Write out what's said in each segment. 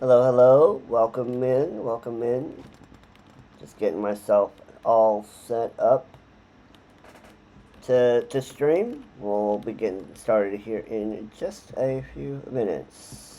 Hello, hello. Welcome in. Welcome in. Just getting myself all set up to stream. We'll be getting started here in just a few minutes.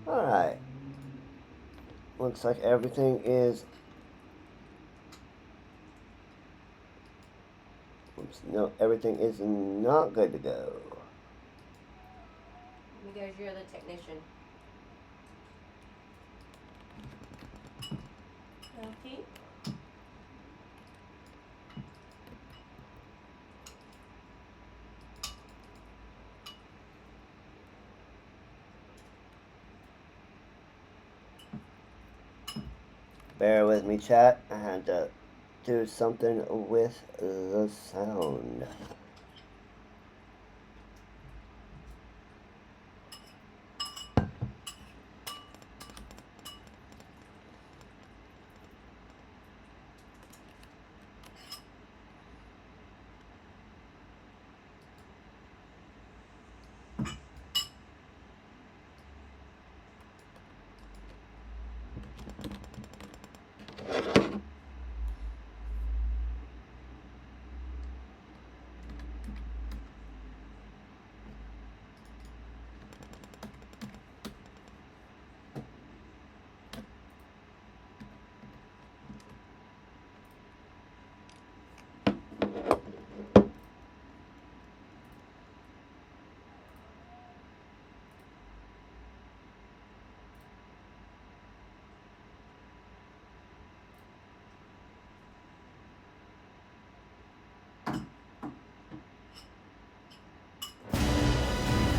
Alright. Looks like everything is... Oops, no, everything is not good to go. Because you're the technician. Okay. Bear with me, chat. I had to do something with the sound.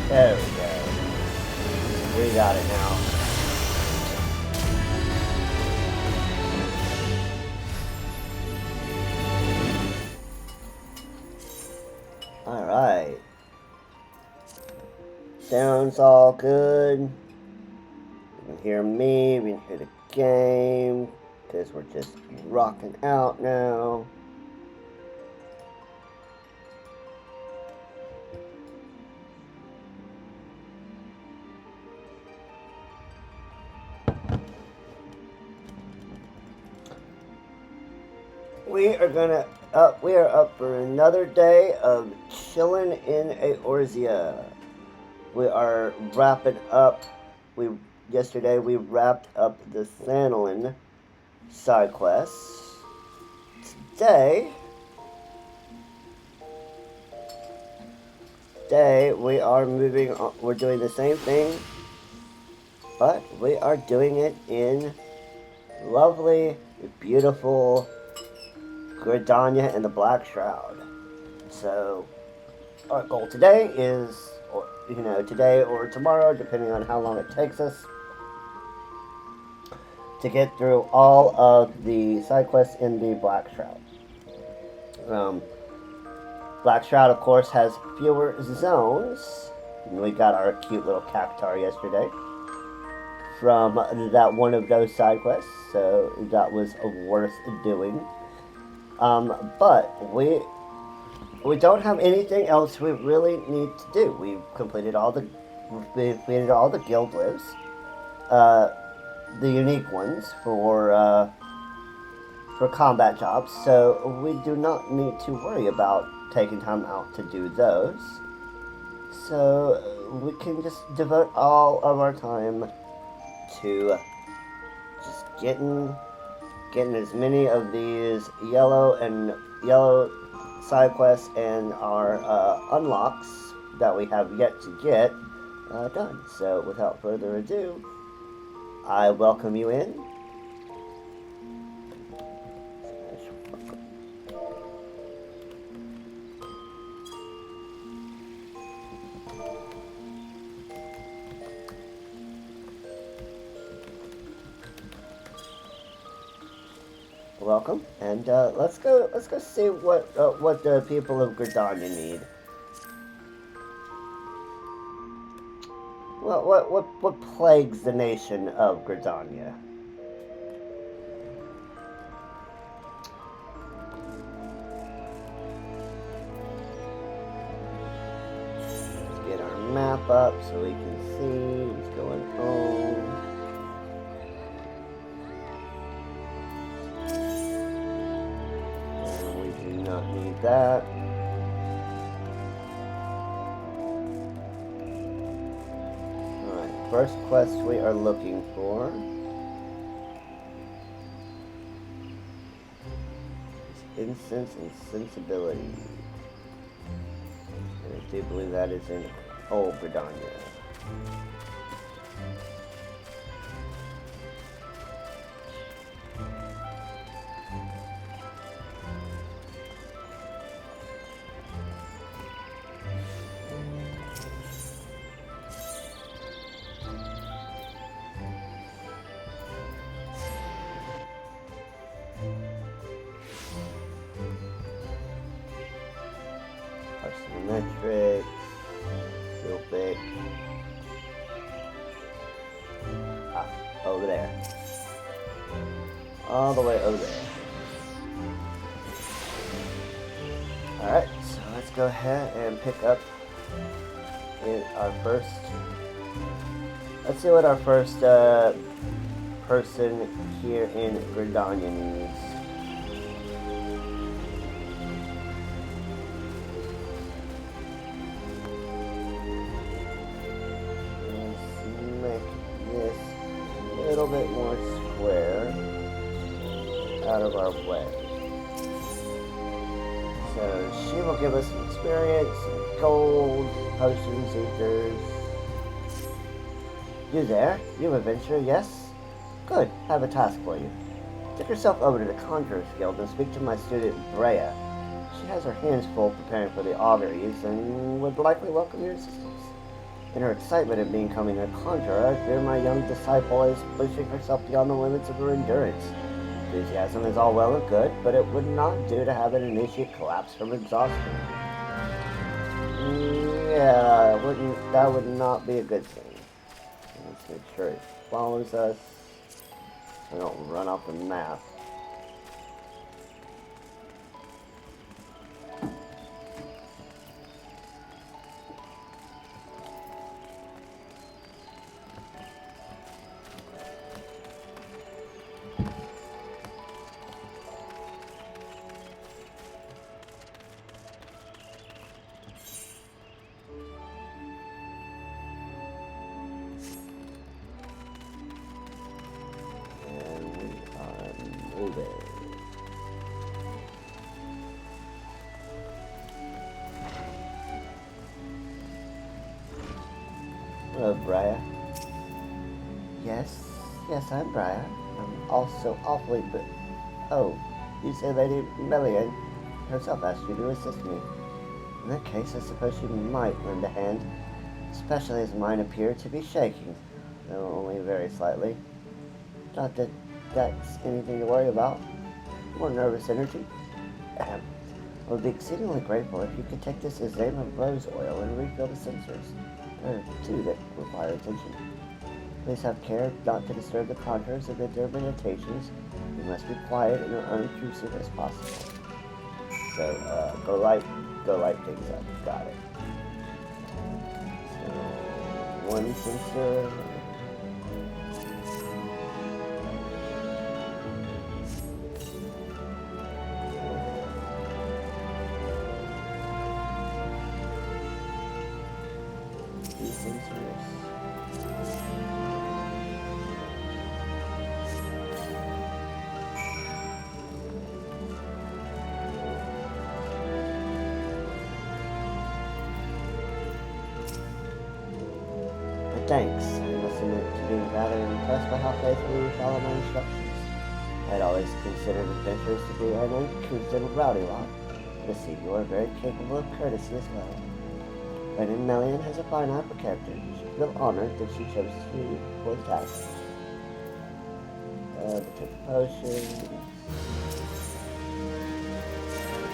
There we go. We got it now. Alright. Sounds all good. You can hear me, we can hear the game, because we're just rocking out now. we are up for another day of chilling in Eorzea. We are wrapping up. Yesterday we wrapped up the Thanolin side quests. Today we are moving on. We're doing the same thing, but we are doing it in lovely, beautiful Gridania and the Black Shroud. So our goal today is, today or tomorrow, depending on how long it takes us, to get through all of the side quests in the Black Shroud. Black Shroud, of course, has fewer zones. We got our cute little cactuar yesterday from that one of those side quests, so that was worth doing. But we don't have anything else we really need to do. We've completed all the guild lives, the unique ones for combat jobs. So we do not need to worry about taking time out to do those. So we can just devote all of our time to just getting as many of these yellow side quests and our unlocks that we have yet to get done. So without further ado, I welcome you in. Welcome, and let's go see what the people of Gridania need. What plagues the nation of Gridania? Let's get our map up so we can see what's going on. Not need that. Alright, first quest we are looking for is Incense and Sensibility. And I do believe that is in Old Gridania. Metrics, Silpic. Over there. All the way over there. Alright, so let's go ahead and pick up our first. Let's see what our first person here in Gridania needs. A little bit more square out of our way. So she will give us some experience, some gold, potions, ethers. You there? You adventurer, yes? Good, have a task for you. Take yourself over to the Conjurer's Guild and speak to my student Brea. She has her hands full preparing for the auguries and would likely welcome your assistance. In her excitement at becoming a conjurer, I fear my young disciple is pushing herself beyond the limits of her endurance. Enthusiasm is all well and good, but it would not do to have an initiate collapse from exhaustion. Yeah, that would not be a good thing. Let's make sure it follows us. I don't run off the map. Hello, Briar. Yes, I'm Briar. I'm also awfully Oh, you say Lady Melian herself asked you to assist me. In that case, I suppose you might lend a hand, especially as mine appear to be shaking, though only very slightly. Not that that's anything to worry about. More nervous energy. Ahem. I would be exceedingly grateful if you could take this Zelda rose oil and refill the sensors. There are two that require attention. Please have care not to disturb the contours of their meditations. You must be quiet and unobtrusive as possible. So, go light things up. Got it. So, one sensor. Two sensors. Thanks. I must admit to being rather impressed by how faithfully you follow my instructions. I'd always considered adventurers to be an unconsidered rowdy lot, but I see you are very capable of courtesy as well. Lady Melian has a fine eye for character. She feel honored that she chose you for the task. The potions.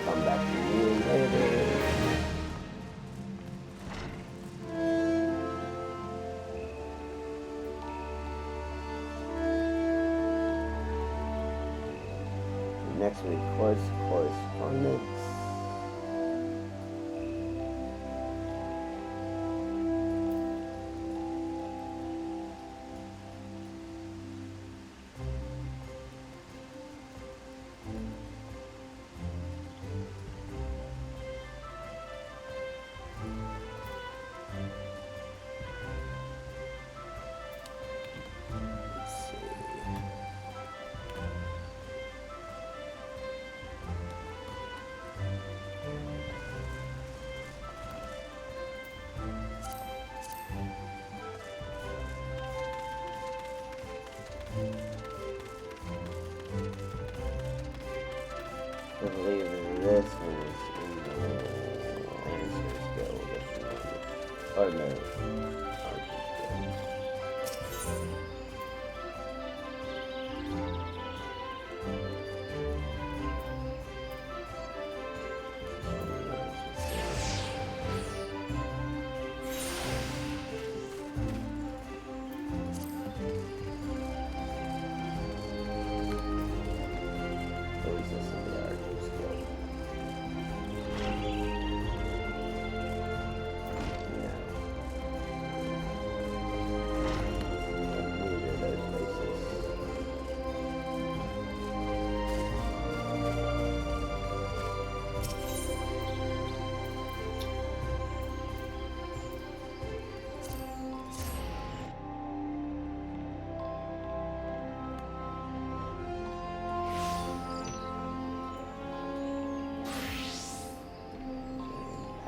Come back to you later. Next week, correspondence. Let's see. I believe this one is in the Lancers Guild, if you want. Or no, Archers Guild. Or is this in the Archers Guild? Yeah. Neither of those places.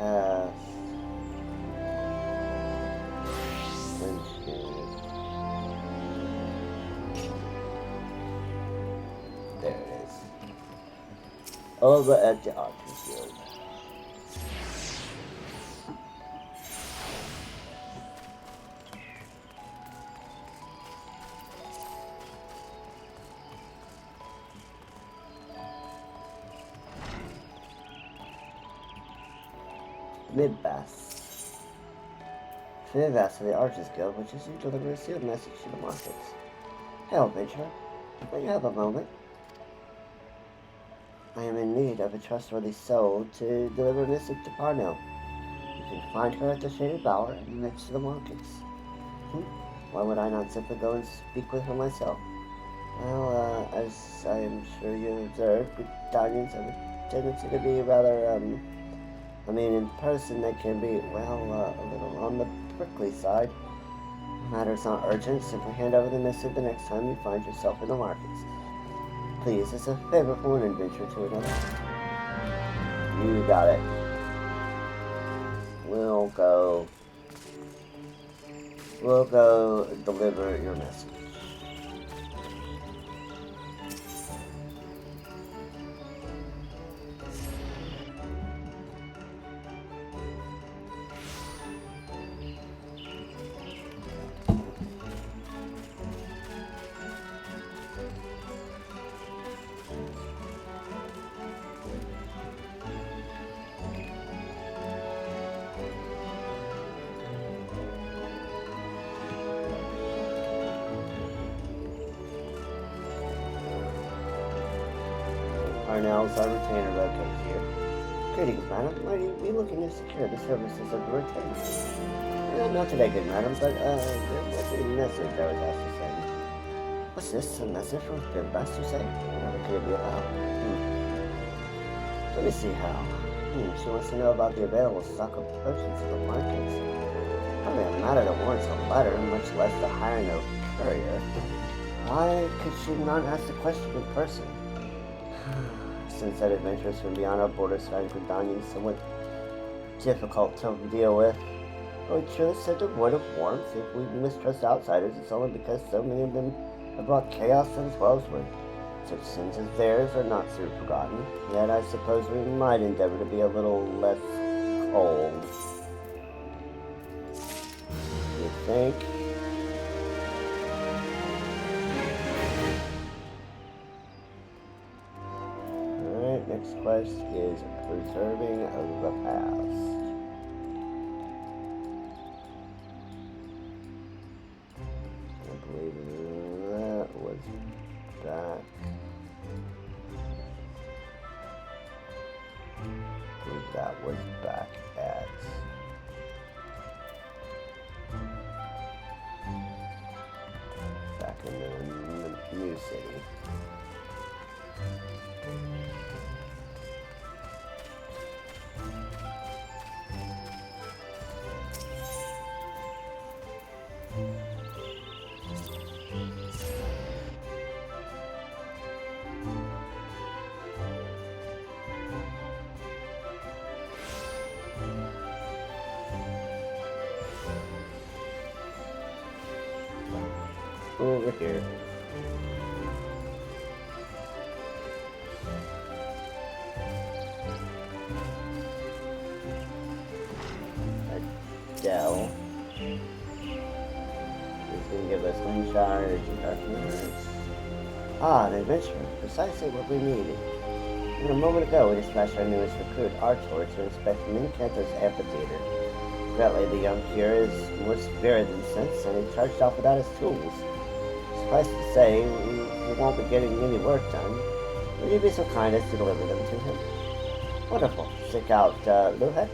Past. Friendship. There it is. Over at the Archers Guild. Mid-Bass. Mid-Bass of the Archers Guild, which is you deliver a sealed message to the markets. Hail, adventurer. Will you have a moment? I am in need of a trustworthy soul to deliver a message to Parnell. You can find her at the Shaded Bower in the midst of the markets. Why would I not simply go and speak with her myself? Well, as I am sure you observed, Guardians have a tendency to be rather, in person they can be, a little on the prickly side. The matter's not urgent, simply hand over the missive the next time you find yourself in the markets. Please, it's a favor from one adventurer to another. You got it. We'll go We'll go deliver your message. Parnell's our retainer located here. Greetings, madam. Might you be looking to secure the services of the retainer? Not today, good madam, but there was a message I was asked to send. What's this? A message from the best, you say? What could it be about? Let me see how. She wants to know about the available stock of potions in the markets. Probably a matter that warrants a letter, much less the hiring of a courier. Why could she not ask the question in person? Since that adventures from beyond our borders find Gridanians somewhat difficult to deal with. Are we truly so devoid of warmth? If we mistrust outsiders, it's only because so many of them have brought chaos themselves with. Such sins as theirs are not soon forgotten, yet I suppose we might endeavor to be a little less cold. You think? Alright, next quest is Preserving the Past. I believe that was back. I believe that was back at in the new city. Over here. Adele. He's gonna give us wind charge and darkness. Ah, an adventure. Precisely what we needed. And a moment ago, we dispatched our newest recruit, Artor, to inspect Mincanto's amphitheater. Apparently, the young cure is more spirit than sense, and he charged off without his tools. Suffice to say, we won't be getting any work done. Will you be so kind as to deliver them to him? Wonderful. Seek out Luhelek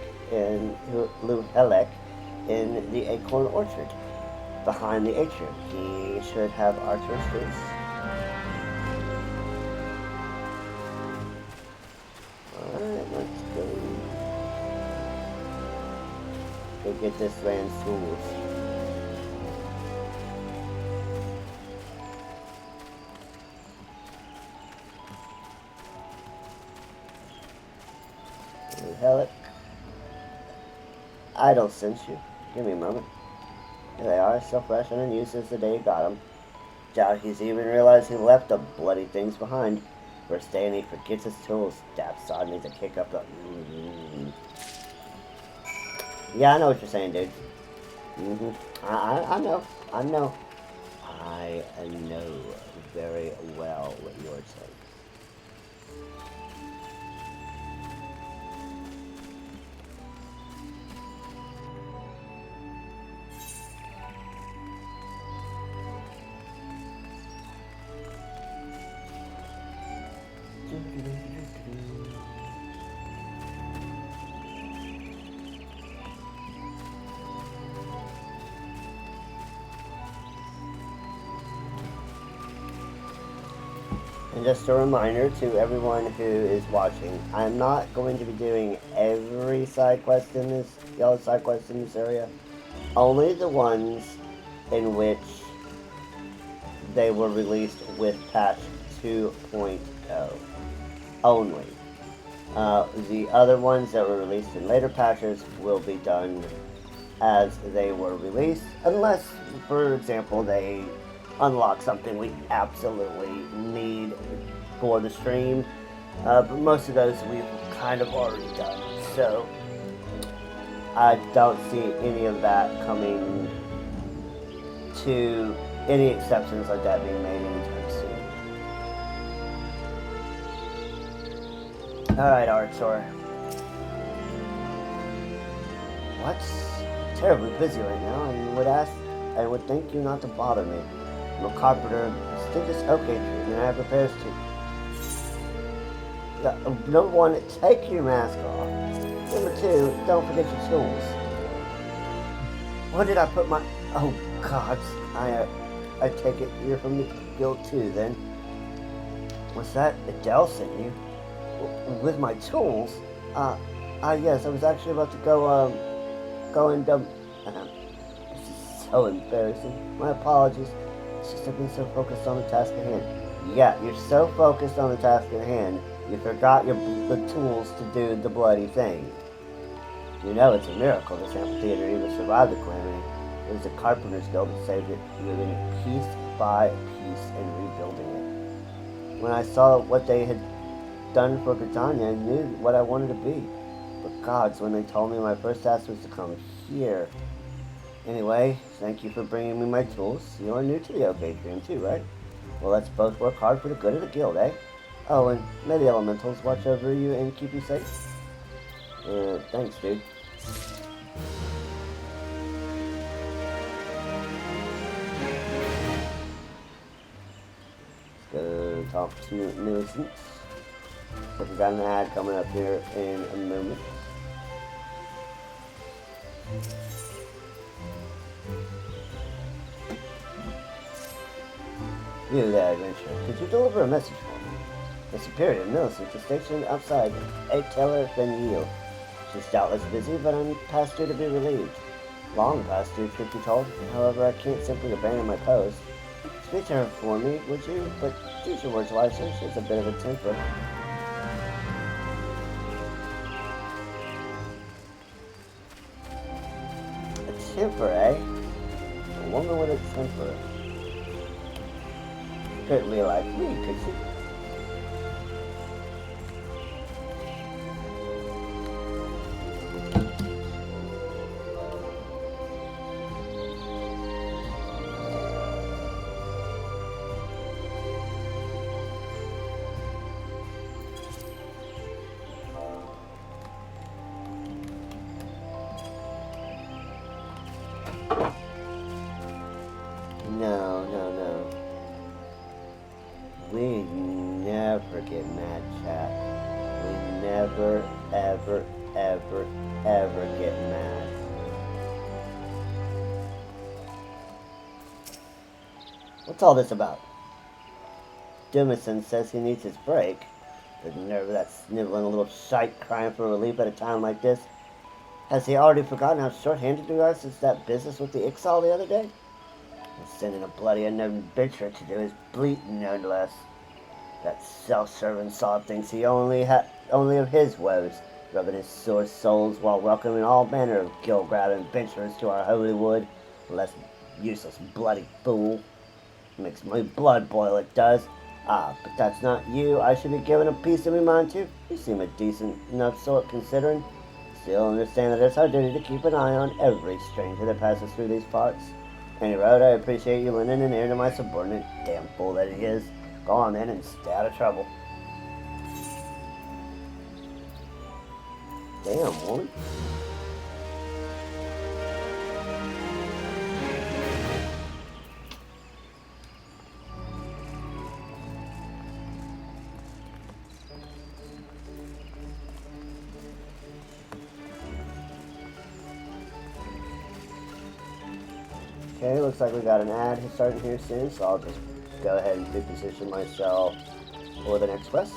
in the Acorn Orchard, behind the atrium. He should have Archer's face. Alright, let's go. Go get this man's tools. Luhelek. I don't sense you. Give me a moment. Here they are, still fresh and unused since the day you got them. Doubt he's even realized he left the bloody things behind. First day and he forgets his tools. Dap sod needs a kick up the... Yeah, I know what you're saying, dude. I know. I know very well what you're saying. And just a reminder to everyone who is watching, I'm not going to be doing every side quest in this, yellow side quest in this area. Only the ones in which they were released with patch 2.0. Only. The other ones that were released in later patches will be done as they were released, unless, for example, they unlock something we absolutely need for the stream. But most of those we've kind of already done, so I don't see any of that coming to any exceptions like that being made anytime soon. Alright, Archer. What's terribly busy right now, and would thank you not to bother me. I'm a carpenter, prestigious oak apiary, and I have repairs to. Number one, take your mask off. Number two, don't forget your tools. Where did I put my? Oh God, I take it you're from the guild too. Then, what's that? Adele sent you with my tools? Yes, I was actually about to go and this is so embarrassing. My apologies. It's just I've been so focused on the task at hand. Yeah, you're so focused on the task at hand, you forgot the tools to do the bloody thing. You know it's a miracle this amphitheater even survived the calamity. It was the Carpenters Guild that saved it, moving it piece by piece and rebuilding it. When I saw what they had done for Britannia, I knew what I wanted to be. But gods, when they told me my first task was to come here. Anyway, thank you for bringing me my tools. You are new to the OK Dream too, right? Well, let's both work hard for the good of the guild, eh? Oh, and may the elementals watch over you and keep you safe. Thanks, dude. Let's go talk to Millicent. So we got an ad coming up here in a moment. You there, adventurer. Could you deliver a message for me? The superior, Millicent, is stationed outside. A teller than yield. She's doubtless busy, but I'm past due to be relieved. Long past due, truth be told. However, I can't simply abandon my post. Speak to her for me, would you? But use your words wisely. She has a bit of a temper. A temper, eh? A woman with a temper. Couldn't be like me, could she? No. We never get mad, chat. We never, ever get mad. What's all this about? Dumison says he needs his break. The nerve of that sniveling little shite crying for relief at a time like this. Has he already forgotten how short-handed we are since that business with the Ixal the other day? And sending a bloody unknown adventurer to do his bleating, no less. That self-serving sod thinks he only of his woes, rubbing his sore soles while welcoming all manner of gill-grabbing adventurers to our holy wood. Less useless bloody fool. Makes my blood boil, it does. Ah, but that's not you. I should be given a piece of me mind too. You seem a decent enough sort considering. Still understand that it's our duty to keep an eye on every stranger that passes through these parts. Any road, I appreciate you lending an ear to my subordinate. Damn fool that he is. Go on then and stay out of trouble. Damn, woman. Okay, looks like we got an ad starting here soon, so I'll just go ahead and reposition myself for the next quest.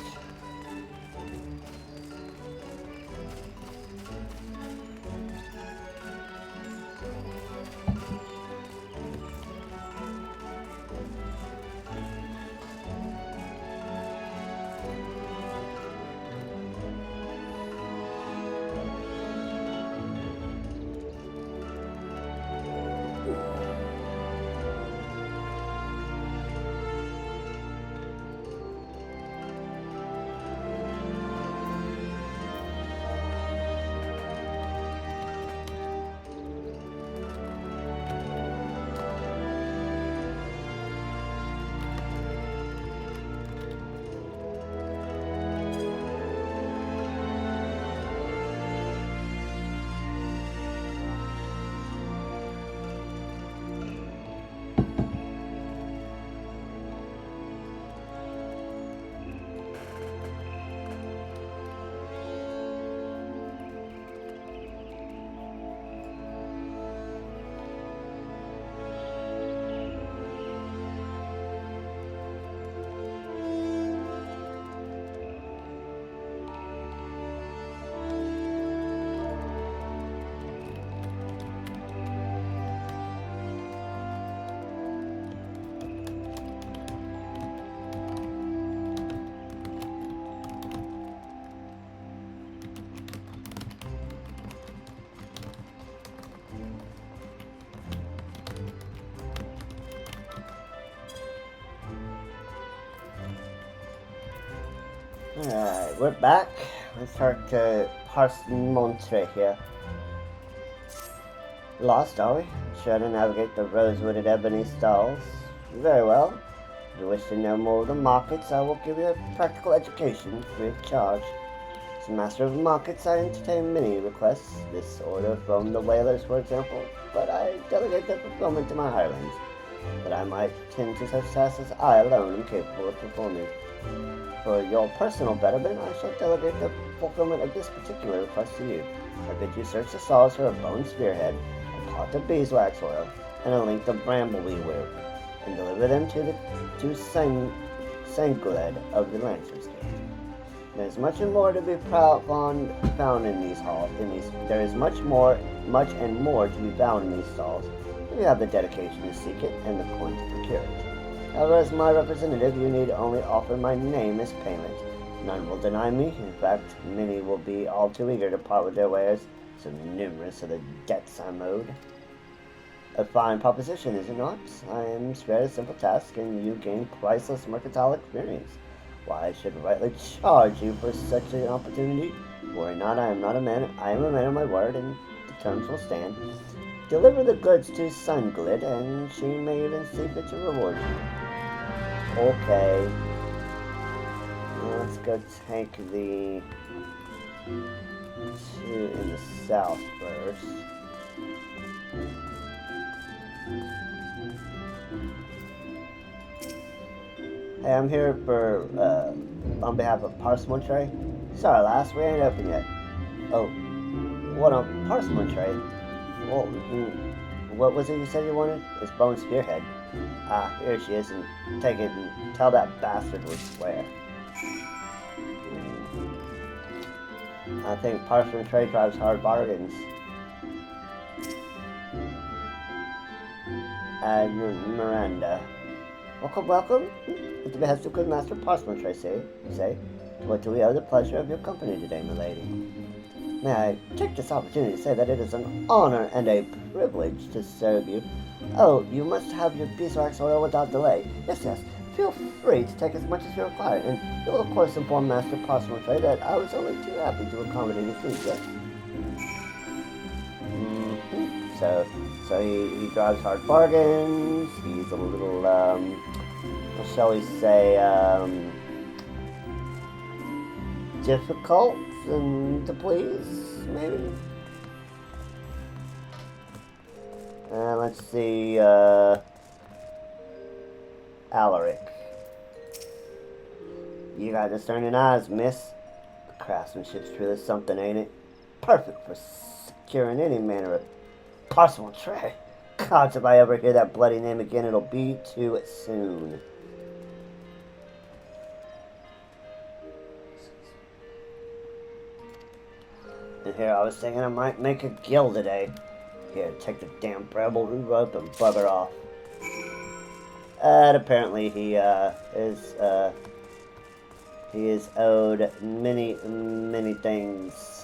Alright, we're back. Let's start to parse Montre here. Lost, are we? Sure to navigate the rose-wooded ebony stalls. Very well. If you wish to know more of the markets, I will give you a practical education free of charge. As master of markets, I entertain many requests, this order from the whalers, for example, but I delegate their fulfillment to my hirelings, that I might tend to such tasks as I alone am capable of performing. For your personal betterment, I shall delegate the fulfillment of this particular request to you. I bid you search the stalls for a bone spearhead, a pot of beeswax oil, and a length of brambleweed whip, and deliver them to the Sangled of the Lancers Guild. There is much and more to be found in these halls. There is much and more to be found in these stalls. If you have the dedication to seek it and the coin to procure it. However, as my representative, you need only offer my name as payment. None will deny me. In fact, many will be all too eager to part with their wares, so numerous are the debts I'm owed. A fine proposition, is it not? I am spared a simple task, and you gain priceless mercantile experience. Why I should rightly charge you for such an opportunity? Worry not, I am a man of my word, and the terms will stand. Deliver the goods to Sangled, and she may even see fit to reward you. Okay. Let's go take the two in the south first. Hey, I'm here for, on behalf of Parsimon Tray. Sorry, lass, we ain't open yet. Oh, what on Parsimon Tray? Well, what was it you said you wanted? It's Bone Spearhead. Ah, here she is, and take it and tell that bastard we swear. I think Parchment Trade drives hard bargains. And Miranda. Welcome, welcome. At the behest of good Master Parchment Trade, say. To what do we owe the pleasure of your company today, milady? May I take this opportunity to say that it is an honor and a privilege to serve you. Oh, you must have your beeswax oil without delay. Yes, yes. Feel free to take as much as you require, and you will of course inform Master Parsimon that I was only too happy to accommodate his needs, yes? So he drives hard bargains, he's a little, shall we say, difficult to please, maybe? Let's see, Alaric. You got discerning eyes, miss. The craftsmanship's truly something, ain't it? Perfect for securing any manner of parcel tray. Gods, if I ever hear that bloody name again, it'll be too soon. And here, I was thinking I might make a guild today. Here, take the damn brambleweed rope and bugger off. And apparently he is owed many things.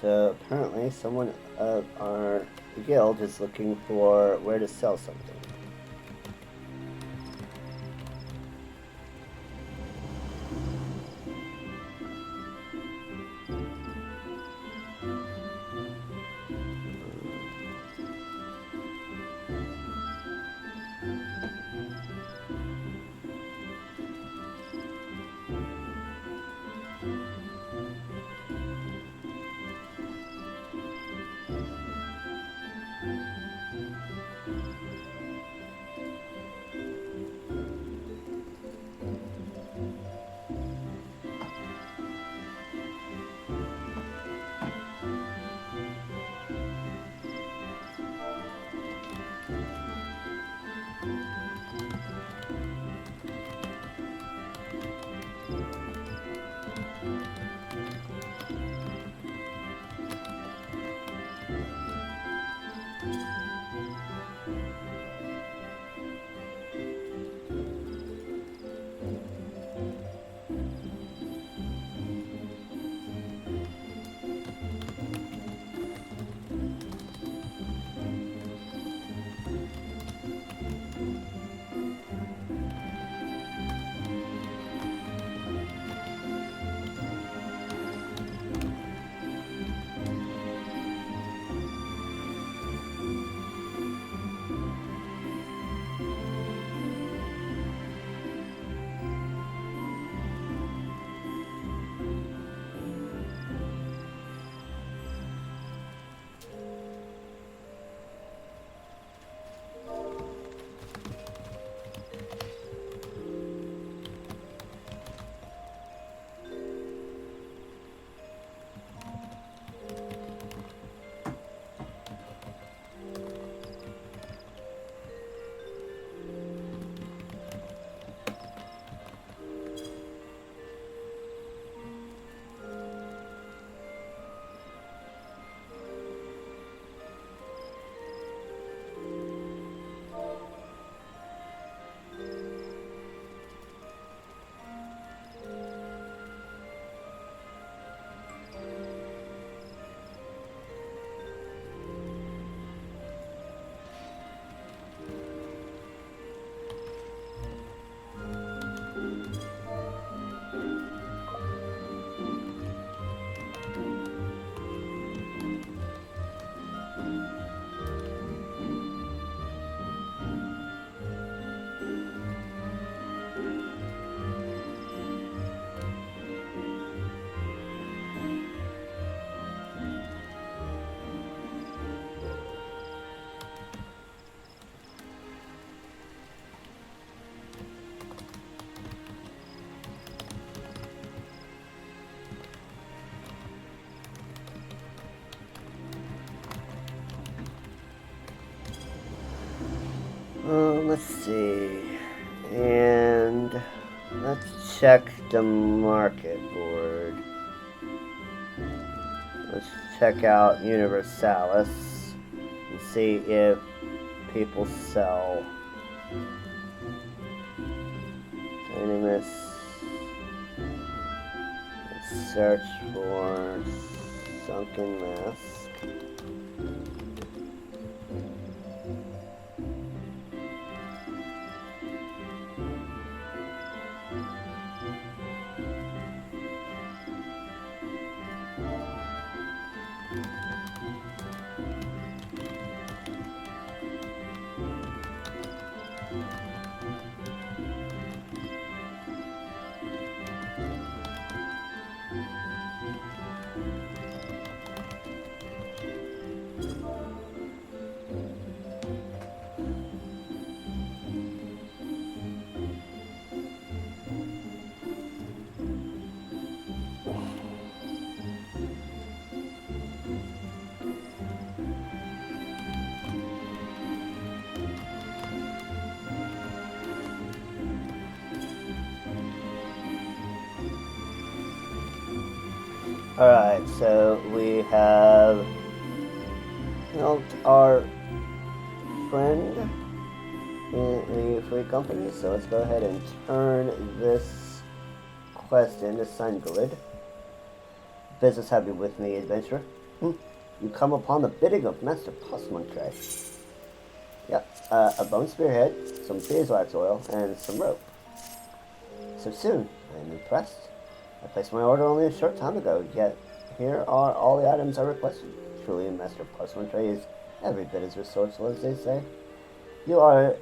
So apparently someone of our guild is looking for where to sell something. Let's see. And let's check the market board. Let's check out Universalis and see if people sell. Dynamis. Let's search for Sunken Mask. Alright, so we have helped our friend in the free company, so let's go ahead and turn this quest into Sungrid. Business happy with me, adventurer. You come upon the bidding of Master Postmontre. Yep, a bone spearhead, some beeswax oil, and some rope. So soon, I am impressed. I placed my order only a short time ago, yet here are all the items I requested. Truly, Master Postmontre is every bit as resourceful as they say. You are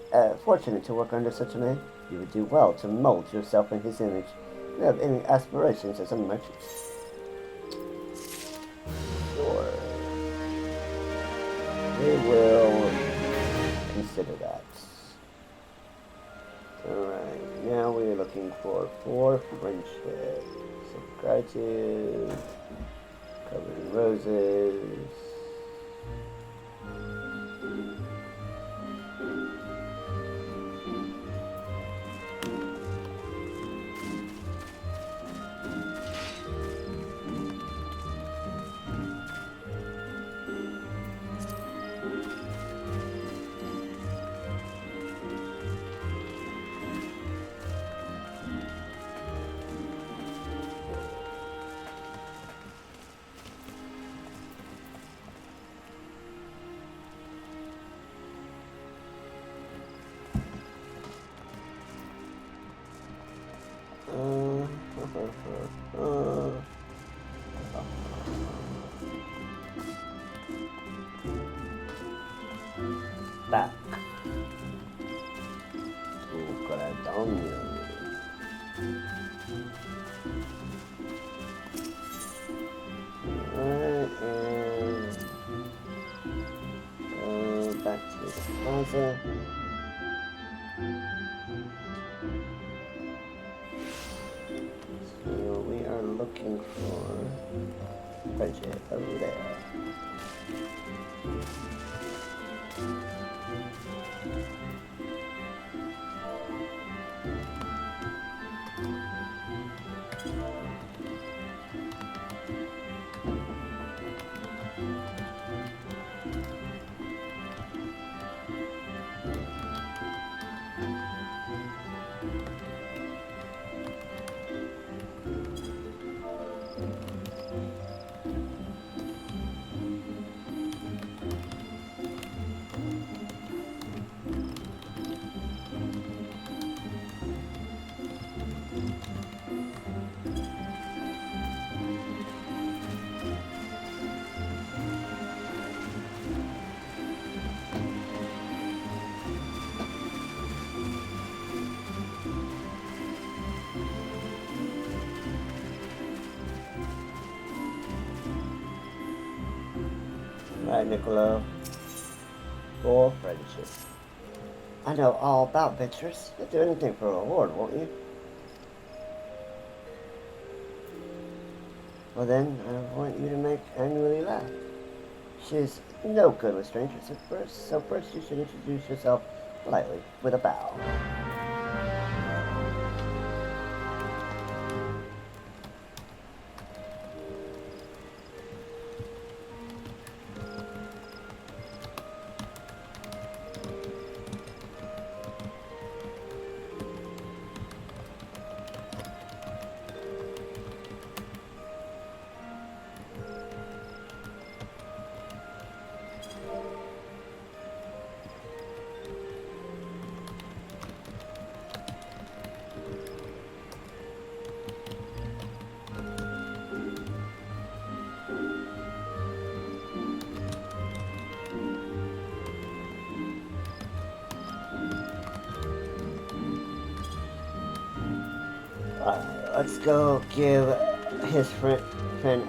fortunate to work under such a man. You would do well to mold yourself in his image. If you have any aspirations as a merchant. Sure. We will consider that. Alright, now we're looking for 4 friendships. Some gratitude, covered in roses. Back. Coradonia. Alright, and back to the plaza. So we are looking for friendship over there. Right, Niccolo. For friendship. I know all about ventures. You'll do anything for a reward, won't you? Well then, I want you to make Annually laugh. She's no good with strangers at first, so first you should introduce yourself politely, with a bow. Let's go give his friend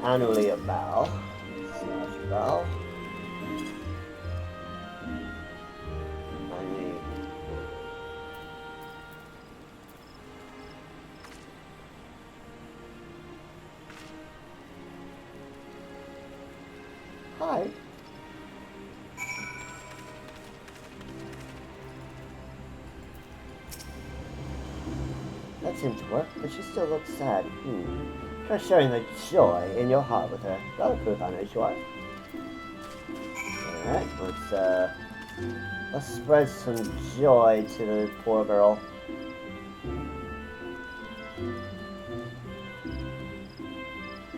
Anuli a bow. Slash bow. I mean, hi. That seemed to work, but she still looks sad. Try sharing the joy in your heart with her. That'll prove how nice you are. Alright, let's spread some joy to the poor girl.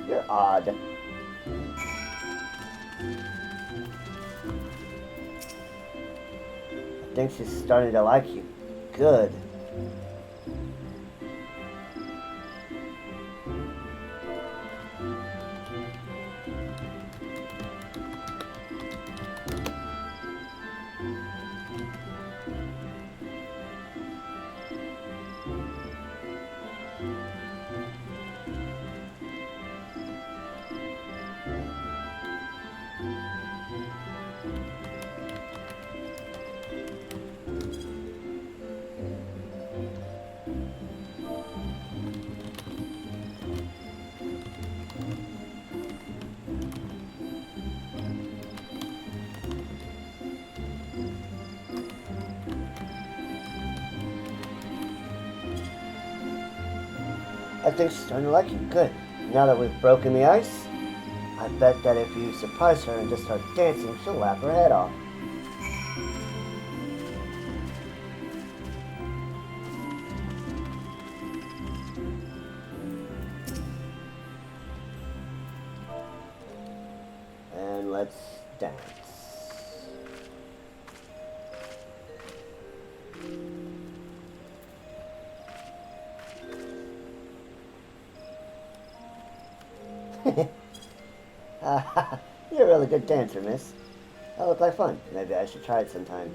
You're odd. I think she's starting to like you. Good. I think she's starting to like you. Good. Now that we've broken the ice, I bet that if you surprise her and just start dancing, she'll laugh her head off. And let's dance. You're a really good dancer, miss. That looked like fun. Maybe I should try it sometime.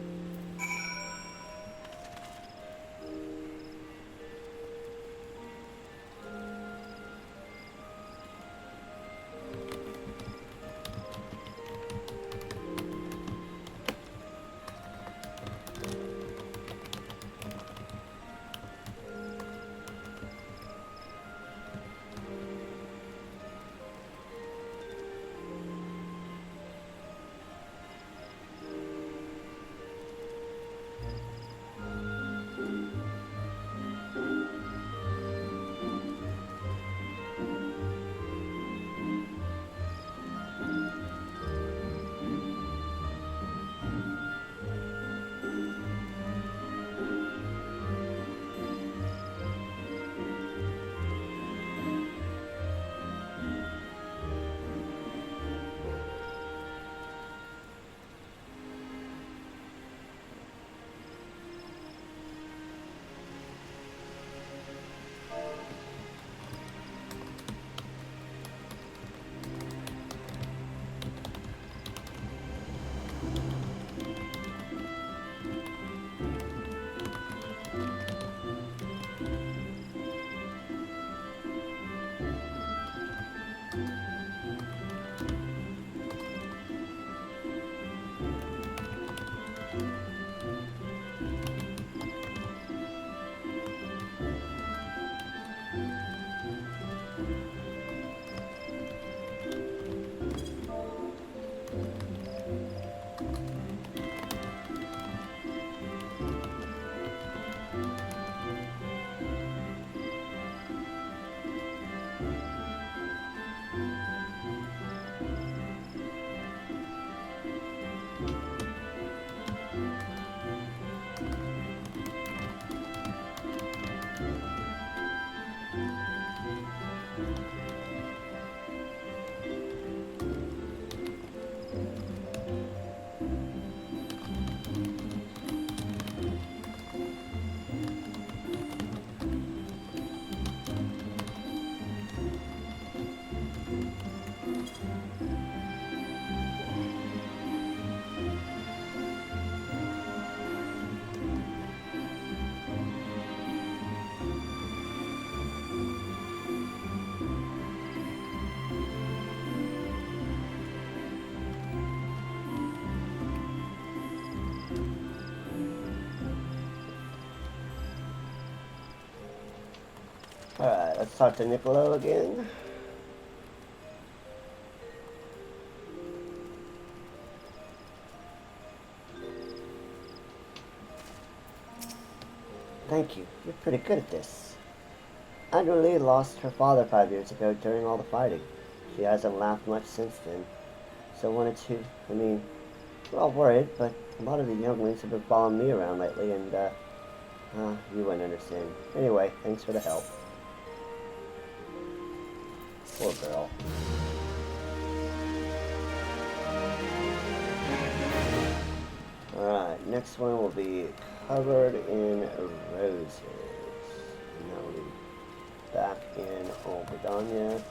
Alright, let's talk to Niccolo again. Thank you. You're pretty good at this. Anjali lost her father 5 years ago during all the fighting. She hasn't laughed much since then. So we're all worried, but a lot of the younglings have been following me around lately, and, you wouldn't understand. Anyway, thanks for the help. Poor girl. Alright, next one will be Covered in Roses. And that will be back in Old Begonia.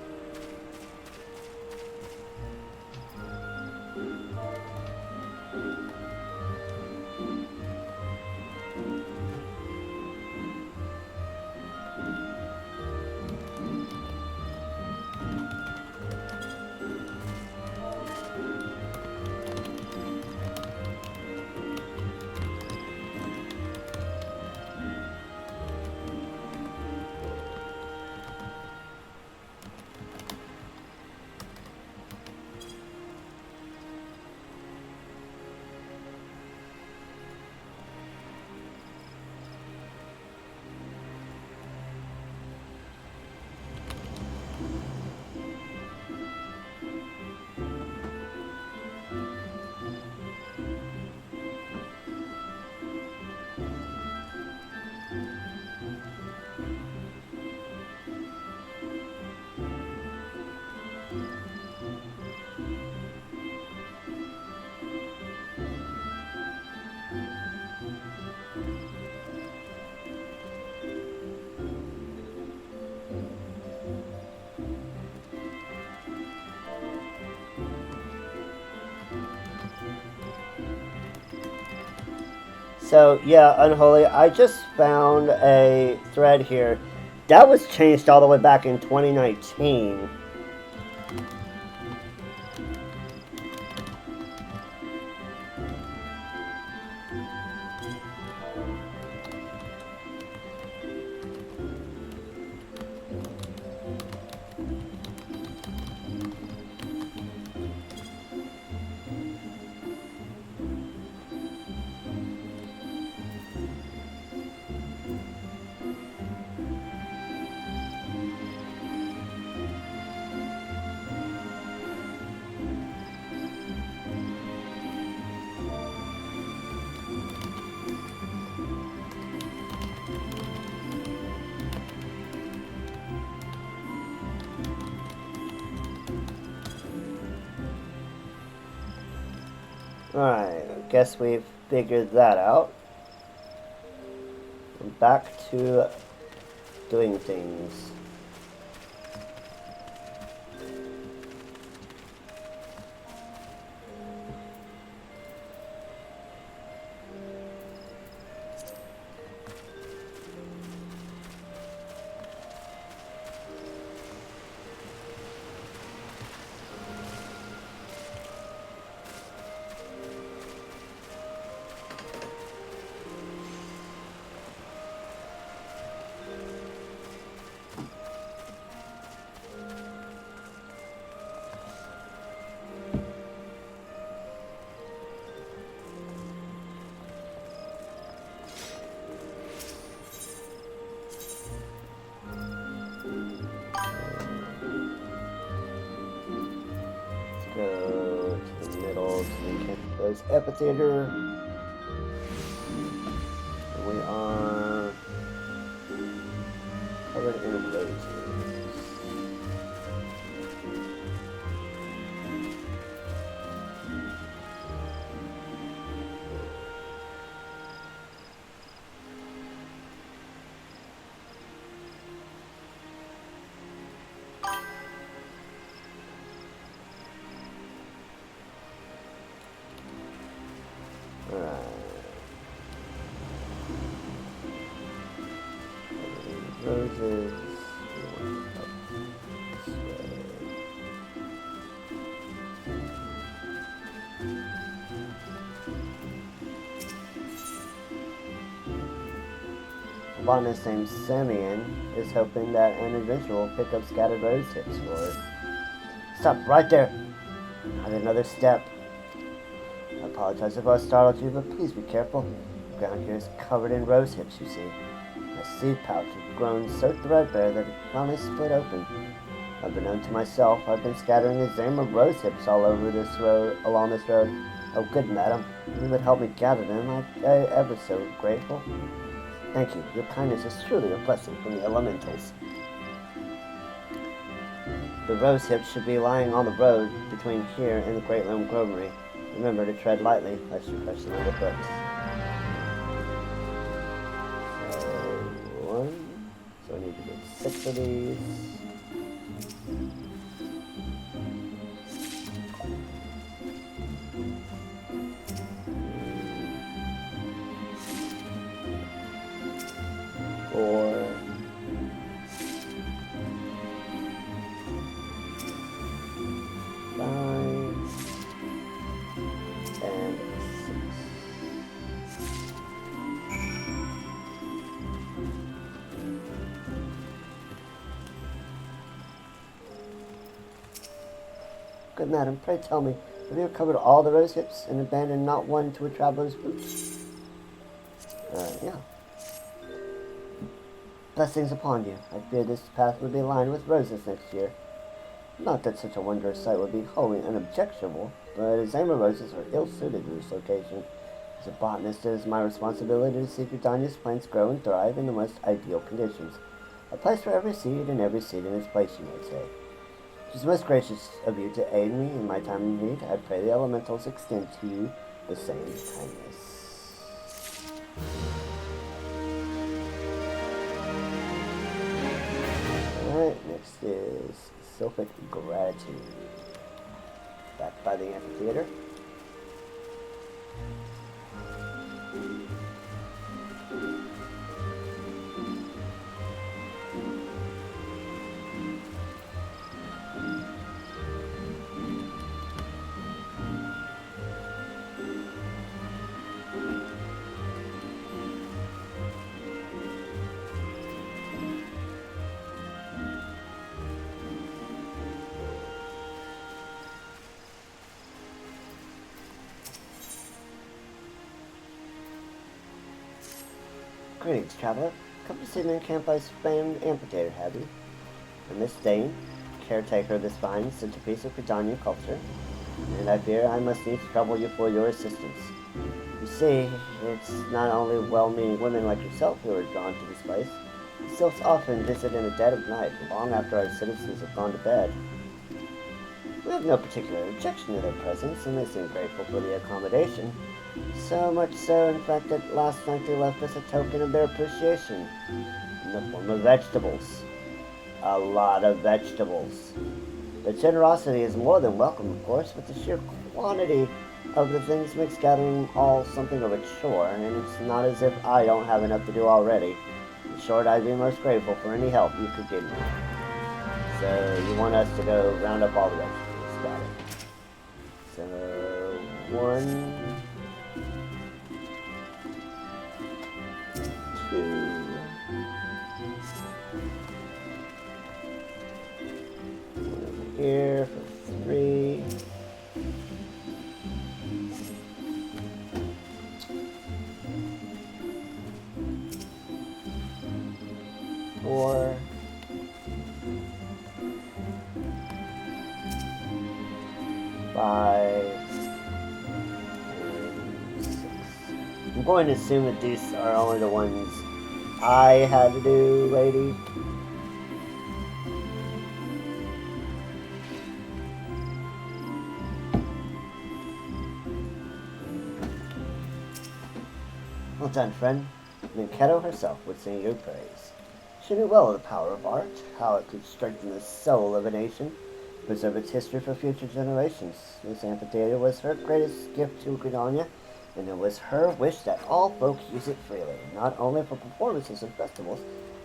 So, yeah, Unholy, I just found a thread here. That was changed all the way back in 2019. Alright, I guess we've figured that out. I'm back to doing things. Go to the middle to the those amphitheater. And we are covered in roses. Alright. Roses. This way. A botanist named Simeon is hoping that an adventurer will pick up scattered rose hips for her. Stop right there! Not another step. I apologize if I startled you, but please be careful. The ground here is covered in rose hips, you see. My seed pouch had grown so threadbare that it finally split open. Unbeknown to myself, I've been scattering a zame of rose hips all over this road, along this road. Oh, good madam, if you would help me gather them, I'd be ever so grateful. Thank you. Your kindness is truly a blessing from the elementals. The rose hips should be lying on the road between here and the Great Loam Grovery. Remember to tread lightly, lest you crush the little hooks. So, one. So I need to get 6 of these. Four. And 6. Good madam, pray tell me, have you recovered all the rose hips and abandoned not one to a traveler's boots? Yeah. Blessings upon you. I fear this path would be lined with roses next year. Not that such a wondrous sight would be wholly unobjectionable, but Azama roses are ill-suited to this location. As a botanist, it is my responsibility to see Gridania's plants grow and thrive in the most ideal conditions. A place for every seed, and every seed in its place, you might say. It is most gracious of you to aid me in my time of need. I pray the elementals extend to you the same kindness. Alright, next is Sylphic Gratitude. Backed by the amphitheater. Greetings, traveler. Come to see me in Campfie's famed amphitheater, have you? I'm Miss Dane, caretaker of this fine centerpiece of Gridania culture, and I fear I must needs trouble you for your assistance. You see, it's not only well-meaning women like yourself who are drawn to this place. The Sylphs often visit in the dead of night, long after our citizens have gone to bed. We have no particular objection to their presence, and they seem grateful for the accommodation. So much so, in fact, that last night they left us a token of their appreciation in the form of vegetables. A lot of vegetables. The generosity is more than welcome, of course, but the sheer quantity of the things makes gathering all something of a chore, and it's not as if I don't have enough to do already. In short, I'd be most grateful for any help you could give me. So, you want us to go round up all the vegetables. Got it. So, 1... 2... here for 3. 4. 5. And 6. I'm going to assume that these are only the ones I had to do, lady. Well done, friend. Minketo herself would sing your praise. She knew well of the power of art, how it could strengthen the soul of a nation, preserve its history for future generations. This amphitheater was her greatest gift to Gridania, and it was her wish that all folk use it freely, not only for performances and festivals,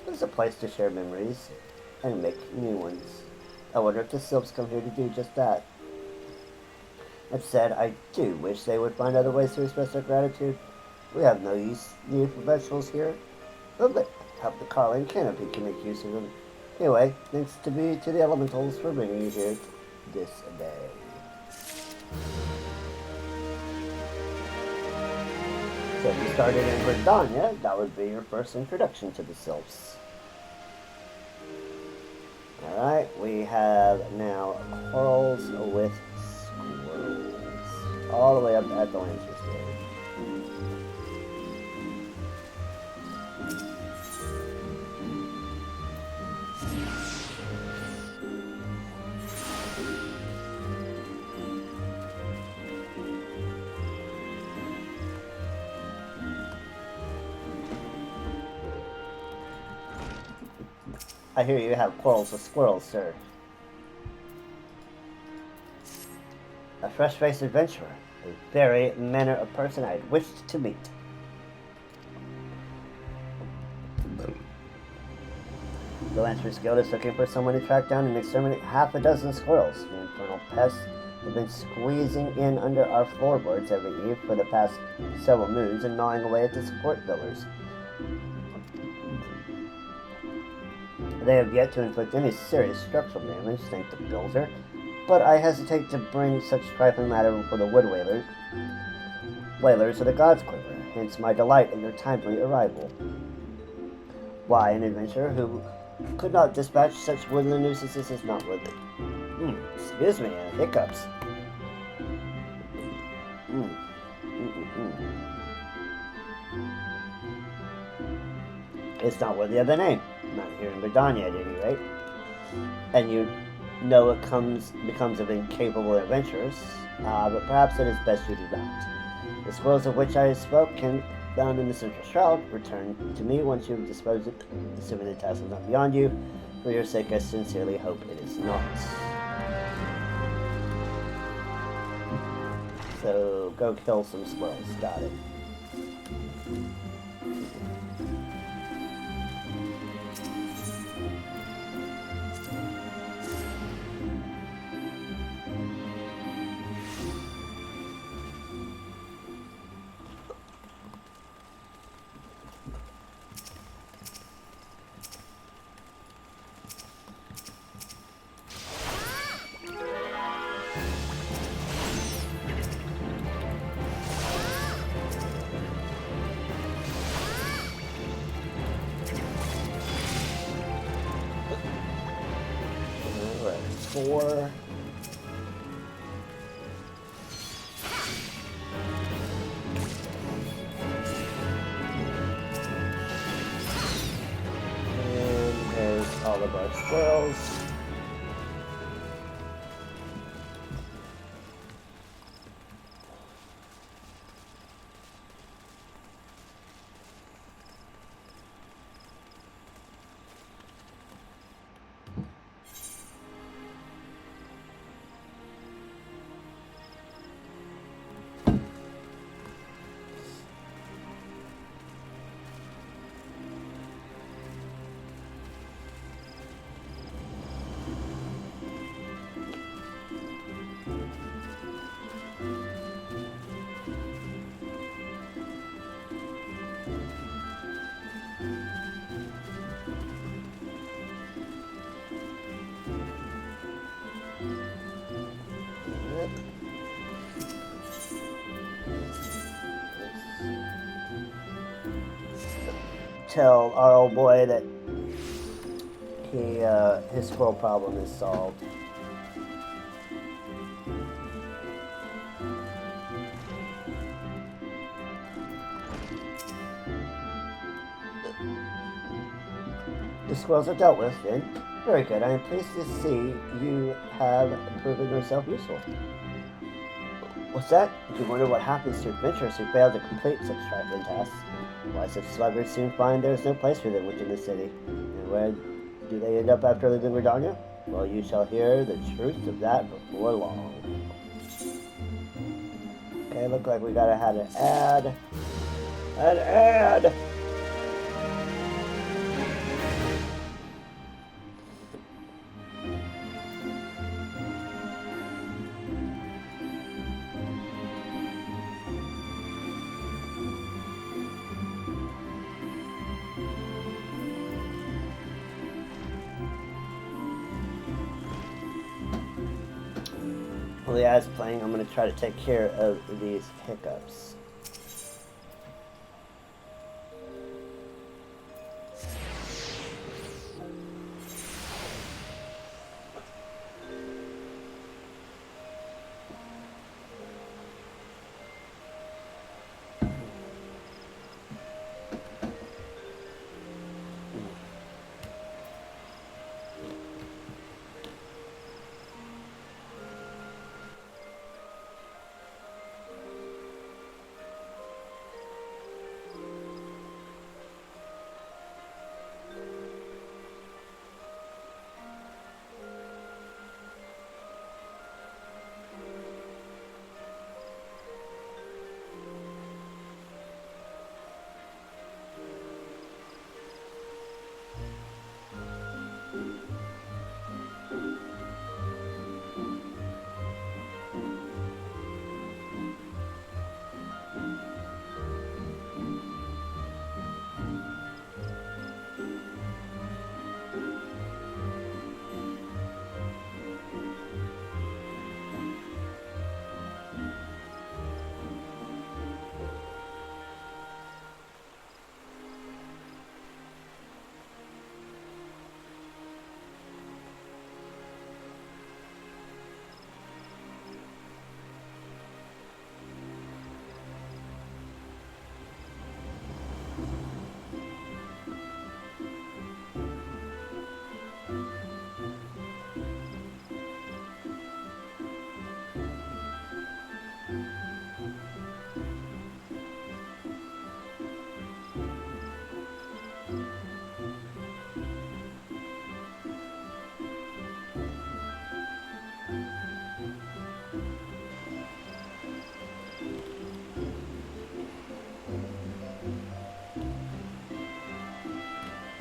but as a place to share memories and make new ones. I wonder if the Sylphs come here to do just that. That said, I do wish they would find other ways to express their gratitude. We have no need for vegetables here. Lovely. Help the Carling canopy can make use of them. Anyway, thanks to the elementals for bringing you here this day. So you started in Britannia, that would be your first introduction to the sylphs. Alright, we have now corals with squirrels. All the way up at the Lancer's Guild. I hear you have quarrels with squirrels, sir. A fresh-faced adventurer, a very manner of person I'd wished to meet. The Lancer's Guild is looking for someone to track down and exterminate half a dozen squirrels. The infernal pests have been squeezing in under our floorboards every eve for the past several moons and gnawing away at the support pillars. They have yet to inflict any serious structural damage, thank the builder, but I hesitate to bring such trifling matter before the wood whalers of the God's Quiver, hence my delight in your timely arrival. Why, an adventurer who could not dispatch such woodland nuisances is not worthy. Excuse me, hiccups. It's not worthy of the name. Not here in Britannia, at any rate. And you know it becomes of incapable adventurers, but perhaps it is best you do not. The squirrels of which I spoke can found in the central shroud. Return to me once you have disposed of it, assuming the task is not beyond you. For your sake, I sincerely hope it is not. So, go kill some squirrels. Got it. Four. And there's all of our squirrels. Tell our old boy that his squirrel problem is solved. The squirrels are dealt with, then. Very good. I am pleased to see you have proven yourself useful. What's that? Do you wonder what happens to adventurers who fail to complete such trifling tasks? Why, such sluggards soon find there is no place for them within the city. And where do they end up after leaving Redania? Well, you shall hear the truth of that before long. Okay, look like we gotta have an ad. An ad! briefly as playing, I'm going to try to take care of these hiccups.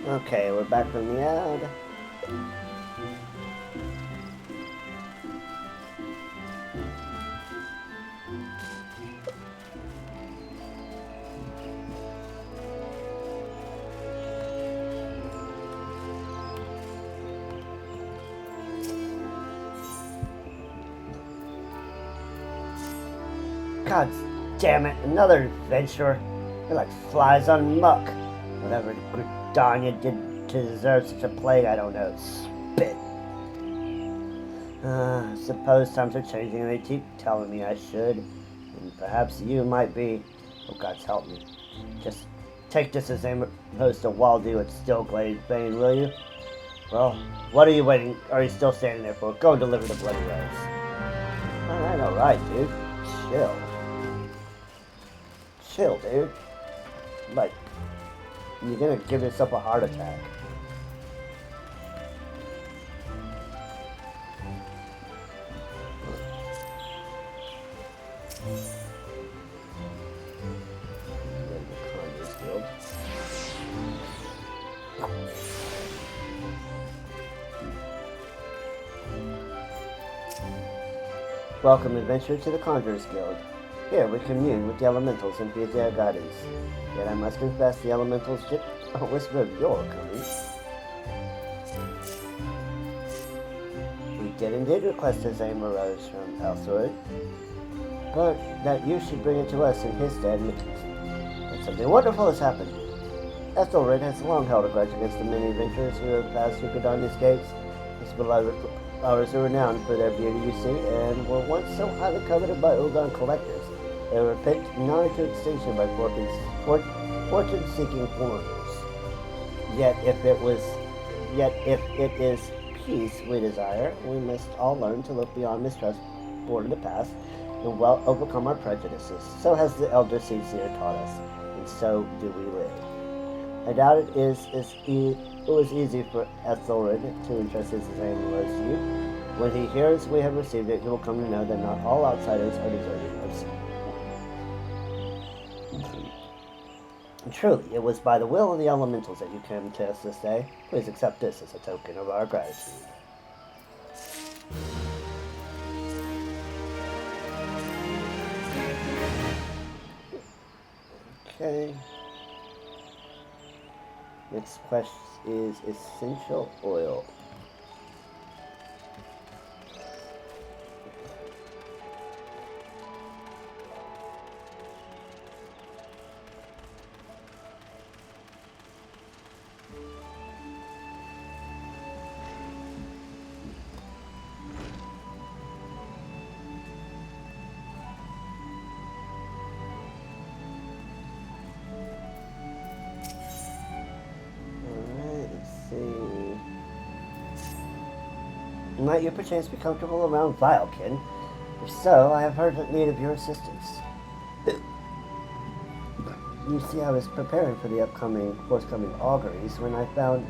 Okay, we're back from the ad. God damn it, another adventure. You're like flies on muck. Whatever Gridania did to deserve such a plague, I don't know. Spit. Suppose times are changing and they keep telling me I should. And perhaps you might be. Oh, God's help me. Just take this as opposed to Waldo at Stillglade Bane, will you? Well, what are you waiting? Are you still standing there for? Go and deliver the bloody rose. Alright, dude. Chill. Chill, dude. Like, you're gonna give yourself a heart attack. Welcome, adventurer, to the Conjurers Guild. Here we commune with the elementals and feed their guidance. Yet I must confess the elementals did whisper of your coming. We did indeed request his aim arose from Elsword, but that you should bring it to us in his stead, and something wonderful has happened. Ethelred has long held a grudge against the many adventurers who have passed through Gridania's gates. His beloved flowers are renowned for their beauty, you see, and were once so highly coveted by Ulgan collectors. They were picked nigh to extinction by fortune-seeking foreigners. Yet if it is peace we desire, we must all learn to look beyond mistrust born in the past and well overcome our prejudices. So has the elder Seer taught us, and so do we live. I doubt it was easy for Ethelred to entrust his aim to you. When he hears we have received it, he will come to know that not all outsiders are deserving of sin. Truly, it was by the will of the elementals that you came to us this day. Please accept this as a token of our gratitude. Okay. Next quest is essential oil. Might you perchance be comfortable around Vilekin? If so, I have urgent need of your assistance. You see, I was preparing for the forthcoming auguries when I found,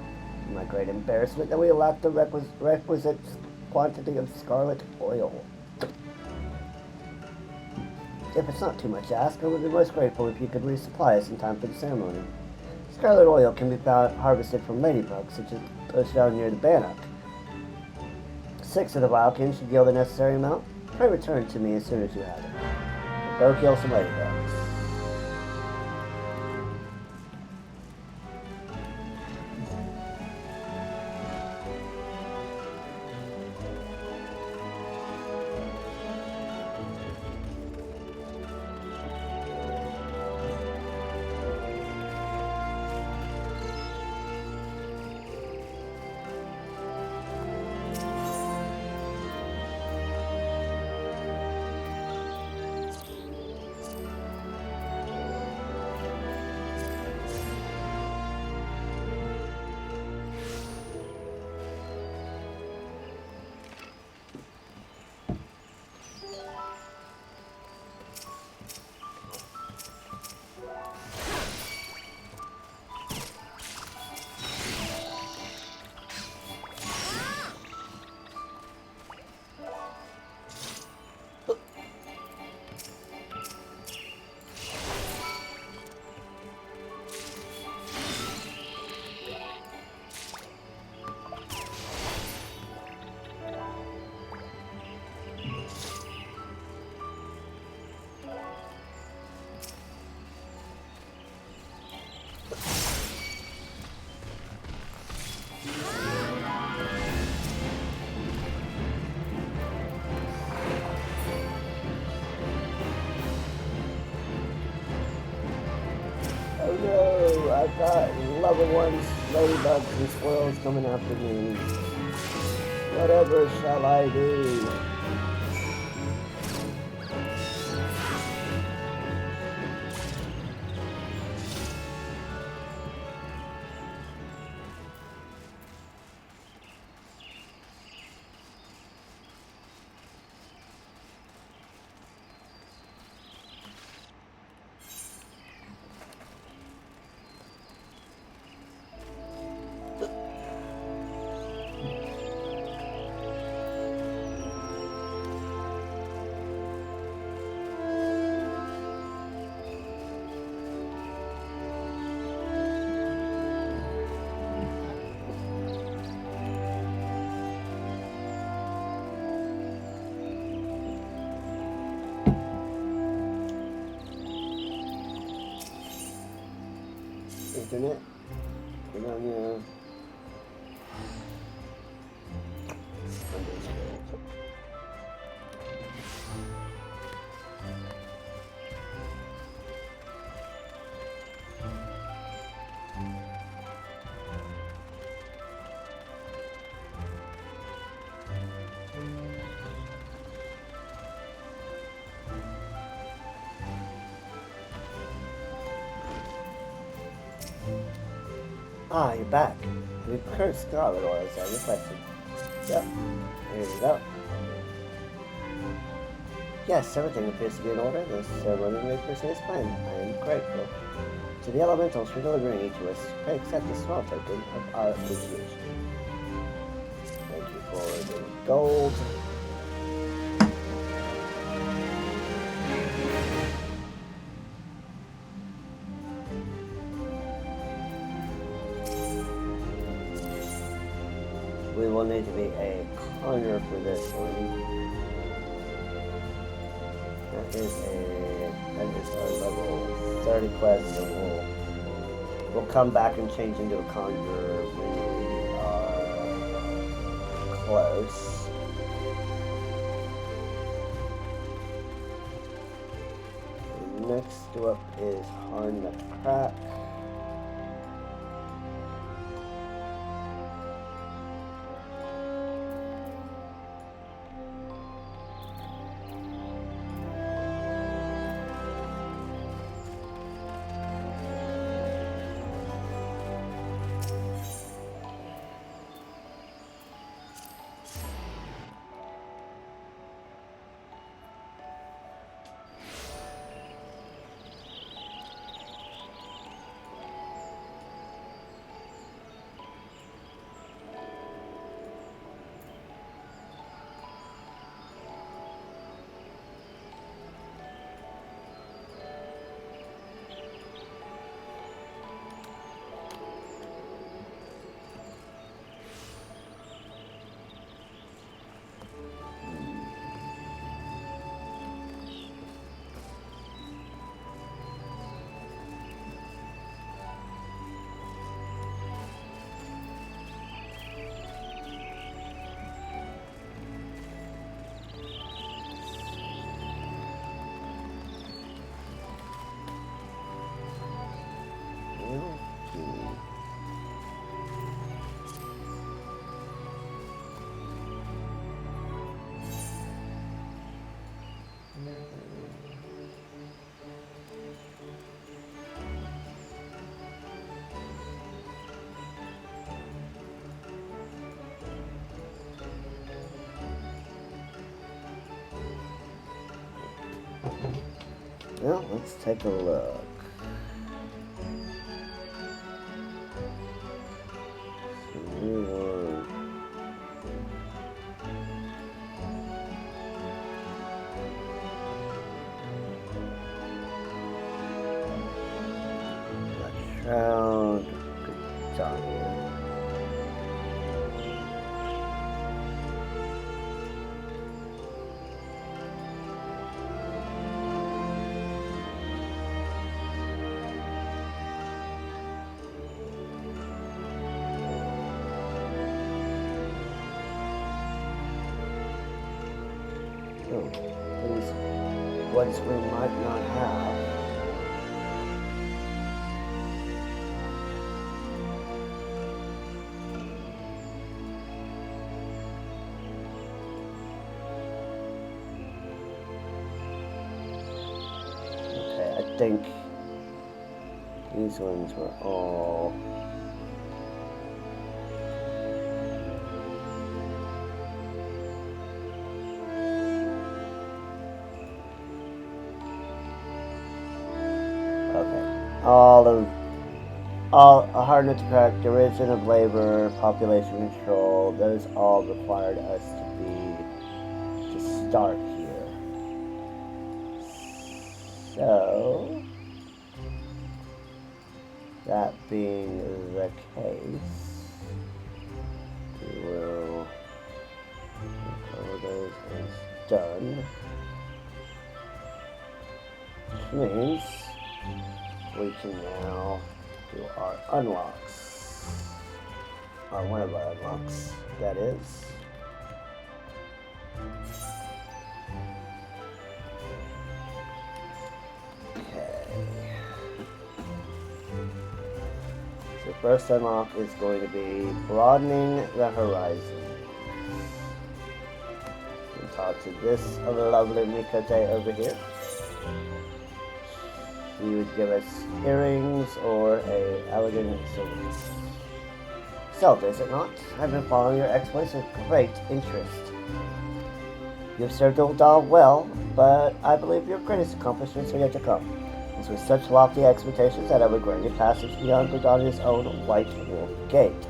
to my great embarrassment, that we lacked the requisite quantity of scarlet oil. If it's not too much to ask, I would be most grateful if you could resupply us in time for the ceremony. Scarlet oil can be harvested from ladybugs, such as those found near the Bannock. 6 of the Wildkin should yield the necessary amount. Pray return to me as soon as you have it. Go kill some ladybugs. Oh no, I've got level 1 ladybugs and squirrels coming after me. Whatever shall I do? Internet? Get on your... Ah, you're back. Have you procured scarlet oil as I requested? Yep. Here you go. Yes, everything appears to be in order. The ceremony may proceed as planned. I am grateful to the elementals for delivering each of us. Pray accept a small token of our appreciation. Thank you for the gold. We will need to be a conjurer for this one. That is our level 30 quest, so we'll come back and change into a conjurer when we are close. Next up is Harn the Crack. Well, let's take a look. Shroud. Good job here. Oh, these ones we might not have. Okay, I think these ones were all... Okay. All a hard nut to crack, division of labor, population control, those all required us to start here. So, that being the case, we will cover those as done. Which means we can now do our unlocks. Or one of our unlocks, that is. Okay. So first unlock is going to be broadening the horizon. We'll talk to this lovely Mikote over here. She would give us earrings or a elegant sword. Zelda, is it not? I've been following your exploits with great interest. You've served old Doll well, but I believe your greatest accomplishments are yet to come. It's with such lofty expectations that I would grant you passage beyond Bridania's own White Wolf Gate.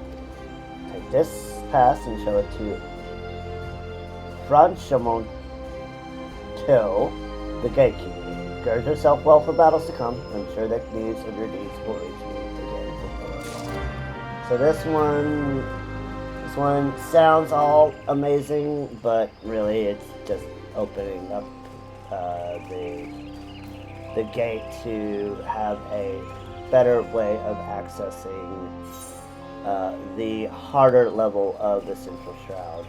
Take this pass and show it to Franchamonto, the gatekeeper. Gird yourself well for battles to come. I'm sure that news of your deeds will reach me again before long. So this one sounds all amazing, but really it's just opening up the gate to have a better way of accessing the harder level of the Central Shroud.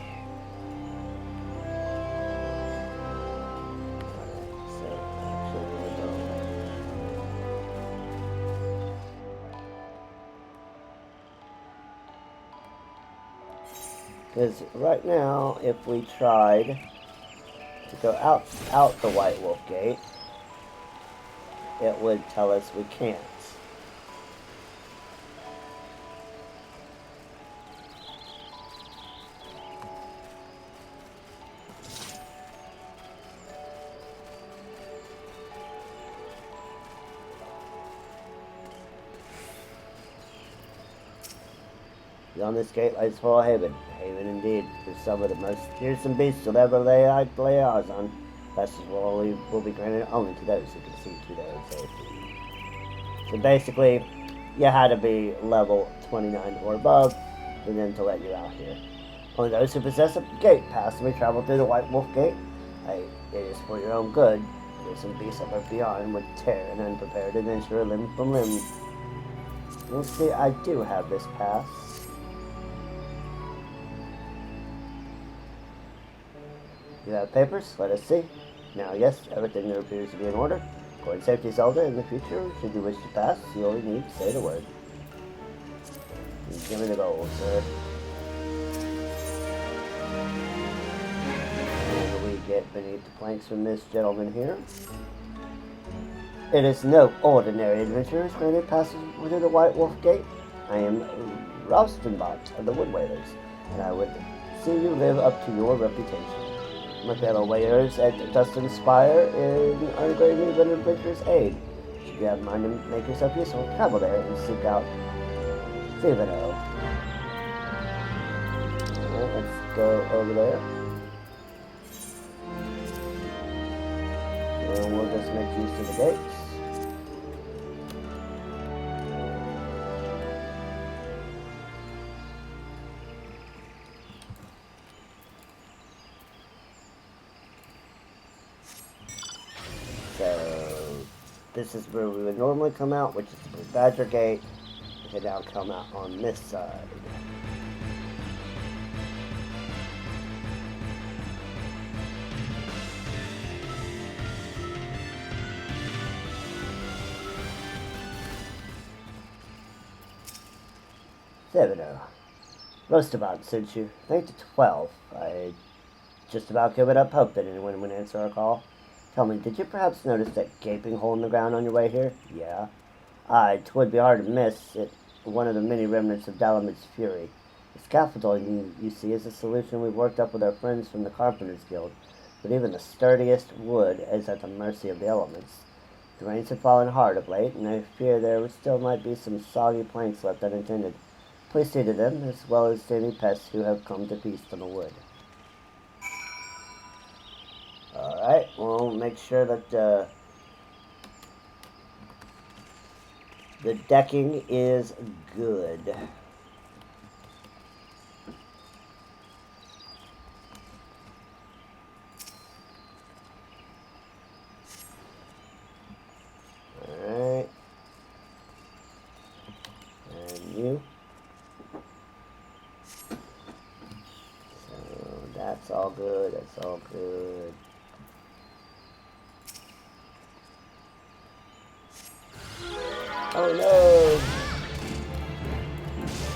Because right now, if we tried to go out the White Wolf Gate, it would tell us we can't. Beyond this gate lies Full Haven. Haven indeed, for some of the most fearsome beasts you'll ever lay eyes on. Passage will be granted only to those who can see through there in safety. So basically, you had to be level 29 or above for them to let you out here. Only those who possess a gate pass may travel through the White Wolf Gate. It is for your own good. Fearsome beasts above beyond would tear an unprepared adventurer limb from limb. You'll see, I do have this pass. You have papers? Let us see. Now, yes, everything there appears to be in order. According to Safety Zelda, in the future, should you wish to pass, you only need to say the word. Give me the gold, sir. And we get beneath the planks from this gentleman here. It is no ordinary adventurers granted passage through the White Wolf Gate. I am Raustenbot of the Wood Whalers, and I would see you live up to your reputation. my fellow waiters at Dustin Spire are going to need an adventurer's aid. Should you have in mind to make yourself useful, travel there and seek out Thevino. Alright, let's go over there. And we'll just make use of the gates. So, this is where we would normally come out, which is the Blue Badger Gate. We can now come out on this side. Thevino. Most about since you think to 12. I just about given up hope that anyone would answer our call. Tell me, did you perhaps notice that gaping hole in the ground on your way here? Yeah. It would be hard to miss it. One of the many remnants of Dalamid's fury. The scaffolding you see is a solution we've worked up with our friends from the Carpenters Guild, but even the sturdiest wood is at the mercy of the elements. The rains have fallen hard of late, and I fear there still might be some soggy planks left unattended. Please see to them, as well as to any pests who have come to feast on the wood. Alright, we'll make sure that the decking is good. Alright. And you. So that's all good, that's all good. Oh no!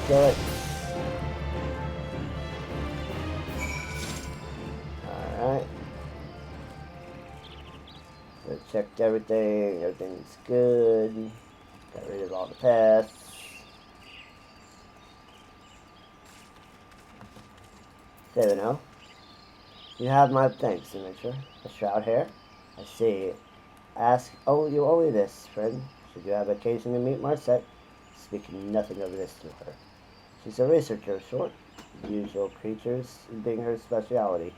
Kill it. Alright. So checked everything, everything's good. Got rid of all the pests. There we go. You have my thanks, signature. A shroud hair. I see. Oh, you owe me this, friend. Should you have occasion to meet Marset, speak nothing of this to her. She's a researcher of sort, usual creatures being her speciality.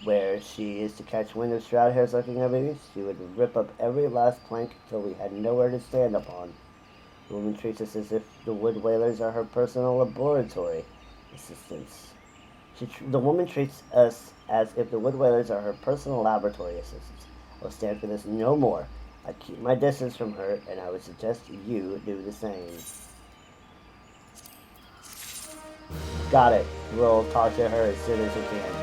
Where she is to catch wind of shroud hairs lurking everywhere, she would rip up every last plank until we had nowhere to stand upon. The woman treats us as if the wood whalers are her personal laboratory assistants. The woman treats us as if the wood whalers are her personal laboratory assistants. I will stand for this no more. I keep my distance from her, and I would suggest you do the same. Got it. We'll talk to her as soon as we can.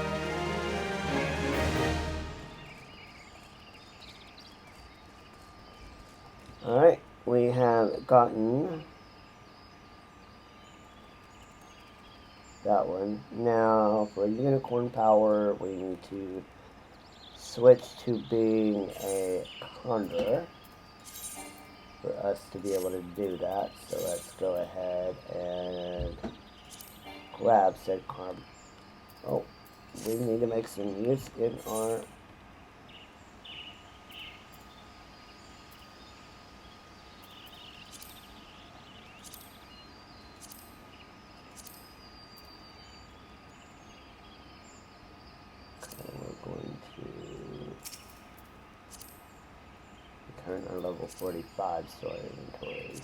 Alright, we have gotten that one. Now, for unicorn power, we need to switch to being a conjurer for us to be able to do that. So let's go ahead and grab said carb. Oh, we need to make some use in our turn our level 45 store inventory.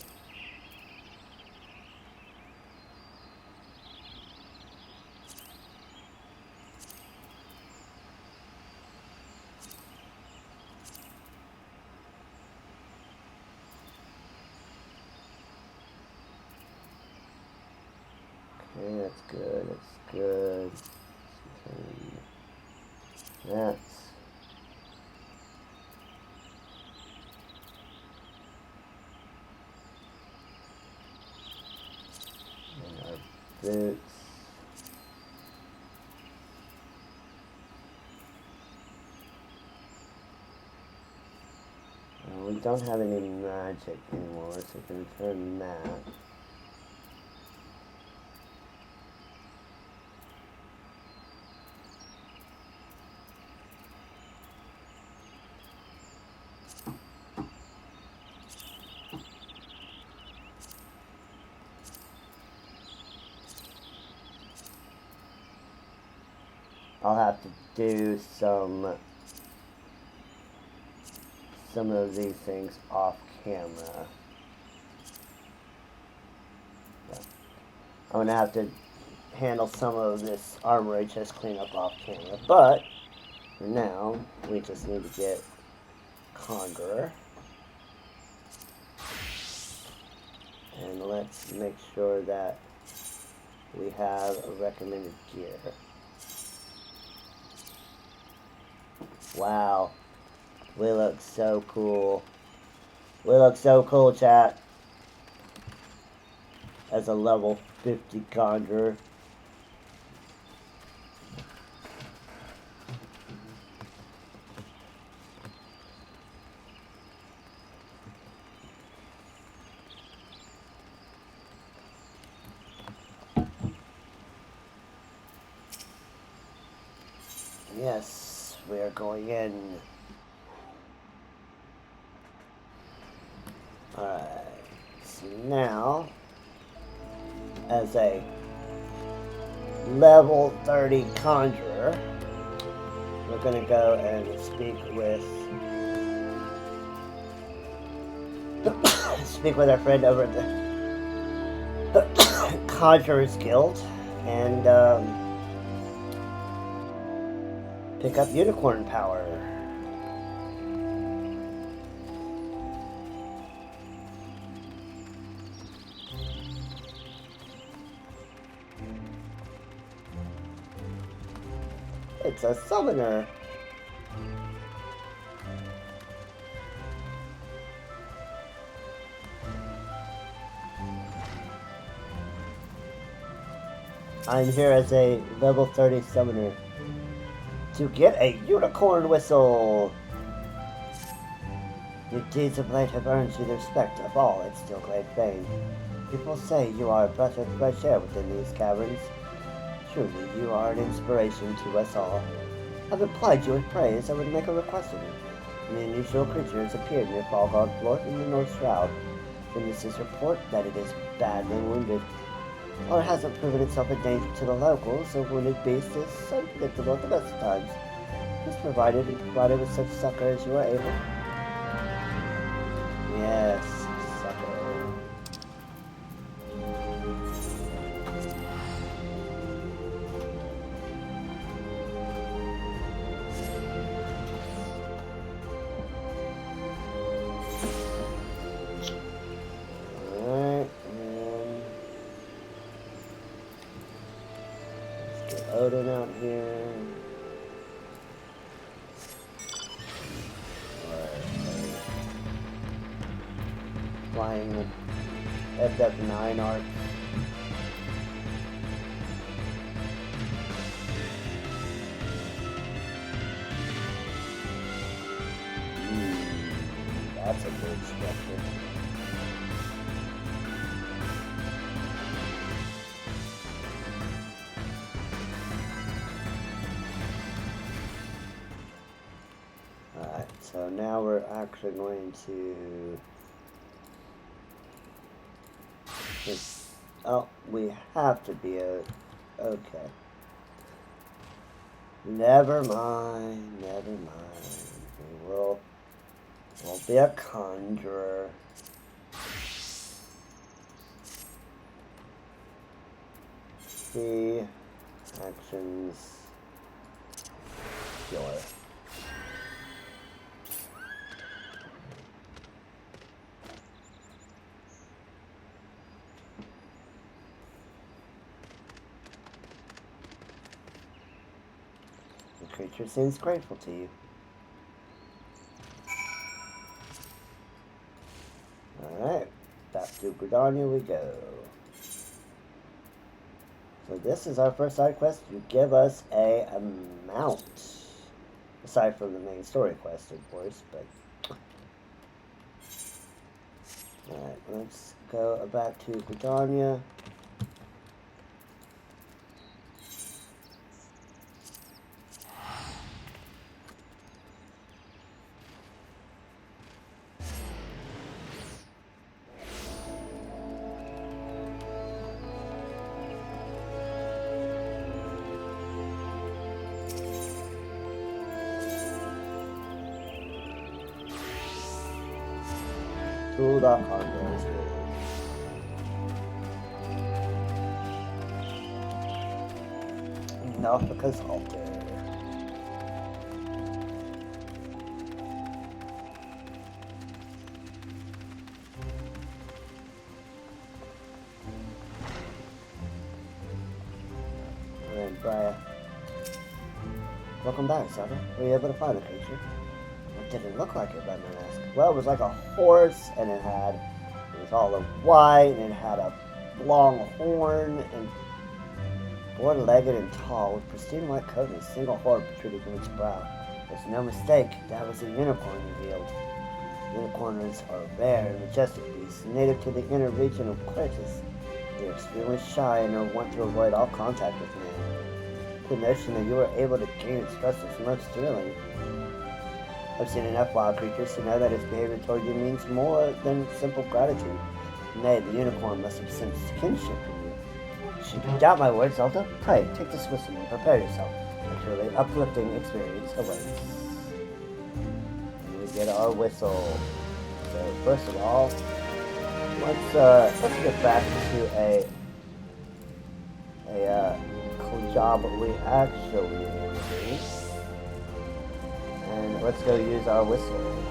Okay, that's good, that's good. That's boots. We don't have any magic anymore, so we can turn that. I'll have to do some of these things off camera. Yeah. I'm gonna have to handle some of this armory chest cleanup off camera, but for now, we just need to get Conjurer. And let's make sure that we have a recommended gear. Wow. We look so cool. We look so cool, chat. As a level 50 Conjurer. Yes, we are going in. Alright, so now, as a level 30 Conjurer, we're going to go and speak with our friend over at the Conjurer's Guild and pick up unicorn power. It's a summoner. I'm here as a level 30 summoner to get a unicorn whistle. Your deeds of late have earned you the respect of all at Steelglade Fane. People say you are a breath of fresh air within these caverns. Truly, you are an inspiration to us all. Having plied you with praise, I would make a request of you. An unusual creature has appeared near Falgard Floor in the North Shroud. Witnesses report that it is badly wounded. While it hasn't proven itself a danger to the locals, a wounded beast is unpredictable at the best of times. Please provide it with such succor as you are able. Yes, succor. Alright, and let's get Odin out here. Flying with FF9 art. That's a good structure. Alright, so now we're actually going to... Oh, we have to be a... Okay. Never mind, never mind. We'll be a conjurer. See, actions, joy. The creature seems grateful to you. Alright, back to Gridania we go. So this is our first side quest. You give us a mount. Aside from the main story quest, of course, but... Alright, let's go back to Gridania. to the Congress. Norfolk's Altar. Alright, Briar. Welcome back, Zelda. Were you able to find the creature? It didn't look like it, Batman asked. Well, it was like a horse, and it was all in white, and it had a long horn, and four-legged and tall, with pristine white coat and a single horn protruding from its brow. There's no mistake, that was a unicorn revealed. Unicorns are rare and majestic beasts, native to the inner region of Quertus. They are extremely shy and are wont to avoid all contact with man. The notion that you were able to gain its trust is most thrilling. I've seen enough wild creatures to know that its behavior toward you means more than simple gratitude. Nay, the unicorn must have sensed kinship in you. Should you doubt my words, Zelda? Pray, take this whistle and prepare yourself. A truly uplifting experience awaits. And we get our whistle. So first of all, let's get back to a job we actually want to do. And let's go use our whistle.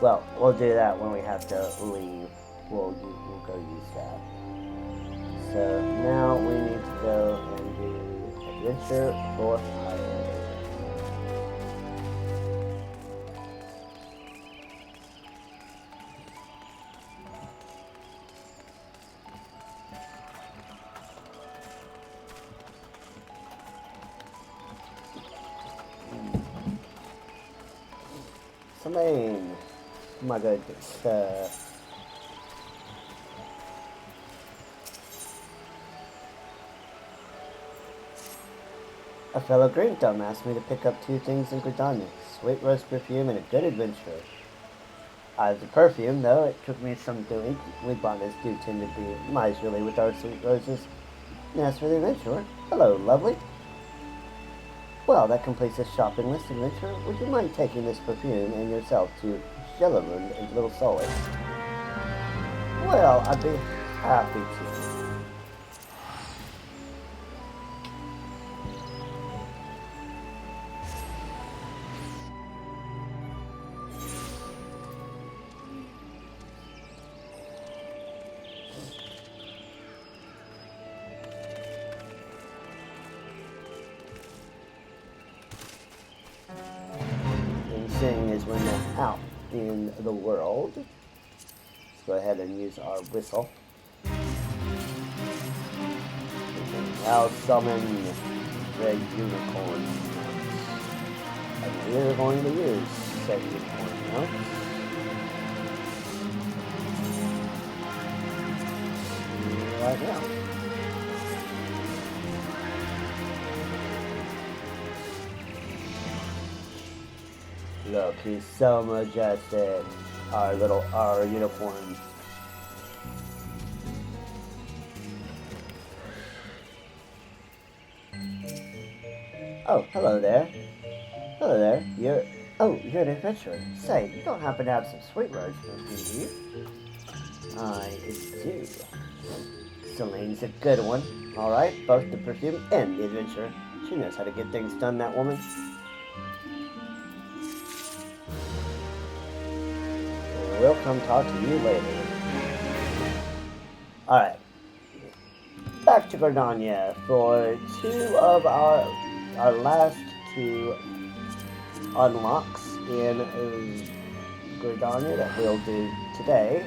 Well, we'll do that when we have to leave. We'll go use that. So now we need to go and do Adventure for Hire. Something. Oh my goodness. A fellow green thumb asked me to pick up two things in Gridania, sweet rose perfume and a good adventure. As the perfume, though, it took me some doing. We bonders do tend to be miserly with our sweet roses. And as for the adventurer, hello, lovely. Well, that completes this shopping list, adventurer. Would you mind taking this perfume and yourself to Jellerund and Little Solace? Well, I'd be happy to. Is when they're out in the world. Let's go ahead and use our whistle. We can now summon the unicorn. And we're going to use said unicorn notes. Right now. Look, he's so majestic. Our unicorn. Oh, hello there. Hello there. You're an adventurer. Say, you don't happen to have some sweet rose perfume, do you? I do. Celine's a good one. Alright, both the perfume and the adventurer. She knows how to get things done, that woman. We'll come talk to you later. Alright. Back to Gridania for two of our last two unlocks in Gridania that we'll do today.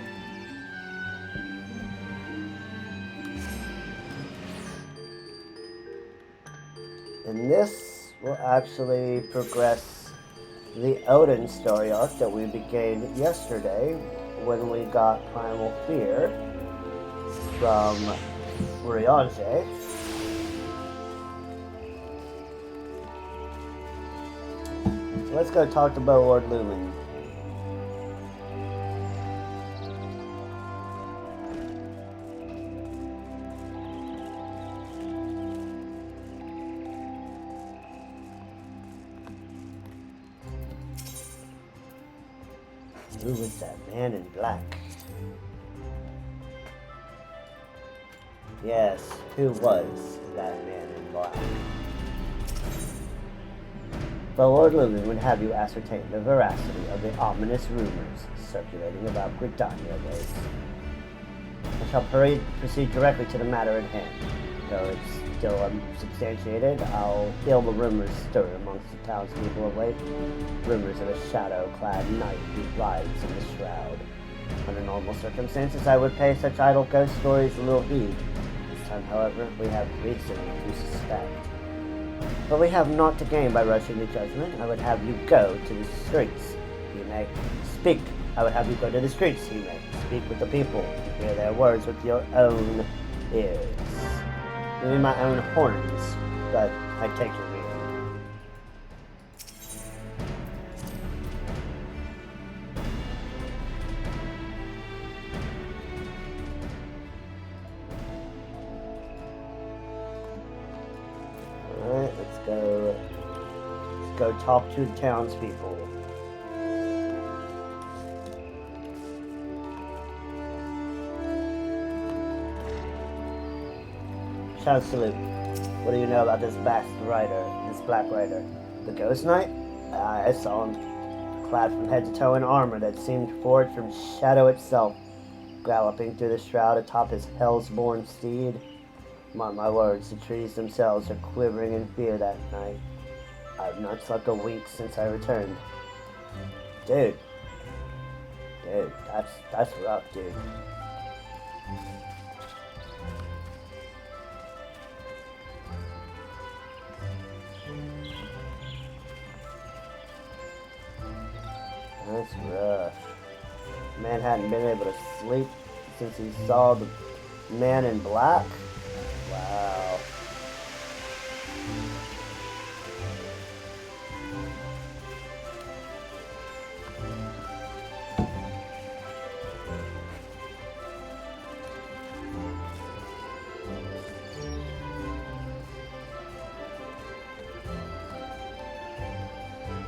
And this will actually progress the Odin story arc that we began yesterday when we got Primal Fear from Riange. let's go talk to Lord Lumen. Who was that man in black? Yes, who was that man in black? But Lord Lumen would have you ascertain the veracity of the ominous rumors circulating about Gridania ways. I shall proceed directly to the matter at hand. Though it's still unsubstantiated, I'll feel the rumors stir amongst the townspeople of late. Rumors of a shadow-clad knight who rides in the shroud. Under normal circumstances, I would pay such idle ghost stories little heed. This time, however, we have reason to suspect. But we have naught to gain by rushing to judgment. I would have you go to the streets. You may speak. I would have you go to the streets, you may speak with the people. Hear their words with your own ears. Maybe my own horns, but I take your meaning. Alright, let's go talk to the townspeople. Chancellor, what do you know about this black rider? The Ghost Knight? I saw him, clad from head to toe in armor that seemed forged from shadow itself, galloping through the shroud atop his hell's-born steed. Mark my words, the trees themselves are quivering in fear that night. I've not slept a wink since I returned. Dude, that's rough, dude. That's rough. Man hadn't been able to sleep since he saw the man in black? Wow.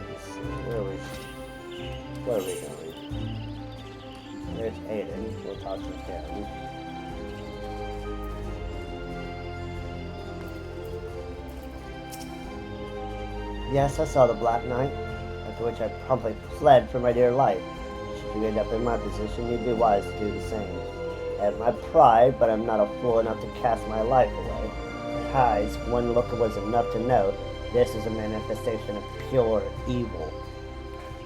Let's see, where are we going? There's Aiden. We'll talk to him. Yes, I saw the Black Knight, after which I promptly fled for my dear life. Should you end up in my position, you'd be wise to do the same. I have my pride, but I'm not a fool enough to cast my life away. Besides, one look was enough to know this is a manifestation of pure evil.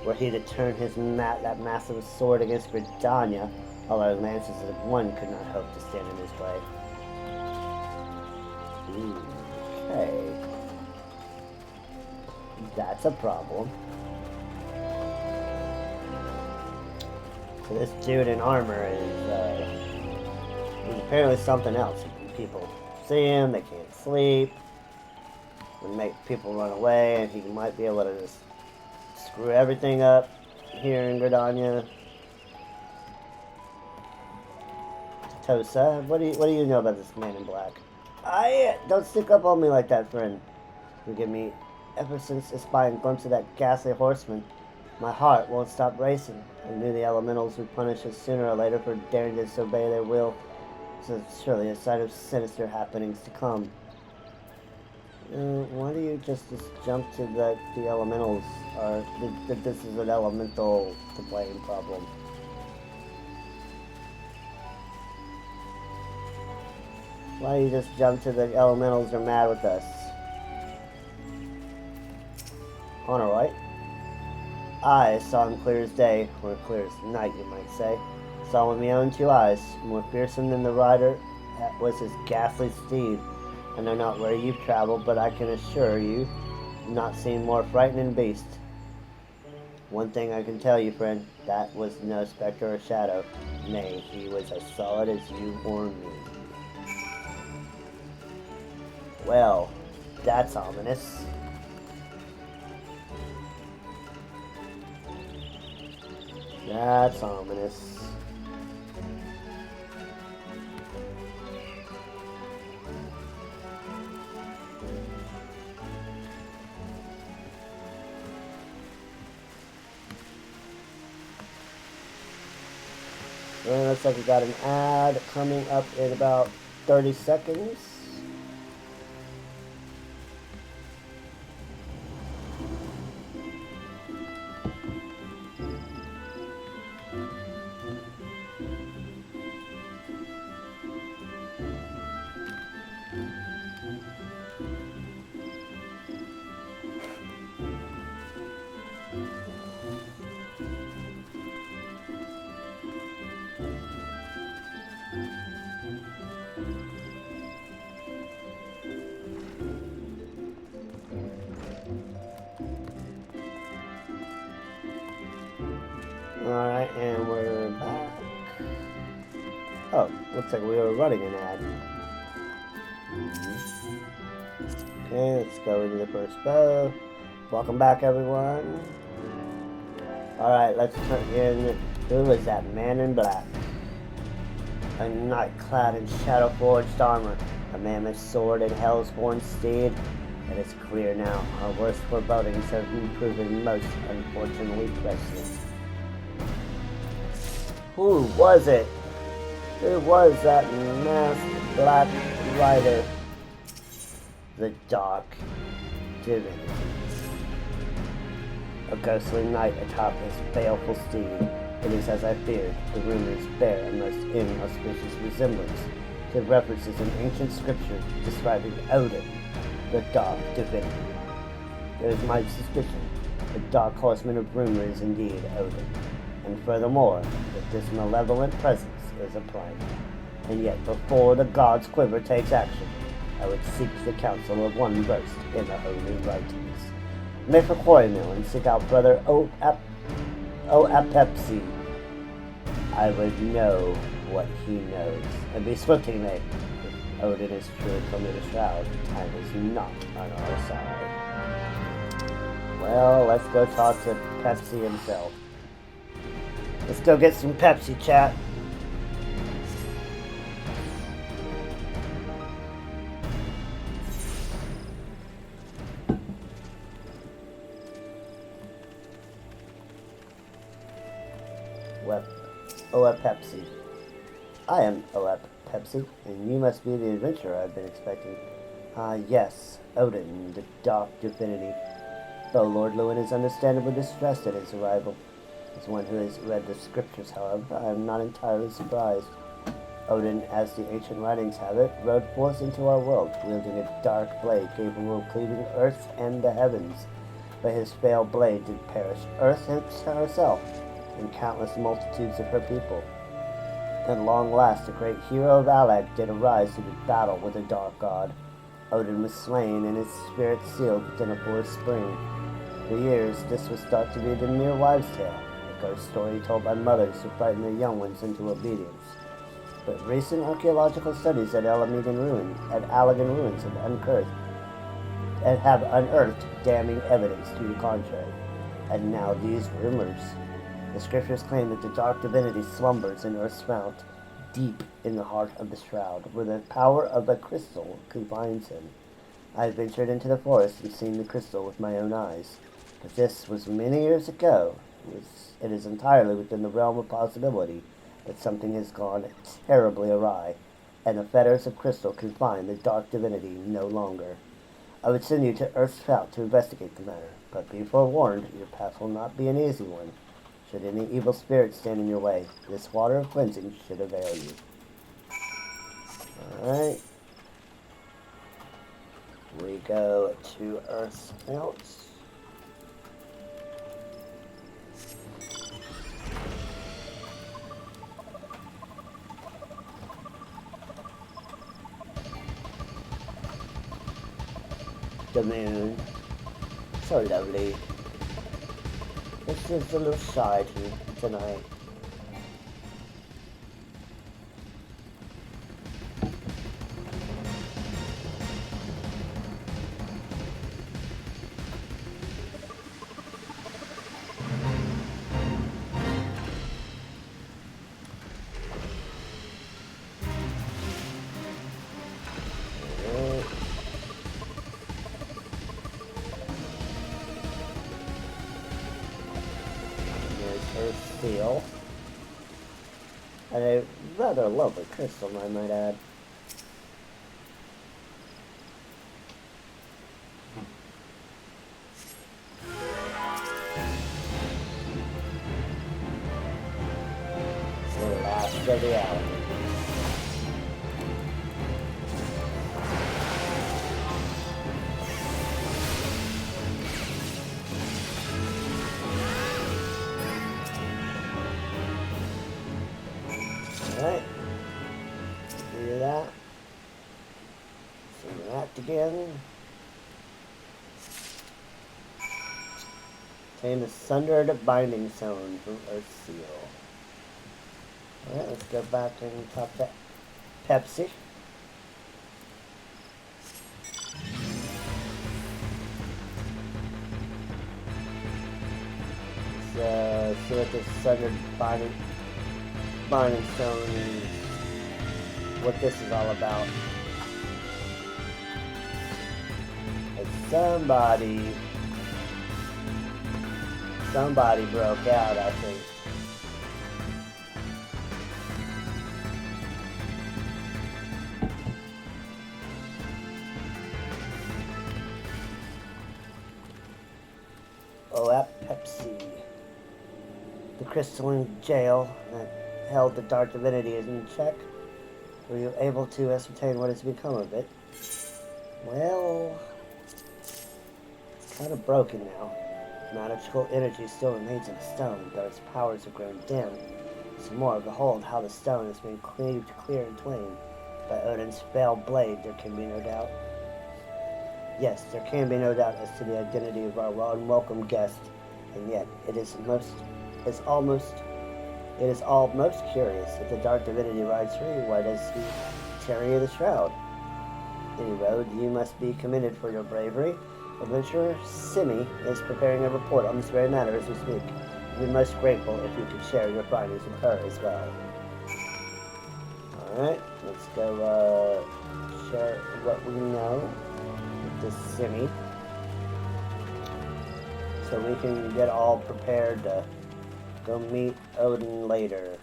Were he to turn that massive sword against Gridania, all our lances as one could not hope to stand in his way. Okay. That's a problem. So this dude in armor is apparently something else. People see him, they can't sleep, would make people run away, and he might be able to just screw everything up here in Gridania. Tosa, what do you know about this man in black? Don't stick up on me like that, friend. Forgive me. Ever since espying a glimpse of that ghastly horseman, my heart won't stop racing. I knew the elementals would punish us sooner or later for daring to disobey their will. So it's surely a sign of sinister happenings to come. Why do you just jump to that the elementals are that this is an elemental to blame problem? Why do you just jump to the elementals are mad with us? Honor, right? I saw him clear as day, or clear as night, you might say. Saw him with my own 2 eyes. More fearsome than the rider was his ghastly steed. I know not where you've traveled, but I can assure you, not seen more frightening beast. One thing I can tell you, friend, that was no spectre or shadow. Nay, he was as solid as you or me. Well, that's ominous. That's ominous. Well, looks like we got an ad coming up in about 30 seconds. Alright, and we're back. Oh, looks like we were running an ad. Okay, let's go into the first bow. Welcome back, everyone. Alright, let's turn in. Who is that man in black? A knight clad in shadow-forged armor, a mammoth sword and hell's-born steed. It is clear now, our worst forebodings have been proven most unfortunately prescient. Who was it? Who was that masked black rider? The Dark Divinity. A ghostly knight atop his baleful steed. It is as I feared. The rumors bear a most inauspicious resemblance to references in ancient scripture describing Odin, the Dark Divinity. There is my suspicion. The Dark Horseman of rumor is indeed Odin. And furthermore, that this malevolent presence is a plan. And yet, before the gods' quiver takes action, I would seek the counsel of one versed in the holy writings. Make a quarry mill and seek out brother Apepsi. I would know what he knows, and be swift he may. If Odin is truly come to the shroud, time is not on our side. Well, let's go talk to Pepsi himself. Let's go get some Pepsi, chat. Pepsi. I am Pepsi, and you must be the adventurer I've been expecting. Yes, Odin, the Dark Divinity. Though Lord Lewin is understandably distressed at his arrival. As one who has read the scriptures, however, I am not entirely surprised. Odin, as the ancient writings have it, rode forth into our world, wielding a dark blade capable of cleaving earth and the heavens. But his fatal blade did perish Earth herself, and countless multitudes of her people. At long last, the great hero of Alag did arise to do battle with the dark god. Odin was slain, and his spirit sealed within a forest spring. For years, this was thought to be the mere wives' tale, a ghost story told by mothers to frighten their young ones into obedience. But recent archaeological studies at Alagan ruins have unearthed damning evidence to the contrary. And now these rumors. The scriptures claim that the Dark Divinity slumbers in Earth's fount, deep in the heart of the shroud, where the power of a crystal confines him. I have ventured into the forest and seen the crystal with my own eyes, but this was many years ago. It is entirely within the realm of possibility that something has gone terribly awry, and the fetters of crystal confine the Dark Divinity no longer. I would send you to Earth's fount to investigate the matter, but be forewarned, your path will not be an easy one. Should any evil spirit stand in your way, this water of cleansing should avail you. Alright. We go to Earth's fount. The moon. So lovely. It's just a little shy tonight. And a rather lovely crystal, I might add. The last of the alley. Alright. Do that. Interact again. Obtain the sundered binding stone from Earth Seal. Alright, let's go back and talk to Pepsi. Let's see what this sundered binding stone is, what this is all about. And somebody broke out, I think. Oh, at Pepsi. The crystalline jail that held the dark divinity is in check. Were you able to ascertain what has become of it? Well, it's kind of broken now. Magical energy still remains in the stone, though its powers have grown dim. Some more, behold how the stone has been cleaved clear in twain. By Odin's fell blade, there can be no doubt. Yes, there can be no doubt as to the identity of our unwelcome guest, and yet it is all most curious. If the dark divinity rides free, why does he tarry in the shroud? Any road, you must be commended for your bravery. Adventurer Simi is preparing a report on this very matter as we speak. We'd be most grateful if you could share your findings with her as well. Alright, let's go share what we know with this Simi. So we can get all prepared to go meet Odin later.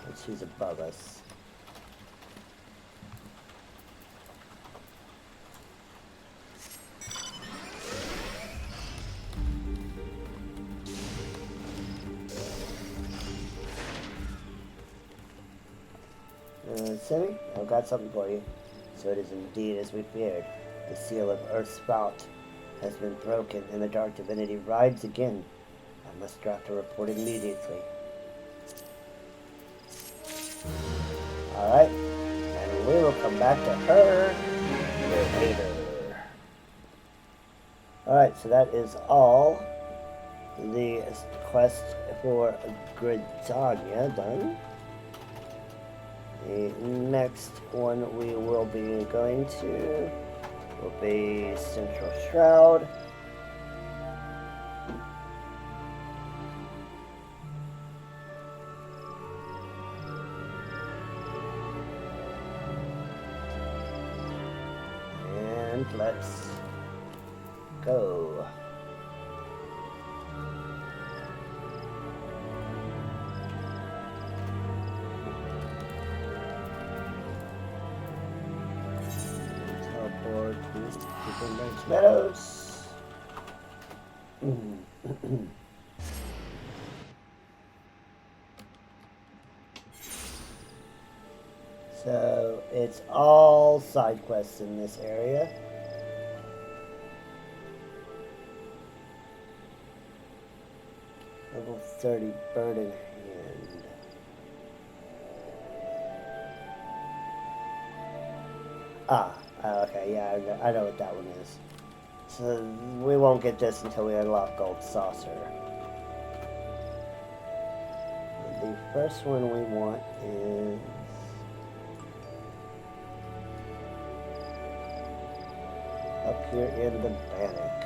And she's above us. Simi, I've got something for you. So it is indeed as we feared. The seal of Earth's spout has been broken, and the dark divinity rides again. I must draft a report immediately. Alright, and we will come back to her later. Alright, so that is all the quest for Gridania done. The next one we will be going to will be Central Shroud. And let's go. Teleport to Different Meadows. So it's all side quests in this area. Level 30 bird in hand. Okay, yeah, I know what that one is. So we won't get this until we unlock Gold Saucer. The first one we want is up here in the Bannock.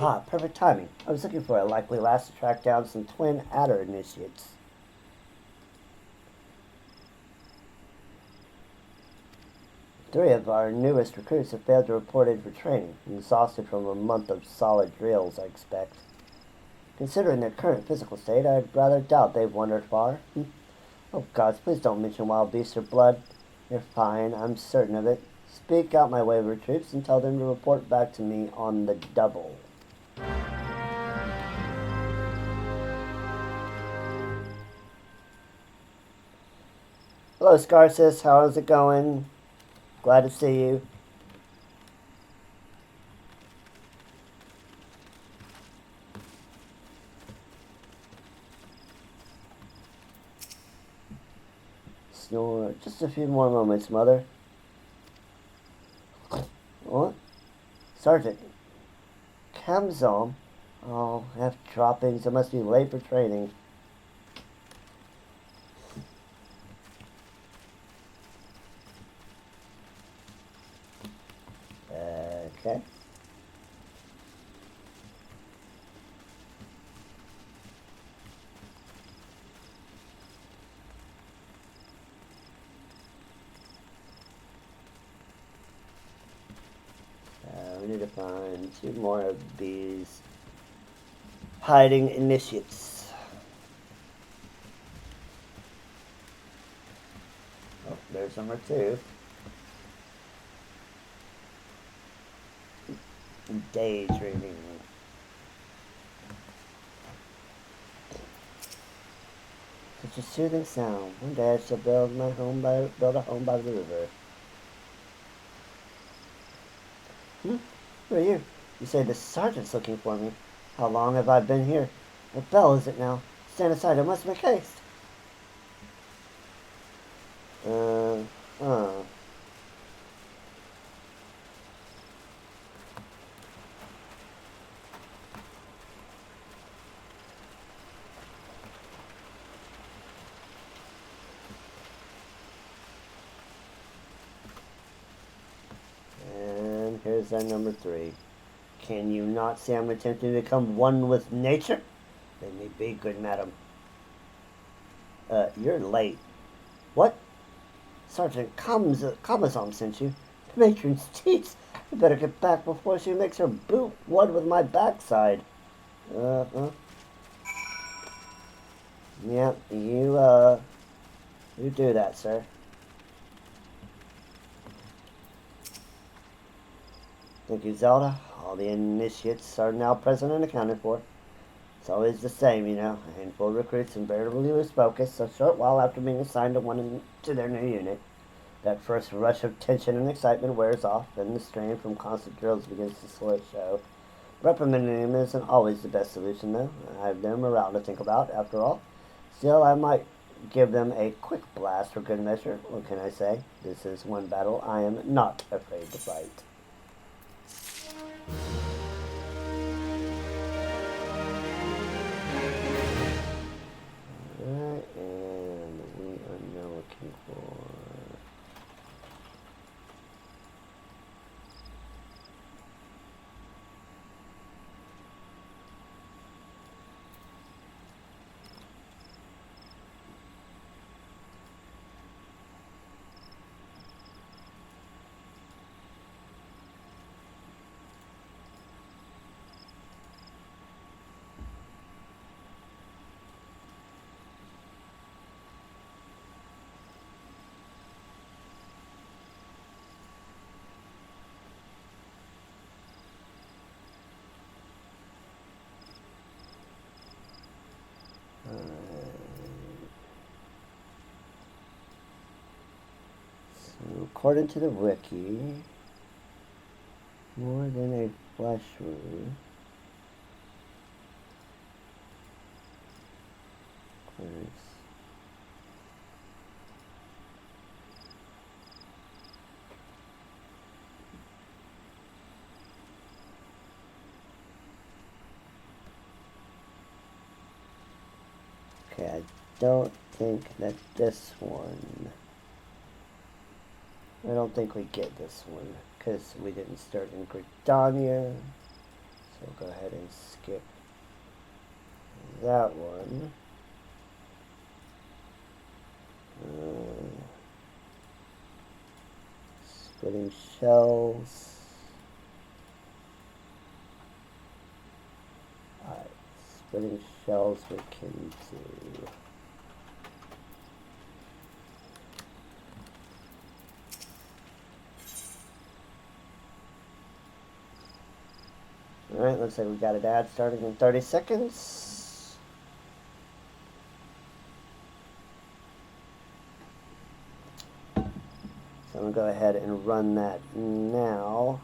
Ah, perfect timing. I was looking for a likely last to track down some twin adder initiates. Three of our newest recruits have failed to report in for training, exhausted from a month of solid drills, I expect. Considering their current physical state, I'd rather doubt they've wandered far. Oh, gods, please don't mention wild beasts or blood. They're fine, I'm certain of it. Speak out my wayward troops and tell them to report back to me on the double. Hello, Scarsis. How's it going? Glad to see you. Snore. Just a few more moments, Mother. What? Sergeant. Camzom? Oh, F droppings. I must be late for training. Okay. We need to find two more of these hiding initiates. Oh, there's number two. Daydreaming. Such a soothing sound. One day I shall build a home by the river. Who are you? You say the sergeant's looking for me. How long have I been here? What bell is it now? Stand aside, I must make haste. Huh. And here's our number three. Can you not see I'm attempting to become one with nature? Let me be, good madam. You're late. What? Sergeant Kamazam sent you. The matron's teats. You better get back before she makes her boot one with my backside. Uh-huh. Yep, you do that, sir. Thank you, Zelda. All the initiates are now present and accounted for. It's always the same, you know. A handful of recruits invariably lose focus a short while after being assigned to their new unit. That first rush of tension and excitement wears off, and the strain from constant drills begins to slow show. Reprimanding them isn't always the best solution, though. I have their morale to think about, after all. Still, I might give them a quick blast for good measure. What can I say? This is one battle I am not afraid to fight. Alright, and we are now looking for... So, according to the wiki, more than a flesh wound. Okay, I don't think that this one... I don't think we get this one, because we didn't start in Gridania. So we'll go ahead and skip that one. Splitting shells. Alright, splitting shells we can do. Alright, looks like we got an ad starting in 30 seconds. So I'm going to go ahead and run that now.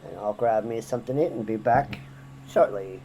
And I'll grab me something to eat and be back shortly.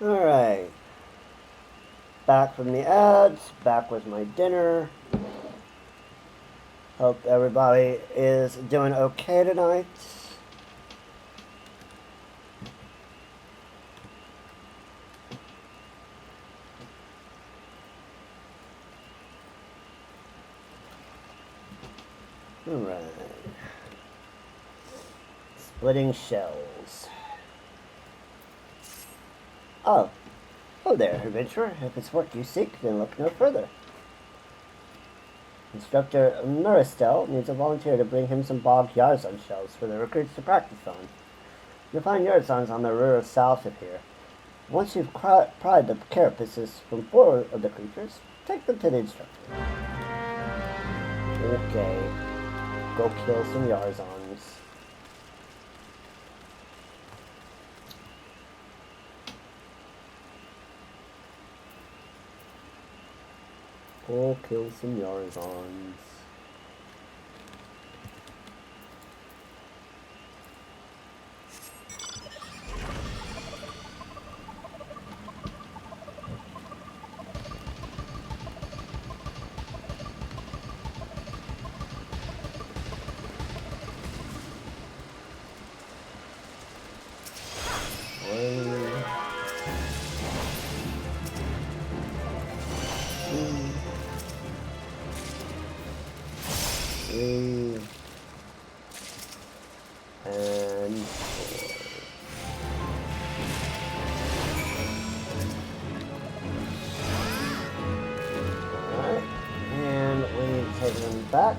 Alright. Back from the ads, back with my dinner. Hope everybody is doing okay tonight. Alright. Splitting shells. Oh. Oh there, adventurer. If it's work you seek, then look no further. Instructor Muristel needs a volunteer to bring him some bogged Yarzon shells for the recruits to practice on. You'll find Yarzons on the river south of here. Once you've pried the carapaces from 4 of the creatures, take them to the instructor. Okay. Go kill some Yarzons. Go kill some Yarzons. And 4. Alright, and we need to take them back.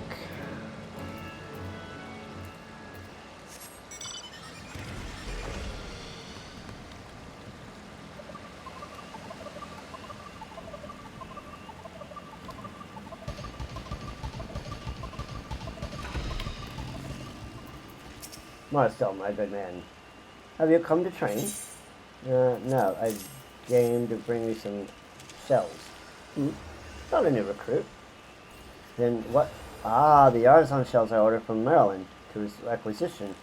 Marcel, my good man, have you come to train? No, I came to bring you some shells. Not a new recruit. Then what? Ah, the Yarzon shells I ordered from Maryland to requisition.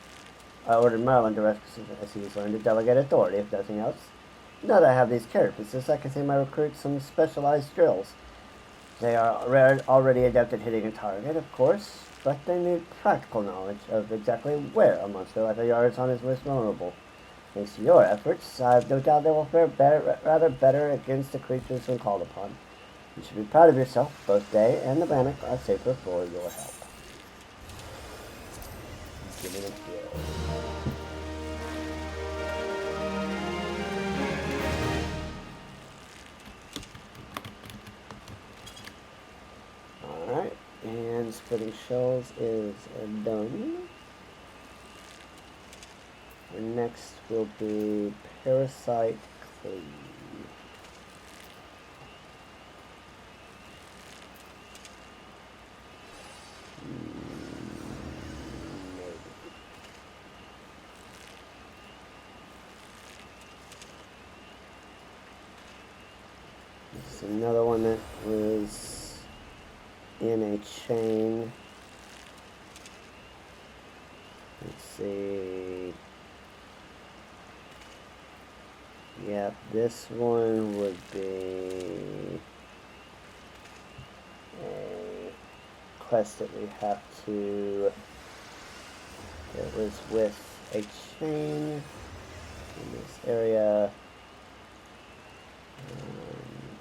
I ordered Maryland to requisition as he's learned to delegate authority, if nothing else. Now that I have these carapaces, I can send my recruits some specialized drills. They are already adept at hitting a target, of course, but they need practical knowledge of exactly where a monster like a Yarzon is most vulnerable. Thanks to your efforts, I have no doubt they will fare rather better against the creatures when called upon. You should be proud of yourself. Both they and the Bannock are safer for your help. Give it a kill. Alright, and splitting shells is done. And next will be Parasite Cleave. Maybe. This is another one that was in a chain. Let's see. Yep, this one would be a quest that we have to. It was with a chain in this area.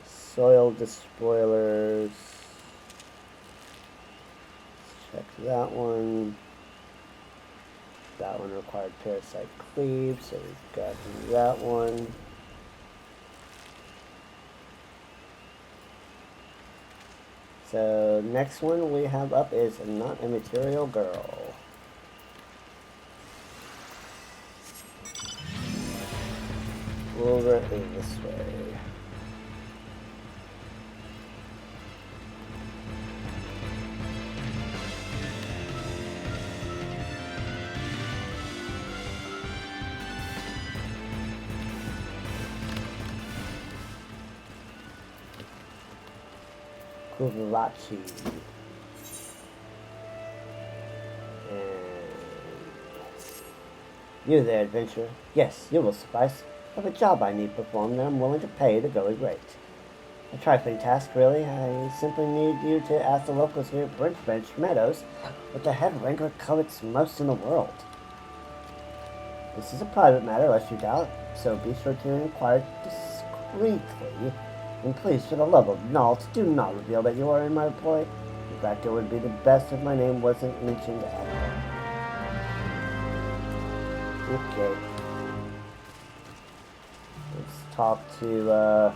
Soil despoilers. Let's check that one. That one required Parasite Cleave, so we've got that one. So next one we have up is Not a Material Girl. Over this way. Kuvarachi. And you there, adventurer. Yes, you will suffice. I have a job I need performed that I'm willing to pay the going rate. A trifling task, really. I simply need you to ask the locals here at Bridgebench Meadows what the head wrangler covets most in the world. This is a private matter, lest you doubt, so be sure to inquire discreetly. And please, for the love of Nalt, do not reveal that you are in my employ. In fact, it would be the best if my name wasn't mentioned at all. Okay. Let's talk to,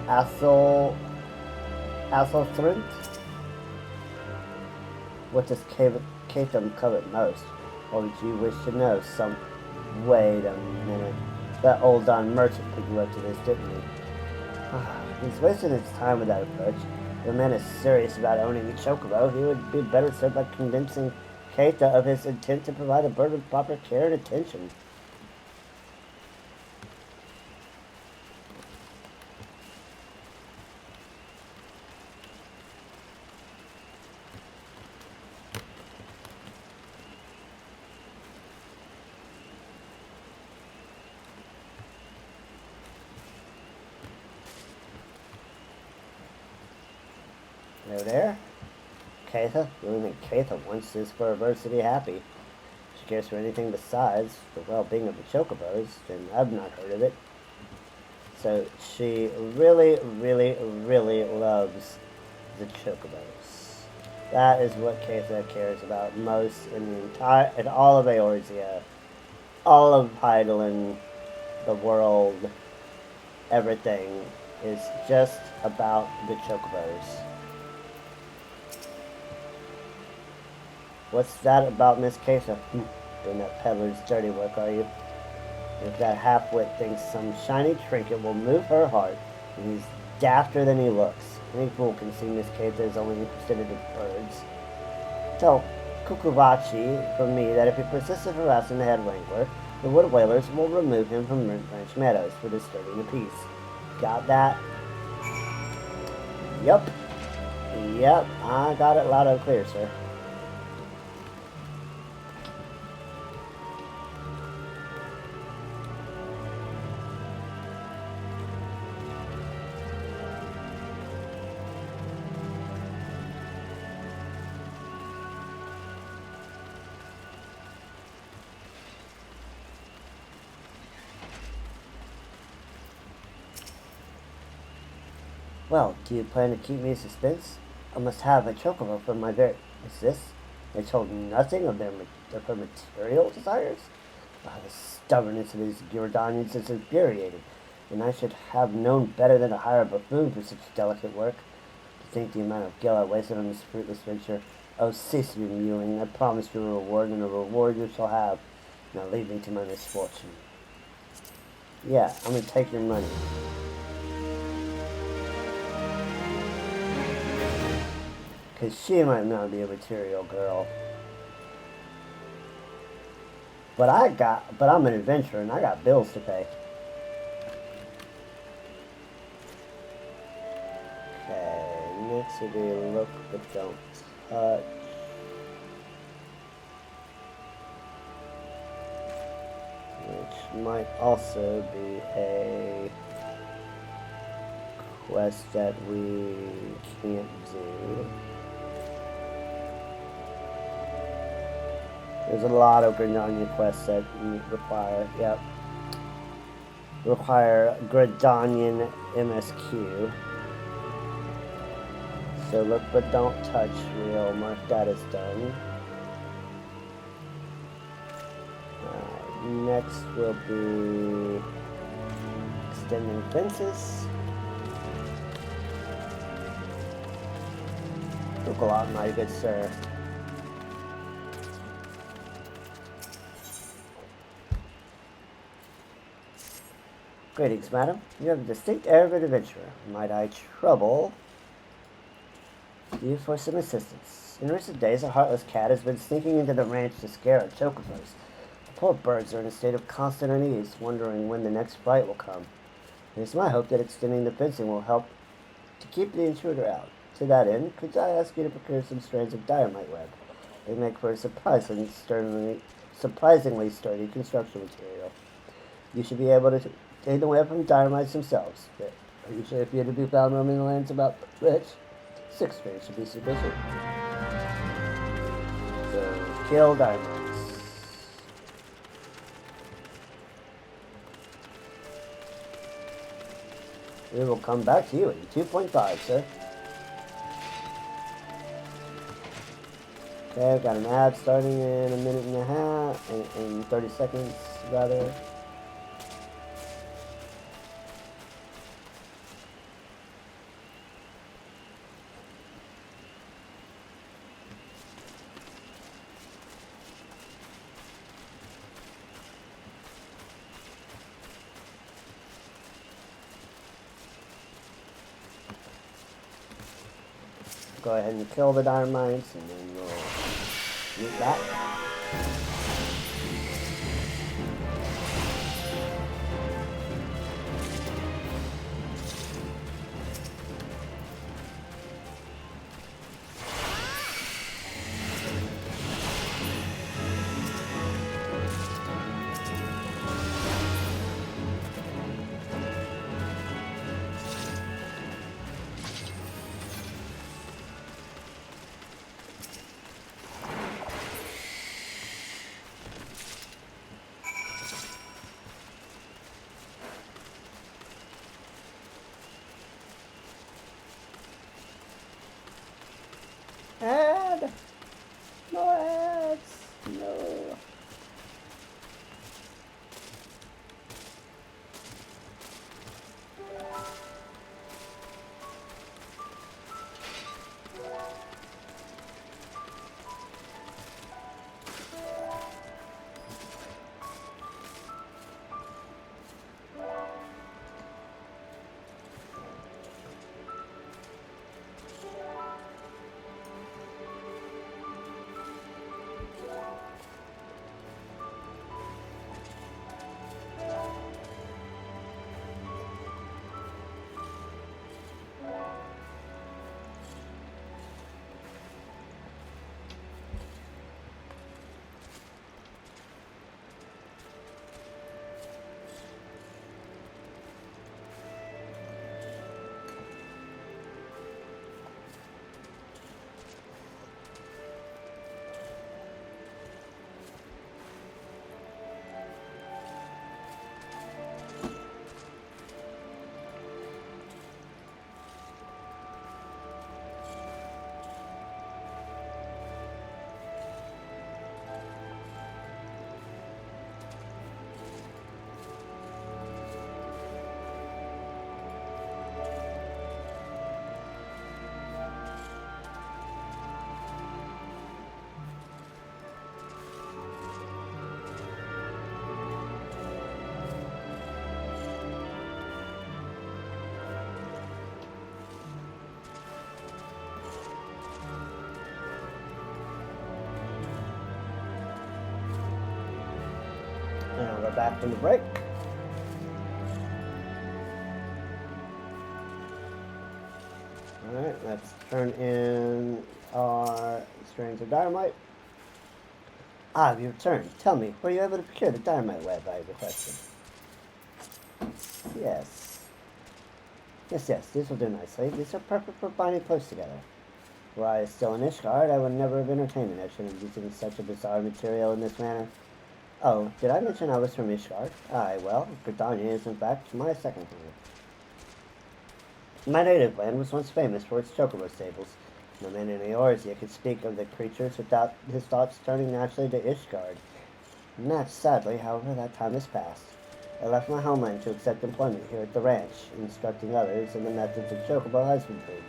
Athelthrint? What does Catham covet most? What would you wish to know? Wait a minute. That old Don merchant put you up to this, didn't he? He's wasting his time with that approach. If a man is serious about owning a chocobo, he would be better served by convincing Keita of his intent to provide a bird with proper care and attention. Hello there. Keita? You really think Keita wants this for her birds to be happy? If she cares for anything besides the well-being of the chocobos, then I've not heard of it. So she really, really, really loves the chocobos. That is what Keita cares about most in all of Eorzea, all of Hydaelyn, the world, everything is just about the chocobos. What's that about Miss Keita? Doing that peddler's dirty work, are you? If that half-wit thinks some shiny trinket will move her heart, then he's dafter than he looks. Any fool can see Miss Keita is only interested in the birds. Tell Kukuvachi from me that if he persists in harassing the head wrangler, the wood whalers will remove him from Branch Meadows for disturbing the peace. Got that? Yup. Yep, I got it loud and clear, sir. Well, do you plan to keep me in suspense? I must have a chocobo from my very... Is this? They told nothing of her material desires? The stubbornness of these Giordanians is infuriating, and I should have known better than to hire a buffoon for such delicate work. To think the amount of gil I wasted on this fruitless venture. Oh, cease your mewing. I promise you a reward, and a reward you shall have. Now leave me to my misfortune. Yeah, I'm gonna take your money. Because she might not be a material girl. But I'm an adventurer and I got bills to pay. Okay, next will be look but don't touch. Which might also be a quest that we can't do. There's a lot of Gridania quests that require Gridanian MSQ. So look but don't touch, we'll mark that as done. Next will be extending fences. Took a lot, my good sir. Greetings, madam. You have a distinct air of an adventurer. Might I trouble you for some assistance? In recent days, a heartless cat has been sneaking into the ranch to scare our chocobos. The poor birds are in a state of constant unease, wondering when the next fight will come. It is my hope that extending the fencing will help to keep the intruder out. To that end, could I ask you to procure some strands of dynamite web? They make for a surprisingly surprisingly sturdy construction material. You should be able to take them away from dynamites themselves. They are usually appear to be found roaming the lands about which 6 strings should be sufficient. So, kill dynamites. We will come back to you in 2.5, sir. Okay, I've got an ad starting in a minute and a half, in 30 seconds, rather. Go ahead and kill the dynamites, and then we'll meet back. Ad! No ads! No. And we're back from the break. Alright, let's turn in our strains of dynamite. Ah, you returned. Tell me, were you able to procure the dynamite web I requested? Yes. Yes, these will do nicely. These are perfect for binding posts together. Were I still in Ishgard, I would never have entertained the notion of using such a bizarre material in this manner. Oh, did I mention I was from Ishgard? Aye, well, Britannia is in fact my second home. My native land was once famous for its chocobo stables. No man in Eorzea could speak of the creatures without his thoughts turning naturally to Ishgard. Not sadly, however, that time has passed. I left my homeland to accept employment here at the ranch, instructing others in the methods of chocobo husbandry.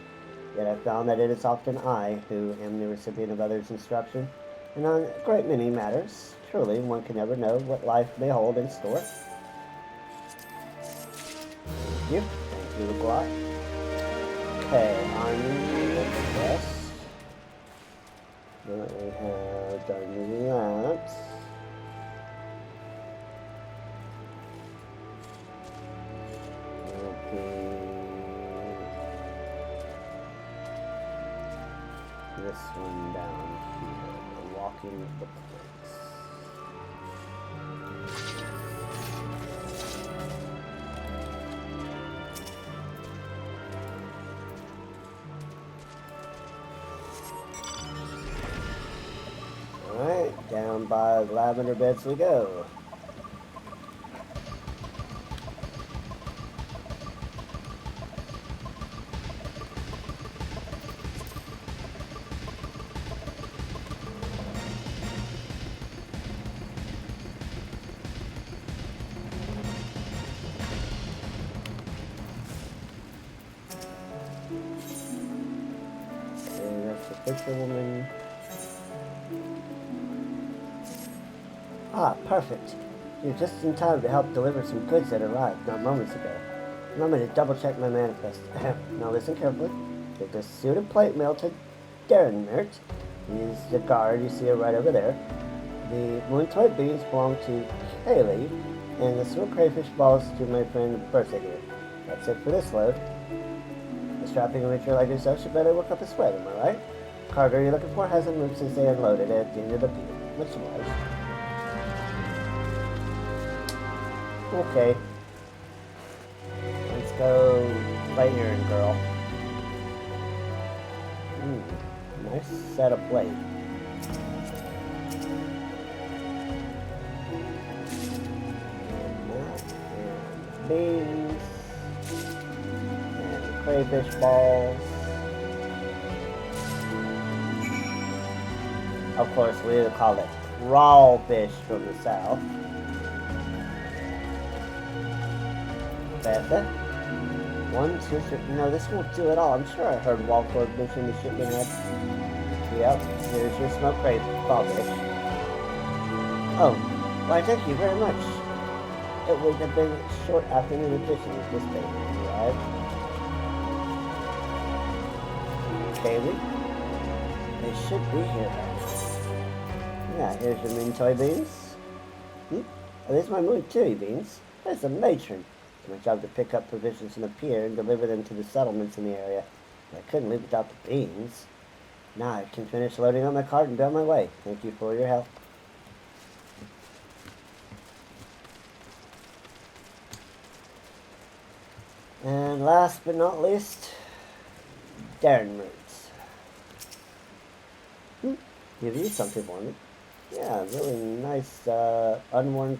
Yet I found that it is often I who am the recipient of others' instruction, and on a great many matters. Truly, one can never know what life may hold in store. Thank you. Thank you, Glot. Okay, on the quest. We have done that. This one down here, the walking of the planks. down by the lavender beds we go. Okay, that's the fisherwoman. Ah, perfect. You're just in time to help deliver some goods that arrived not moments ago. Allow me to double check my manifest. Now listen carefully. Take this suit of plate mail to Darren. He's the guard, you see her right over there. The moon toy beans belong to Kaylee, and the smoked crayfish balls to my friend Bertha here. That's it for this load. A strapping adventurer like yourself should better work up a sweat, am I right? Cargo you're looking for hasn't moved since they unloaded at the end of the pier. Much obliged. Okay. Let's go plate errand, girl. Nice set of plate. And beans. And crayfish balls. Of course, we call it crawfish from the south. Betha? 1, 2, 3. No, this won't do at all. I'm sure I heard Walford mention the shipping head. Yep, here's your smoked crawfish. Oh, why, thank you very much. It would have been a short afternoon edition if this thing arrived. Kaylee? They should be here now. Yeah, here's your moon toy beans. Oh, there's my moon toy beans. There's the matron. It's my job to pick up provisions from the pier and deliver them to the settlements in the area. But I couldn't leave without the beans. Now I can finish loading on my cart and be on my way. Thank you for your help. And last but not least, Darren. Give you something for me. Yeah, really nice, unworn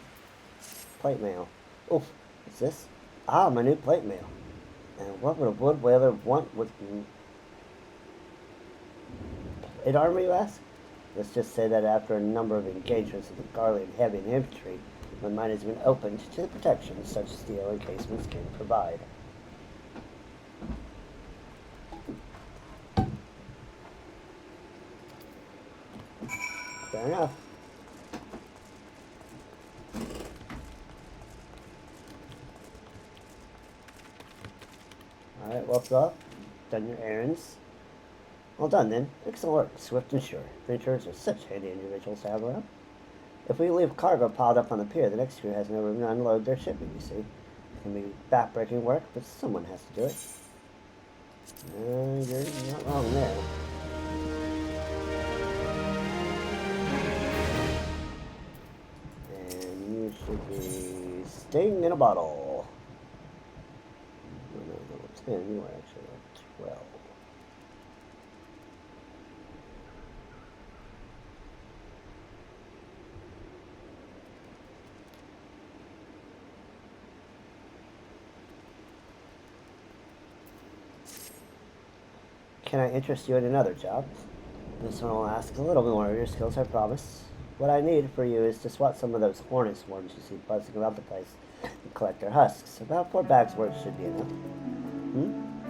plate mail. Oof, what's this? Ah, my new plate mail. And what would a wood whaler want with plate armor, you ask? Let's just say that after a number of engagements with the Guardian Heavy Infantry, my mind has been opened to the protection such steel encasements can provide. Fair enough. Alright, well up. Done your errands. Well done then. Excellent work, swift and sure. Adventurers are such handy individuals to have around. If we leave cargo piled up on the pier, the next crew has no room to unload their shipping, you see. It can be back-breaking work, but someone has to do it. You're not wrong there. And you should be staying in a bottle. No, 10, you are actually like 12. Can I interest you in another job? This one will ask a little bit more of your skills, I promise. What I need for you is to swat some of those hornet swarms you see buzzing around the place and collect their husks. About 4 bags worth should be enough.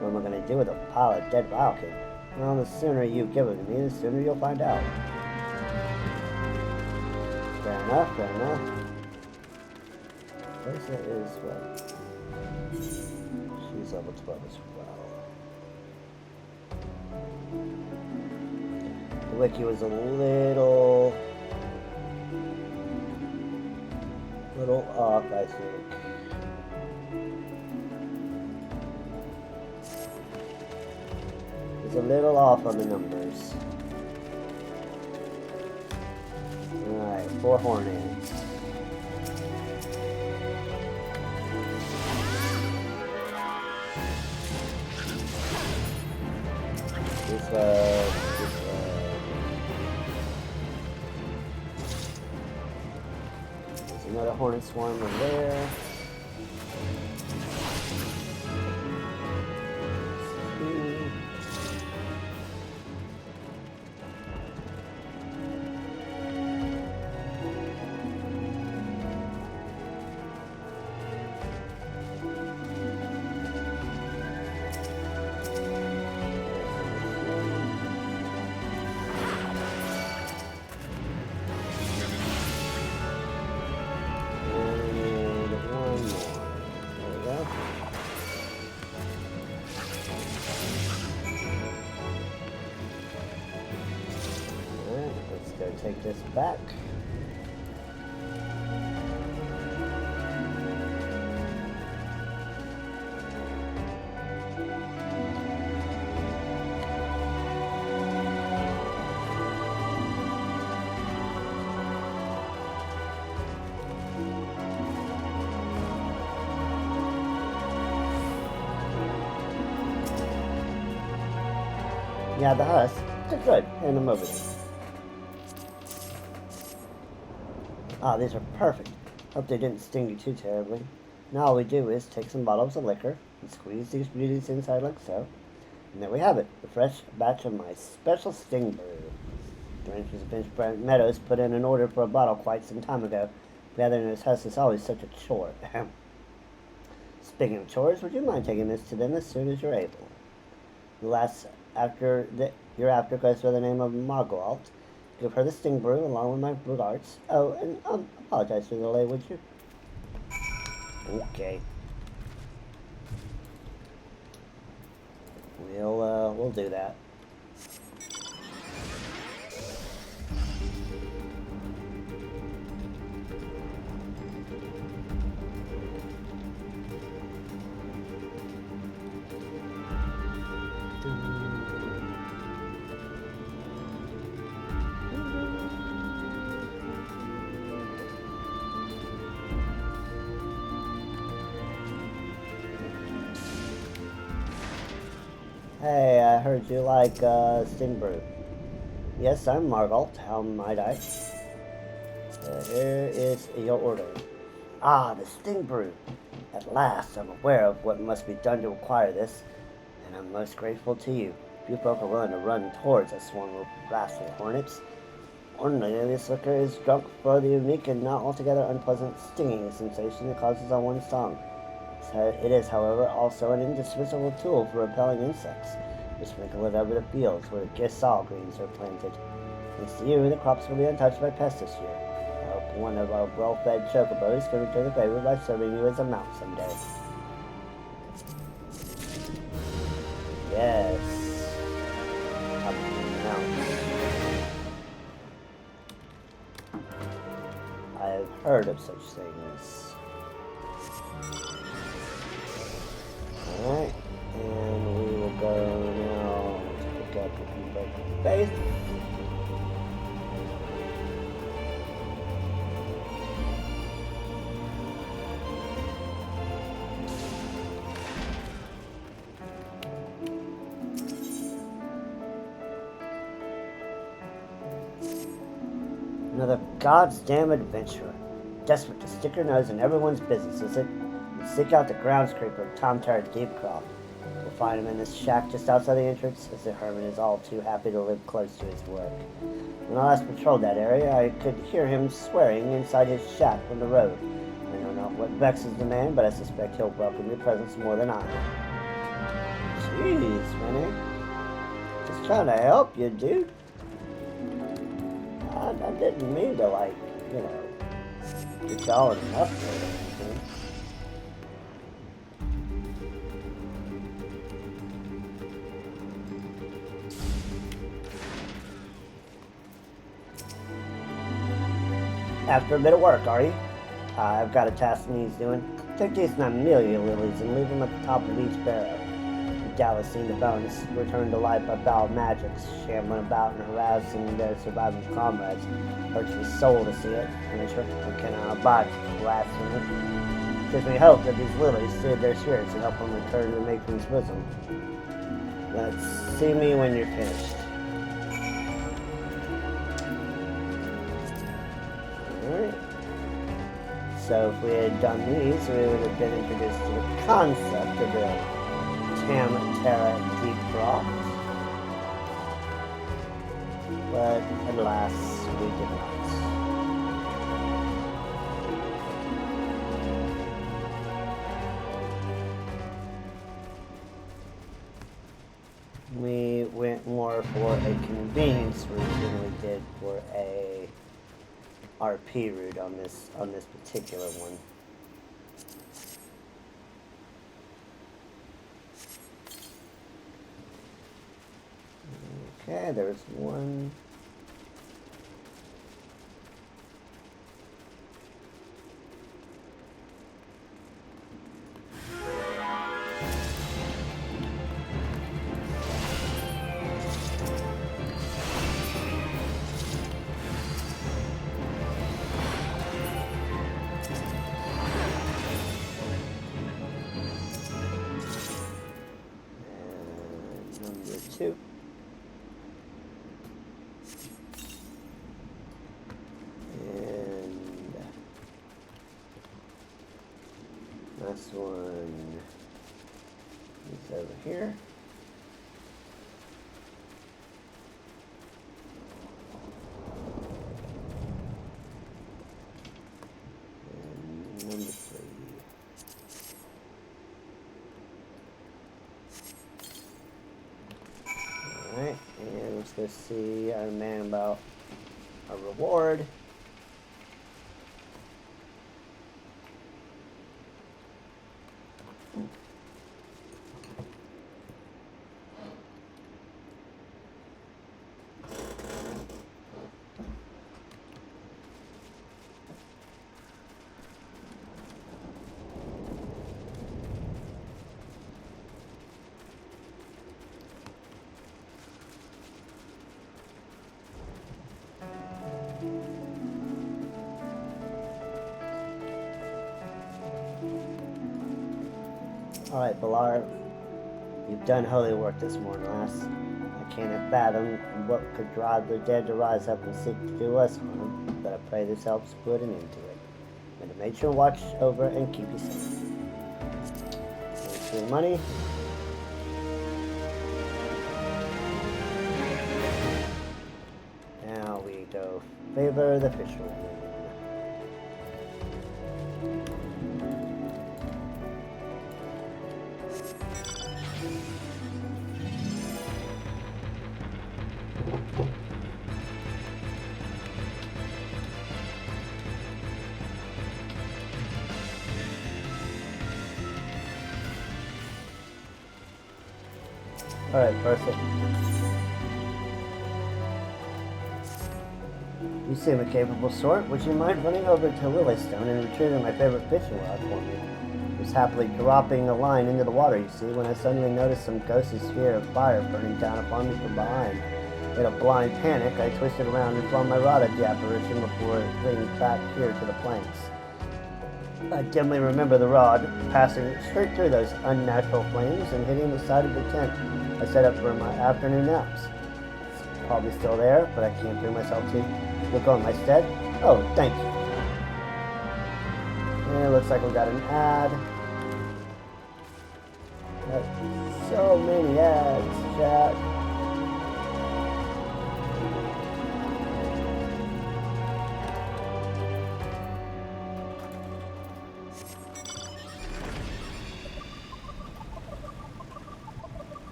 What am I going to do with a pile of dead wildcat? Well, the sooner you give it to me, the sooner you'll find out. Fair enough, fair enough. Lisa is what? She's level 12 as well. The wiki was a little off, I think. It's a little off on the numbers. Alright, 4 hornets. Another hornet swarm over there. Take this back. Yeah, the husks, they're good. Hand them over there. Ah, these are perfect. Hope they didn't sting you too terribly. Now all we do is take some bottles of liquor and squeeze these beauties inside like so. And there we have it, a fresh batch of my special sting brew. The ranchers of Finch Meadows put in an order for a bottle quite some time ago. Gathering those husks is always such a chore. Speaking of chores, would you mind taking this to them as soon as you're able? The last your after goes by the name of Margwalt. Give her the sting brew along with my regards. Oh, and apologize for the delay, would you? Okay. We'll do that. Hey, I heard you like sting brew. Yes, I'm Margalt. How might I? Here is your order. Ah, the sting brew. At last, I'm aware of what must be done to acquire this, and I'm most grateful to you. You folk are willing to run towards a swarm of wrathful hornets. Ordinarily, this liquor is drunk for the unique and not altogether unpleasant stinging sensation it causes on one's tongue. It is, however, also an indispensable tool for repelling insects. We sprinkle it over the fields where the gisal greens are planted. Thanks to you, the crops will be untouched by pests this year. I hope one of our well-fed chocobos can return the favor by serving you as a mount someday. Yes. A mount. I have heard of such things. Alright, and we will go now to pick up the base. Another God's damn adventurer. Desperate to stick her nose in everyone's business, is it? Seek out the groundskeeper, Tom Terrett Deepcroft. We'll find him in this shack just outside the entrance, as the hermit is all too happy to live close to his work. When I last patrolled that area, I could hear him swearing inside his shack from the road. I don't know what vexes the man, but I suspect he'll welcome your presence more than I will. Jeez, Rennie. Just trying to help you, dude. I didn't mean to, get y'all in enough for anything. After a bit of work, are you? I've got a task needs doing. Take these Nymelia lilies and leave them at the top of each barrow. The Dallas seen the bones returned to life by foul magics, shambling about and harassing their surviving comrades. Hurts my soul to see it, Commissioner. I cannot abide blasphemy. Gives me hope that these lilies soothe their spirits and help them return to the matron's bosom. Let's see me when you're finished. Alright. So if we had done these, we would have been introduced to the concept of the Terra Deep Frost. But alas, we did not. We went more for a convenience route than we did for a RP route on this particular one. Okay, there's one. Number 2. And last one is over here. And number 3. Alright, and let's go see our man about a reward. Alright, Balar, you've done holy work this morning, lass. I cannot fathom what could drive the dead to rise up and seek to do us harm, but I pray this helps put an end to it. May the matron watch over and keep you safe. Thanks for your money. Now we go favor the fisherman. Alright, perfect. You seem a capable sort. Would you mind running over to Lilystone and retrieving my favorite fishing rod for me? I was happily dropping a line into the water, you see, when I suddenly noticed some ghostly sphere of fire burning down upon me from behind. In a blind panic, I twisted around and flung my rod at the apparition before fleeing back here to the planks. I dimly remember the rod passing straight through those unnatural flames and hitting the side of the tent I set up for my afternoon naps. It's probably still there, but I can't bring myself to look on my stead. Oh, thank you. And it looks like we got an ad. Got so many ads, Jack.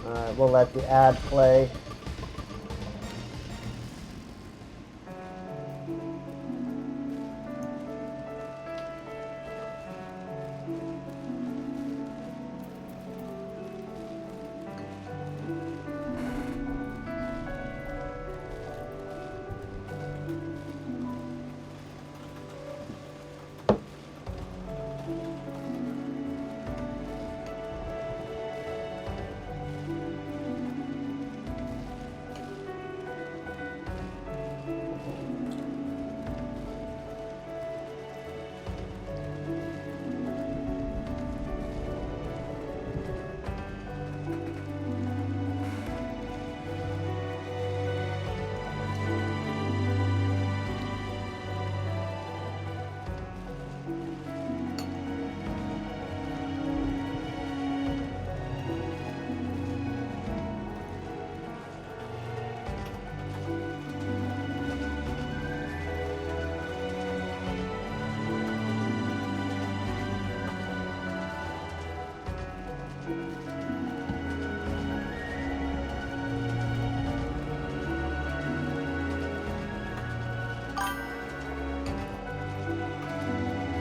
Alright, we'll let the ad play.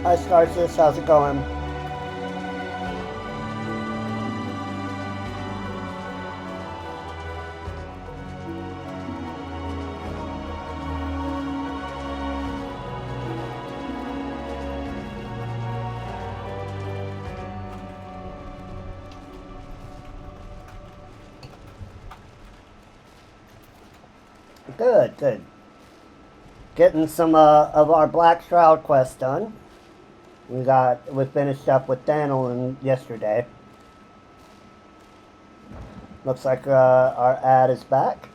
Hi, Starsis. How's it going? Good, good. Getting some of our Black Shroud quest done. We finished up with Daniel yesterday. Looks like our ad is back.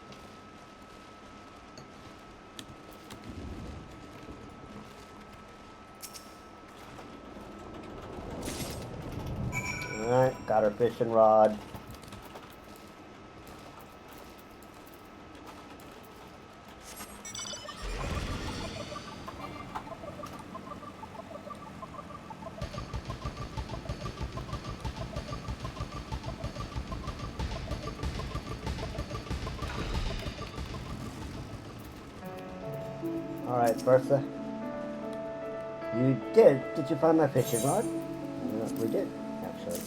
Alright, got our fishing rod. Alright, Bertha. You did? Did you find my fishing rod? We did, actually.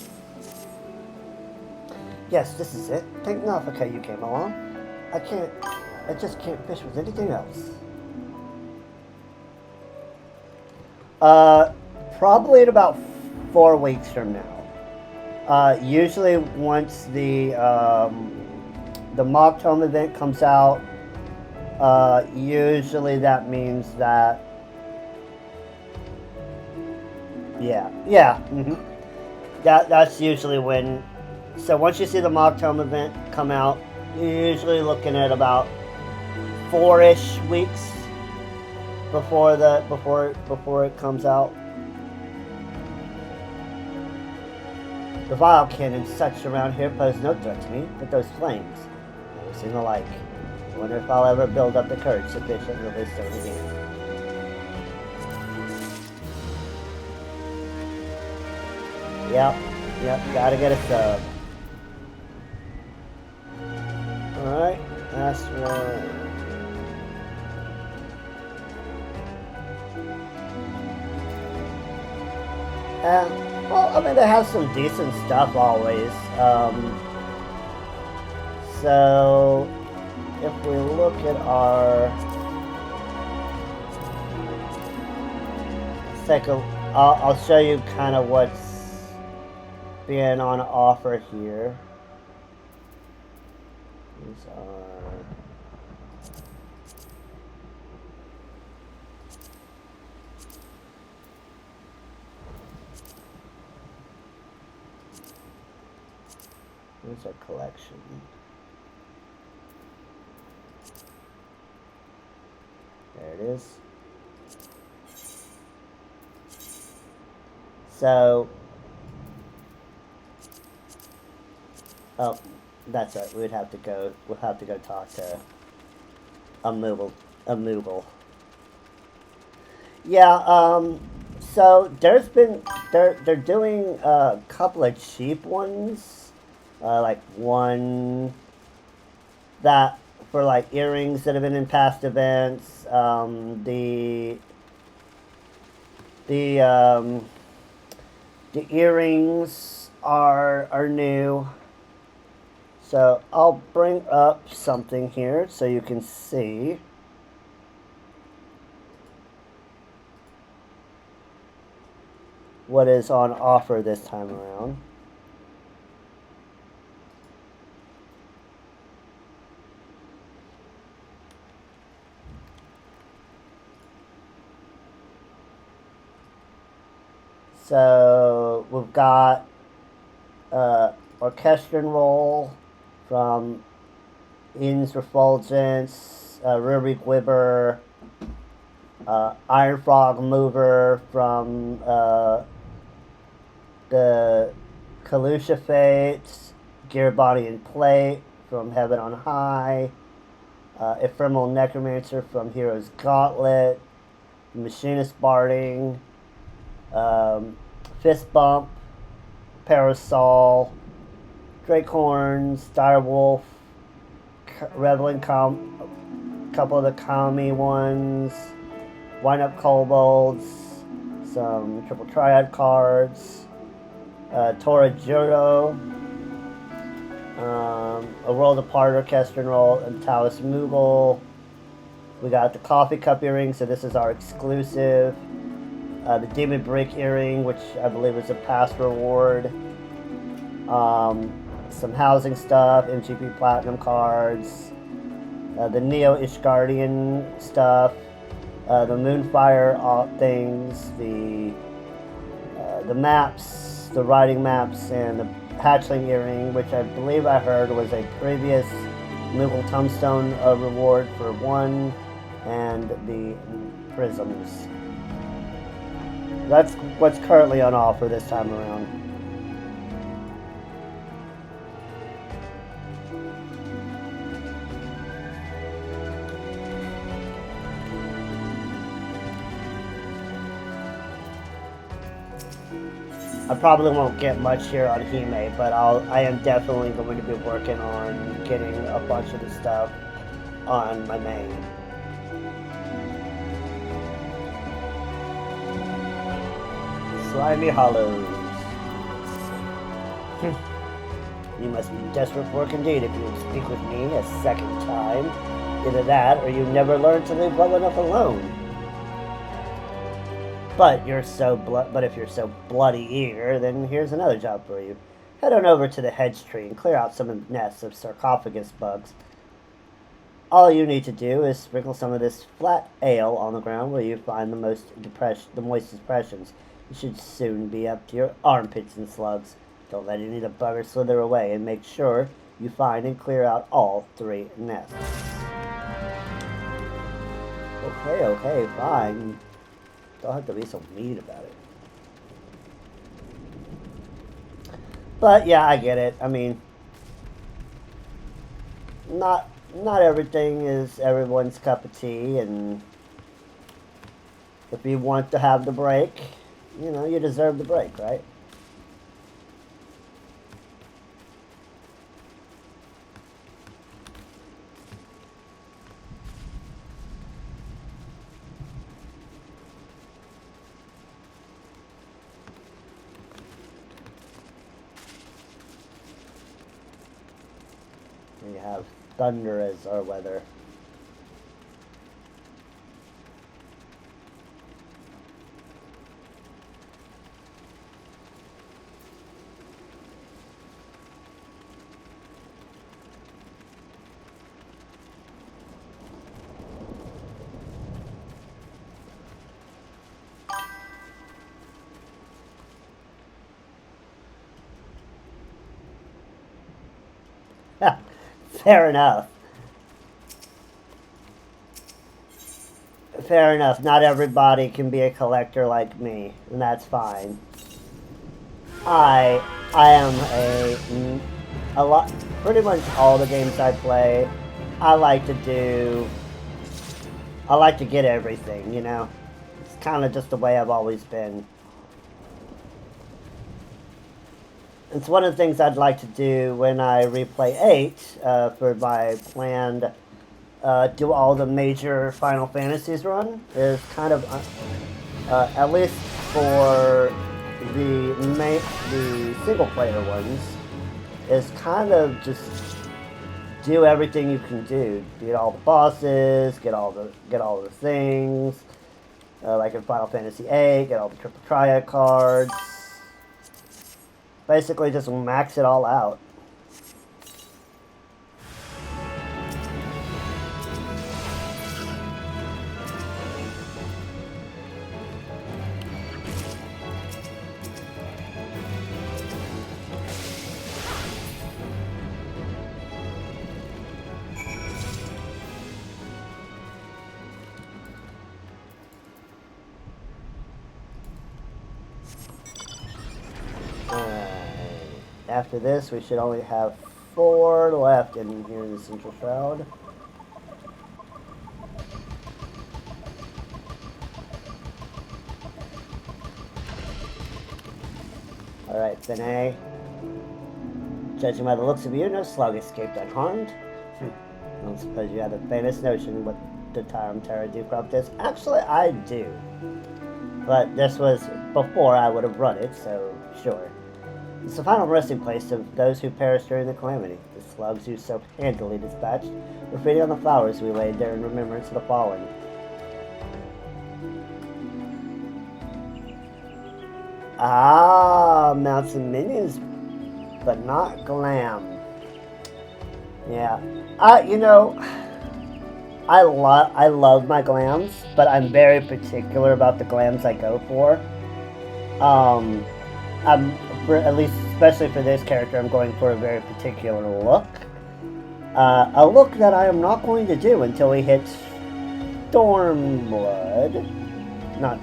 Yes, this is it. Thank Nafaka you came along. I just can't fish with anything else. Probably in about 4 weeks from now. Usually once the mock tome event comes out, usually that means that, that's usually when, so once you see the mock tome event come out, you're usually looking at about 4-ish weeks before it comes out. The vile cannons such around here pose no threat to me, but those flames, never seen the like. I wonder if I'll ever build up the courage sufficient to release them again. Yep, gotta get a sub. Alright, last one. Well, I mean, they have some decent stuff always. So, if we look at our... I'll show you kind of what's being on offer here. These are... Here's our collection. There it is. So, oh, that's right. We'll have to go talk to a Moogle. Yeah. So they're doing a couple of cheap ones, like one that for like earrings that have been in past events. The earrings are new. So I'll bring up something here so you can see. What is on offer this time around. So we've got Orchestrion Roll from In's Refulgence, Ruby Gwibber, Iron Frog Mover from the Kalusha Fates, Gear Body and Plate from Heaven on High, Ephemeral Necromancer from Hero's Gauntlet, Machinist Barding, Fist Bump, Parasol, Drakehorns, Direwolf, Reveling couple of the Kami ones, Wind Up Kobolds, some triple triad cards, Tora Juro, a World Apart Orchestral Roll, and Taoist Moogle. We got the Coffee Cup earring, so this is our exclusive. The Demon Brick earring, which I believe is a past reward. Some housing stuff, MGP Platinum cards. The Neo Ishgardian stuff. The Moonfire things. The maps, the riding maps, and the Hatchling earring, which I believe I heard was a previous Moogle Tombstone reward for 1, and the prisms. That's what's currently on offer this time around. I probably won't get much here on Hime, but I am definitely going to be working on getting a bunch of the stuff on my main. Slimy Hollows. You must be desperate for work indeed if you would speak with me a second time. Either that, or you never learn to live well enough alone. But if you're so bloody eager, then here's another job for you. Head on over to the hedge tree and clear out some of the nests of sarcophagus bugs. All you need to do is sprinkle some of this flat ale on the ground where you find the moistest depressions. You should soon be up to your armpits in slugs. Don't let any of the buggers slither away, and make sure you find and clear out all 3 nests. Okay, fine. Don't have to be so mean about it. But yeah, I get it. I mean, not everything is everyone's cup of tea, and if you want to have the break, you deserve the break, right? We have thunder as our weather. Fair enough. Fair enough. Not everybody can be a collector like me, and that's fine. I am a lot. Pretty much all the games I play, I like to get everything. It's kind of just the way I've always been. It's one of the things I'd like to do when I replay 8 for my planned do all the major Final Fantasies run, is kind of at least for the single player ones, is kind of just do everything you can do. Beat all the bosses, get all the things, like in Final Fantasy VIII, get all the triple triad cards. Basically just max it all out. After this, we should only have 4 left in here in the Central Shroud. Alright, Finay. Judging by the looks of you, no slug escaped unharmed. I don't suppose you have a famous notion what the Taram Terra do crop this. Actually, I do. But this was before I would have run it, so sure. It's the final resting place of those who perished during the calamity. The slugs you so handily dispatched were feeding on the flowers we laid there in remembrance of the fallen. Ah, mounts and minions, but not glam. Yeah. You know, I love my glams, but I'm very particular about the glams I go for. Um, I'm for at least, especially for this character, I'm going for a very particular look. A look that I am not going to do until we hit Stormblood. Not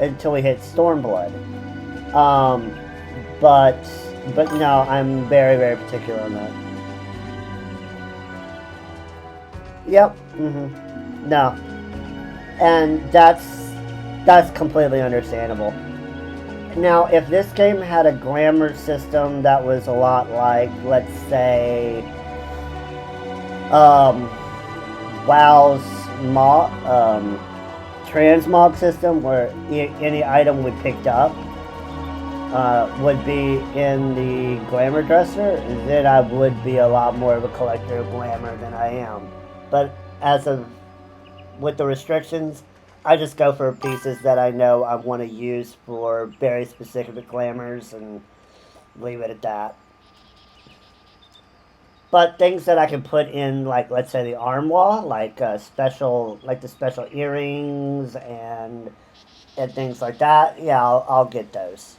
until we hit Stormblood. Um, but no, I'm very very particular on that. Yep. No, and that's completely understandable. Now, if this game had a glamour system that was a lot like, let's say, WoW's transmog system, where any item we picked up would be in the glamour dresser, then I would be a lot more of a collector of glamour than I am. But as of with the restrictions, I just go for pieces that I know I want to use for very specific glamours and leave it at that. But things that I can put in, like let's say the armoire, like special, like the special earrings and things like that, yeah, I'll get those.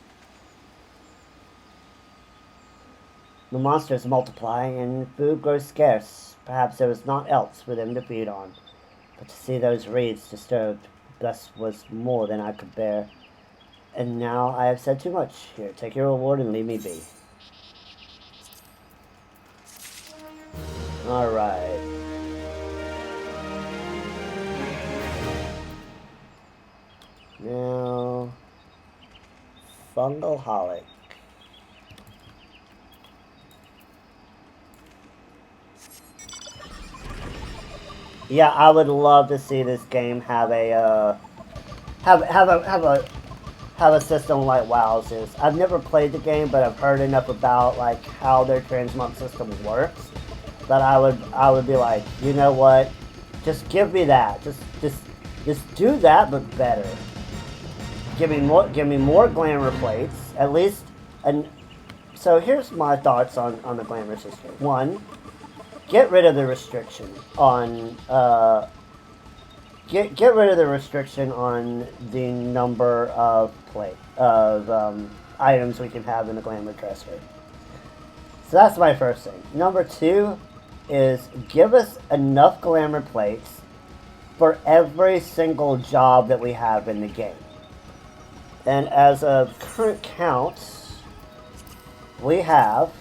The monsters multiply and food grows scarce. Perhaps there was naught else for them to feed on. But to see those reeds disturbed thus was more than I could bear. And now I have said too much. Here, take your reward and leave me be. Alright. Now... Fungal Holic. Yeah, I would love to see this game have a have a system like WoW's is. I've never played the game, but I've heard enough about like how their transmog system works that I would be like, you know what? Just give me that. Just do that, but better. Give me more glamour plates. At least, and so here's my thoughts on the glamour system. One, get rid of the restriction on get rid of the restriction on the number of items we can have in the glamour dresser. So that's my first thing. Number two is give us enough glamour plates for every single job that we have in the game. And as of current counts, we have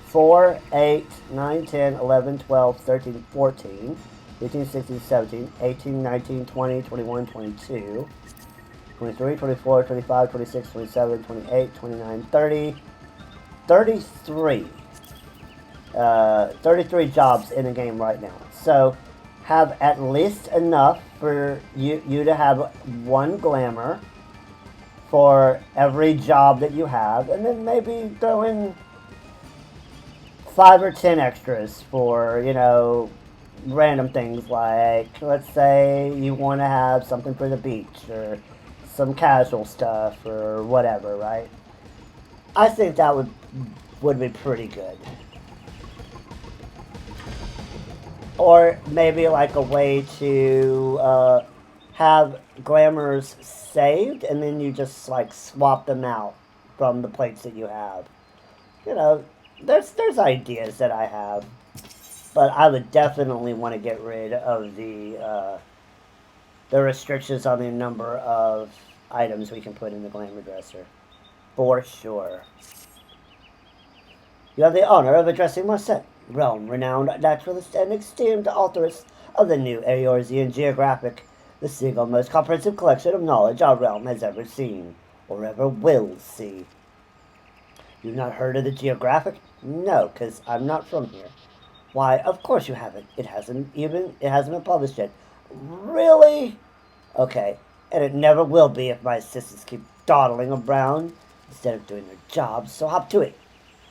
4, 8, 9, 10, 11, 12, 13, 14, 15, 16, 17, 18, 19, 20, 21, 22, 23, 24, 25, 26, 27, 28, 29, 30, 33. 33 jobs in the game right now. So have at least enough for you to have one glamour for every job that you have, and then maybe throw in 5 or 10 extras for, you know, random things like, let's say you want to have something for the beach or some casual stuff or whatever, right? I think that would be pretty good. Or maybe like a way to have glamours saved and then you just like swap them out from the plates that you have. You know, there's ideas that I have, but I would definitely want to get rid of the restrictions on the number of items we can put in the glamour dresser, for sure. You have the honor of addressing Marcette, realm-renowned naturalist and esteemed authoress of the new Eorzean Geographic, the single most comprehensive collection of knowledge our realm has ever seen, or ever will see. You've not heard of the Geographic? No, because I'm not from here. Why, of course you haven't. It hasn't been published yet. Really? Okay. And it never will be if my assistants keep dawdling around instead of doing their jobs, so hop to it.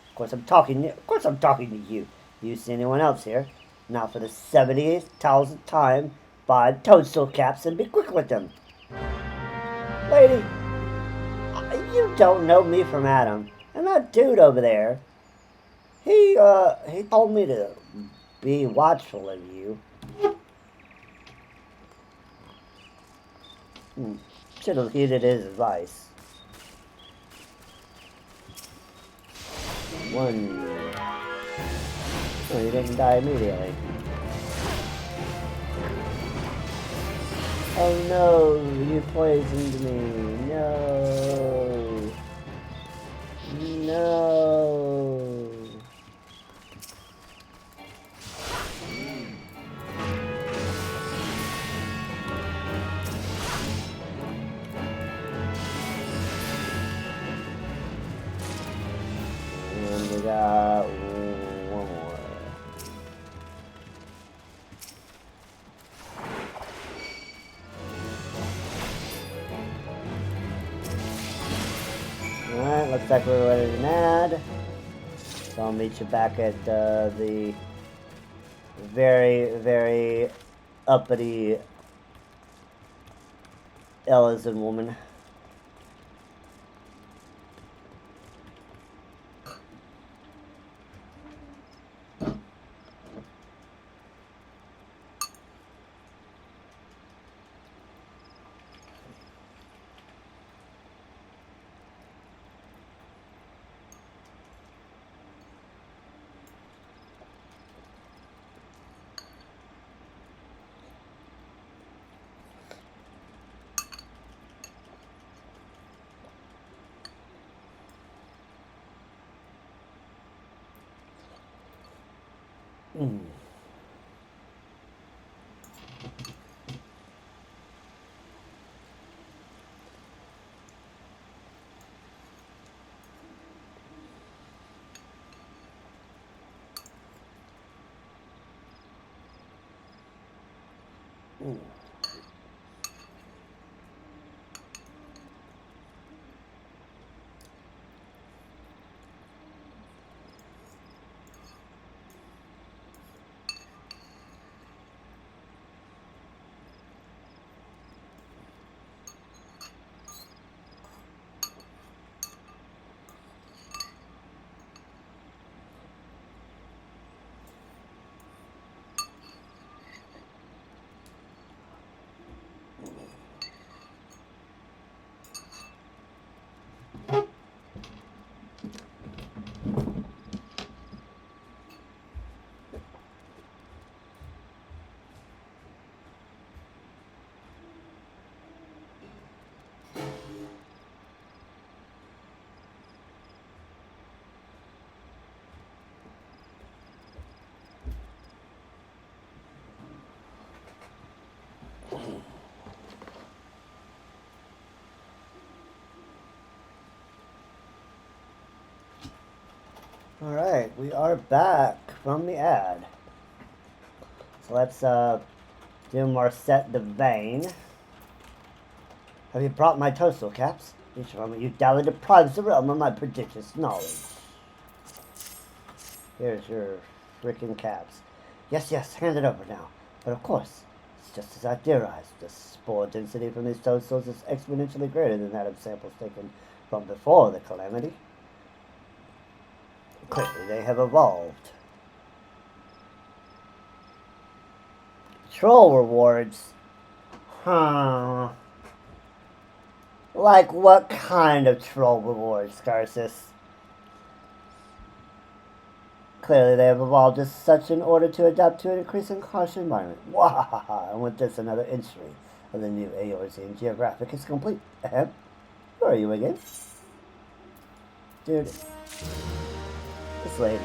Of course I'm talking to you. You see anyone else here? Now for the 78,000th time, buy toadstool caps and be quick with them. Lady, you don't know me from Adam. And that dude over there, he told me to be watchful of you. Should have heeded his advice. One. Oh, you didn't die immediately. Oh no, you poisoned me. No. No. And we got one more. Alright, looks like we're ready to add. So I'll meet you back at the very, very uppity Ellison woman. Alright, we are back from the ad. So let's do Marset the Vain. Have you brought my toadstool caps? Each moment you dally deprives the realm of my prodigious knowledge. Here's your freaking caps. Yes, yes, hand it over now. But of course, it's just as I theorized. The spore density from these toadstools is exponentially greater than that of samples taken from before the calamity. Clearly, they have evolved. Troll rewards? Huh. Like what kind of troll rewards, Garces? Clearly, they have evolved as such in order to adapt to an increasing harsh environment. Wahaha! And with this, another entry of the new Eorzean geographic is complete. Ahem. Who are you again? Dude. This lady.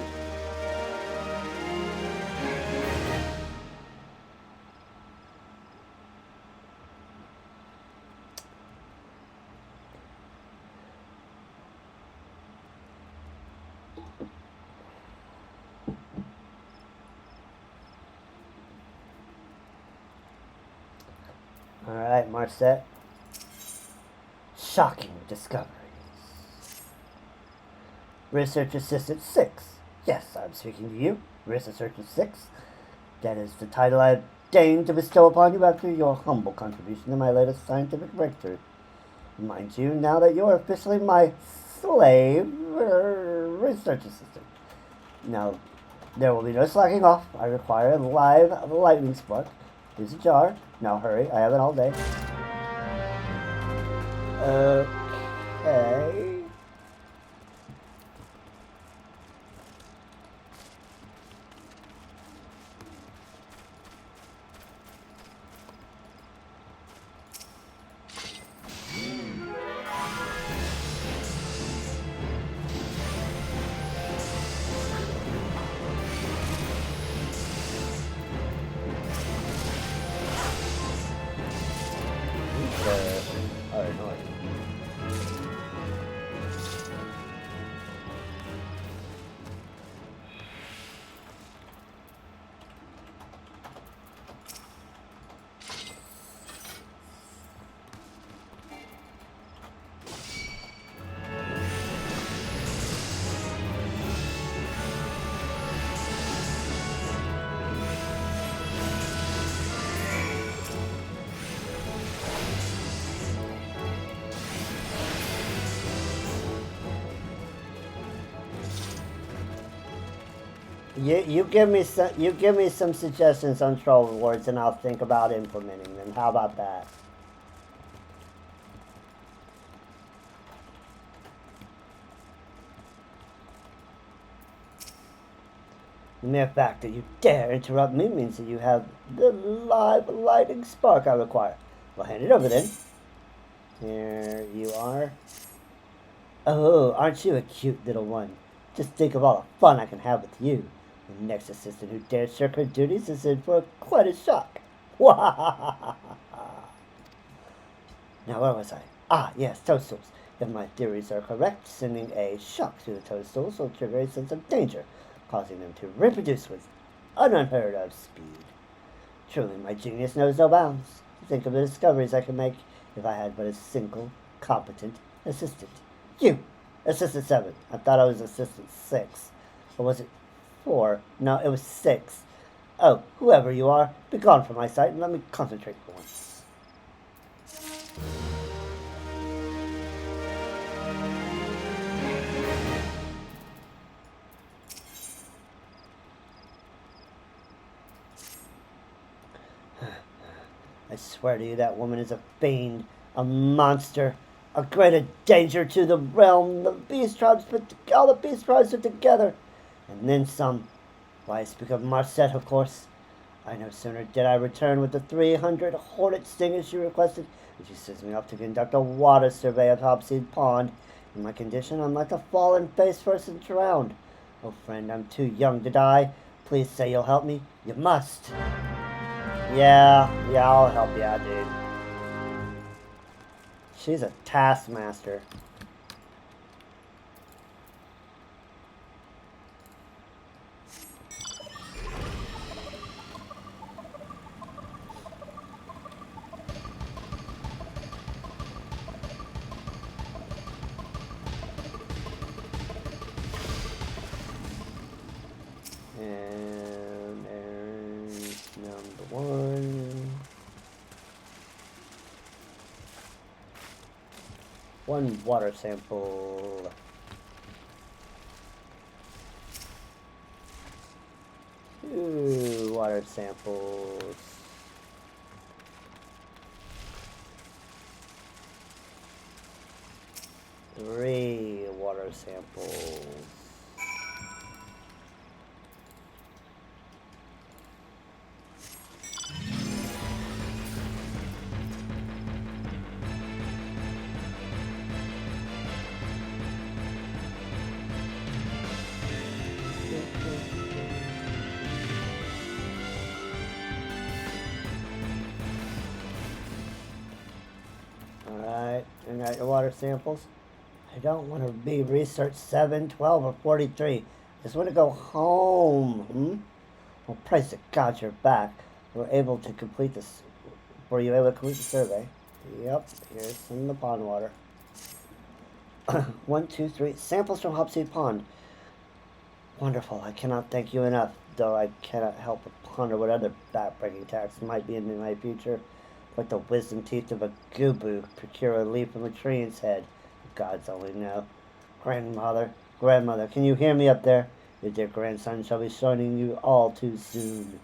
Alright, Marset. shocking discoveries. Research Assistant 6. Yes, I'm speaking to you, Research Assistant 6. That is the title I have deigned to bestow upon you after your humble contribution to my latest scientific breakthrough. Mind you, now that you're officially my slave research assistant. Now, there will be no slacking off. I require a live lightning spark. Here's a jar. Now hurry, I have it all day. Okay. Are annoying. You give me some suggestions on troll rewards, and I'll think about implementing them. How about that? The mere fact that you dare interrupt me means that you have the live lightning spark I require. Well, hand it over then. Here you are. Oh, aren't you a cute little one? Just think of all the fun I can have with you. The next assistant who dares shirk her duties is in for quite a shock. Now, where was I? Ah, yes, toadstools. If my theories are correct, sending a shock to the toadstools will trigger a sense of danger, causing them to reproduce with unheard of speed. Truly, my genius knows no bounds. Think of the discoveries I could make if I had but a single, competent assistant. You! Assistant 7. I thought I was Assistant 6. Or was it 4? No, it was 6. Oh, whoever you are, be gone from my sight and let me concentrate for once. I swear to you, that woman is a fiend, a monster, a greater danger to the realm. The beast tribes all the beast tribes put together, and then some. Why, I speak of Marset, of course. I no sooner did I return with the 300 hornet stingers she requested, and she sends me off to conduct a water survey of Hopseed Pond. In my condition, I'm like a fallen face first and drowned. Oh, friend, I'm too young to die. Please say you'll help me. You must. Yeah, I'll help you out, dude. She's a taskmaster. And there's number 1. One water sample. 2 water samples. 3 water samples. Alright, and got your water samples. I don't want to be research 7, 12, or 43. I just want to go home. Well, praise to God you're back. We're able to complete this. Were you able to complete the survey? Yep, here's some of the pond water. 1, 2, 3. Samples from Hopsy Pond. Wonderful. I cannot thank you enough, though I cannot help but ponder what other back-breaking tasks might be in my future. Like the wisdom teeth of a gooboo, procure a leaf from a tree's head. Gods only know. Grandmother, can you hear me up there? Your dear grandson shall be joining you all too soon.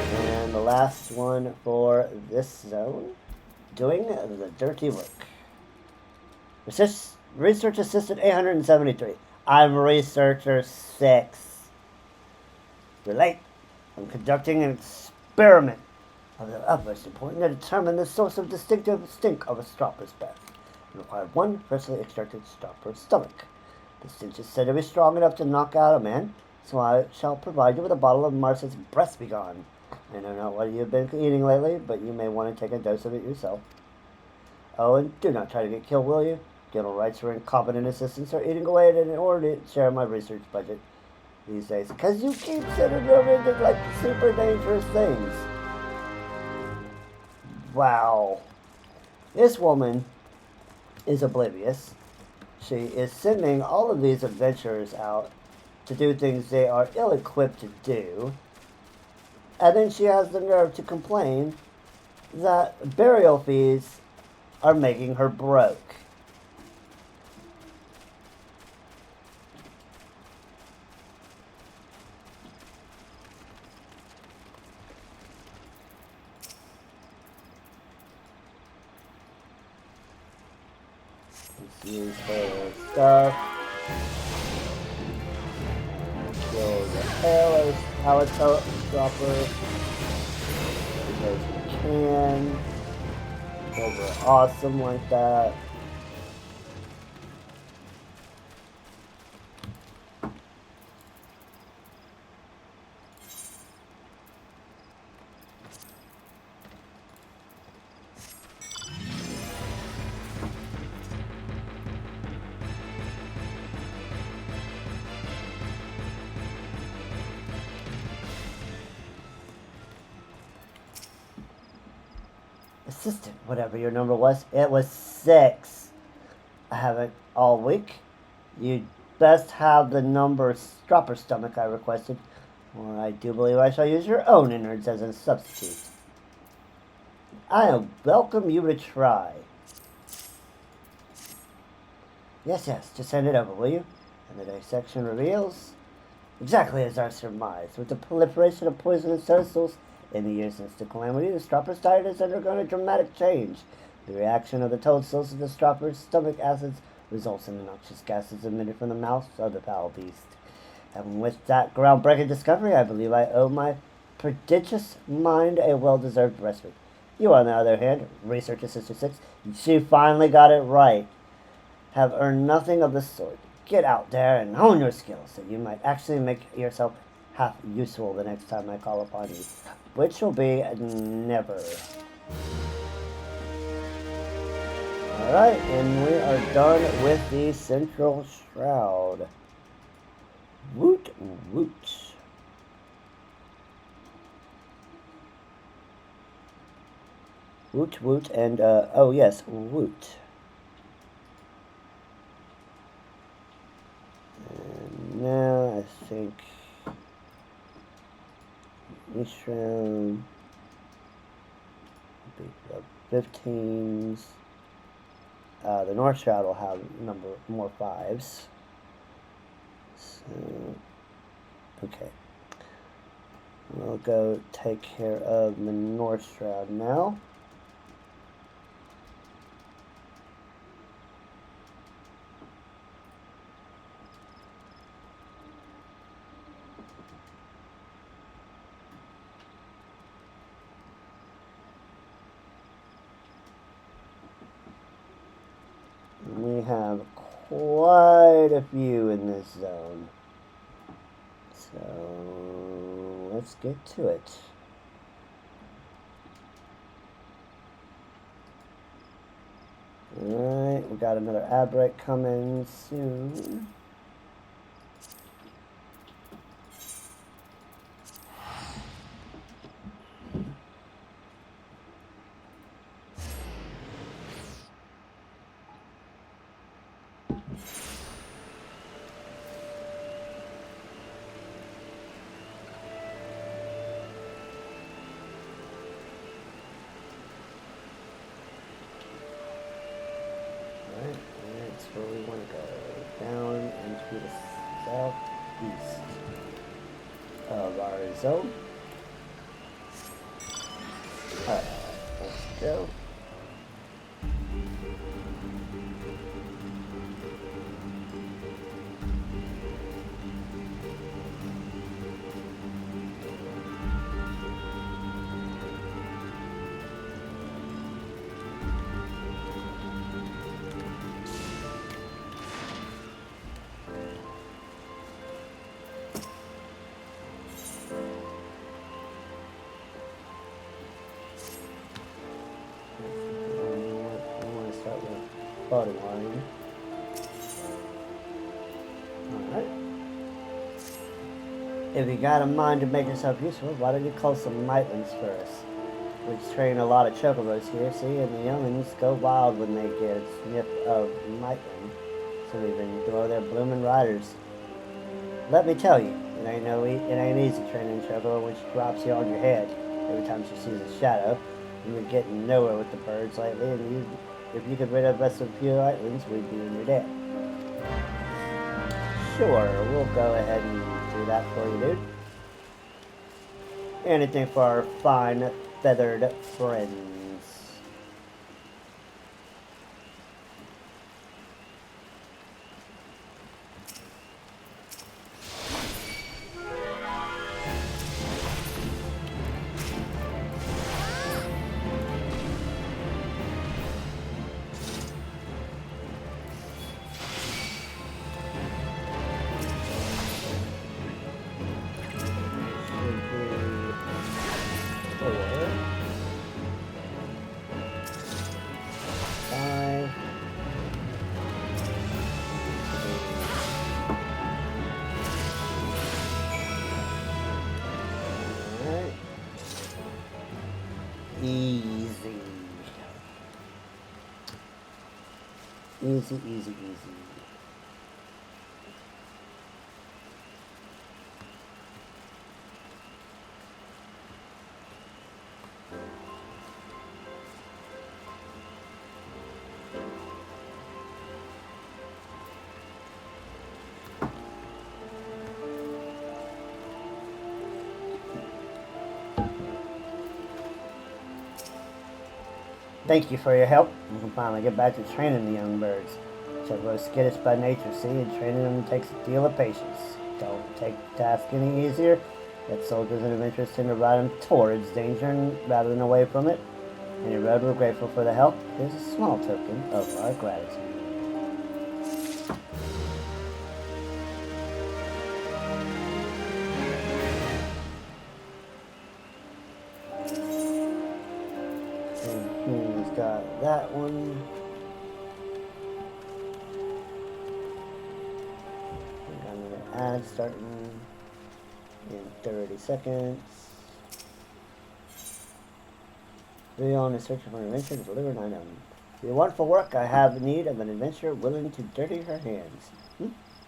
And the last one for this zone, doing the dirty work. Research Assistant 873. I'm Researcher 6. Relate. I'm conducting an experiment of the utmost importance to determine the source of distinctive stink of a stropper's breath. I require one freshly extracted stropper's stomach. The stench is said to be strong enough to knock out a man, so I shall provide you with a bottle of Marcy's Breast Begone. I know not what you've been eating lately, but you may want to take a dose of it yourself. Oh, and do not try to get killed, will you? Guild rights for incompetent assistants are eating away at an inordinate share of my research budget these days, because you keep sending them into, like, super dangerous things. Wow. This woman is oblivious. She is sending all of these adventurers out to do things they are ill-equipped to do. And then she has the nerve to complain that burial fees are making her broke. Let's use her stuff. Kill the Halito dropper because we can. Because we're awesome like that. Assistant, whatever your number was, it was 6. I haven't all week. You'd best have the number stropper stomach I requested, or I do believe I shall use your own innards as a substitute. I welcome you to try. Yes, just send it over, will you? And the dissection reveals exactly as I surmised. With the proliferation of poisonous toadstools in the years since the calamity, the stropper's diet has undergone a dramatic change. The reaction of the toadstools to the stropper's stomach acids results in the noxious gases emitted from the mouth of the foul beast. And with that groundbreaking discovery, I believe I owe my prodigious mind a well-deserved respite. You, on the other hand, Research Assistant 6, she finally got it right. Have earned nothing of the sort. Get out there and hone your skills so you might actually make yourself half useful the next time I call upon you, which will be never. Alright, and we are done with the Central Shroud. Woot woot. Woot woot and, oh yes, woot. And now I think each round will be 15s. The North Shroud will have more 5s. So, okay. We'll go take care of the North Shroud now. We have quite a few in this zone. So let's get to it. Alright, we got another ad break coming soon. east of our zone. Alright, let's go. Bottom line. Alright. If you got a mind to make yourself useful, why don't you call some Mitlands for us? We train a lot of chocobos here, see, and the youngins go wild when they get a sniff of Mitland. So we even throw their bloomin' riders. Let me tell you, it ain't easy training a chocobo when she drops you on your head every time she sees a shadow. And we're getting nowhere with the birds lately, and if you could rid us of a few islands, we'd be in your debt. Sure, we'll go ahead and do that for you, dude. Anything for our fine, feathered friends. Easy, easy, easy. Thank you for your help. We can finally get back to training the young birds. Chocobos skittish by nature, see, and training them takes a deal of patience. Don't take the task any easier. Get soldiers and adventurers tend to ride them towards danger rather than away from it. Any road, we're grateful for the help. Here's a small token of our gratitude. And he's got that one. Ad starting in 30 seconds. Leon is searching for an adventure to deliver an item. If you want for work, I have need of an adventurer willing to dirty her hands.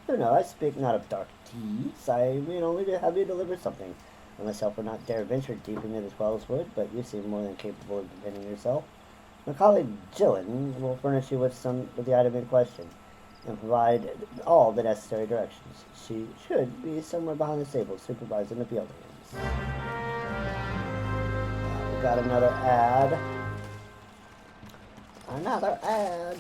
No, I speak not of dark deeds. I mean only to have you deliver something. I myself would not dare venture deep into this well's wood, but you seem more than capable of defending yourself. My colleague Jillian will furnish you with the item in question and provide all the necessary directions. She should be somewhere behind the stable, supervising the buildings. We got another ad. Another ad.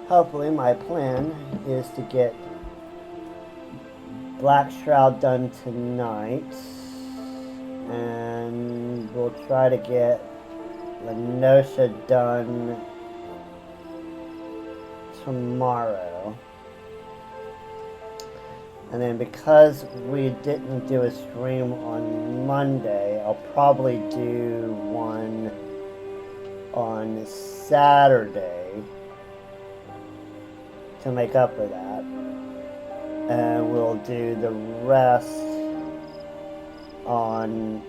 Hopefully my plan is to get Black Shroud done tonight, and we'll try to get Lenosha done tomorrow. And then because we didn't do a stream on Monday, I'll probably do one on Saturday to make up for that. And we'll do the rest on,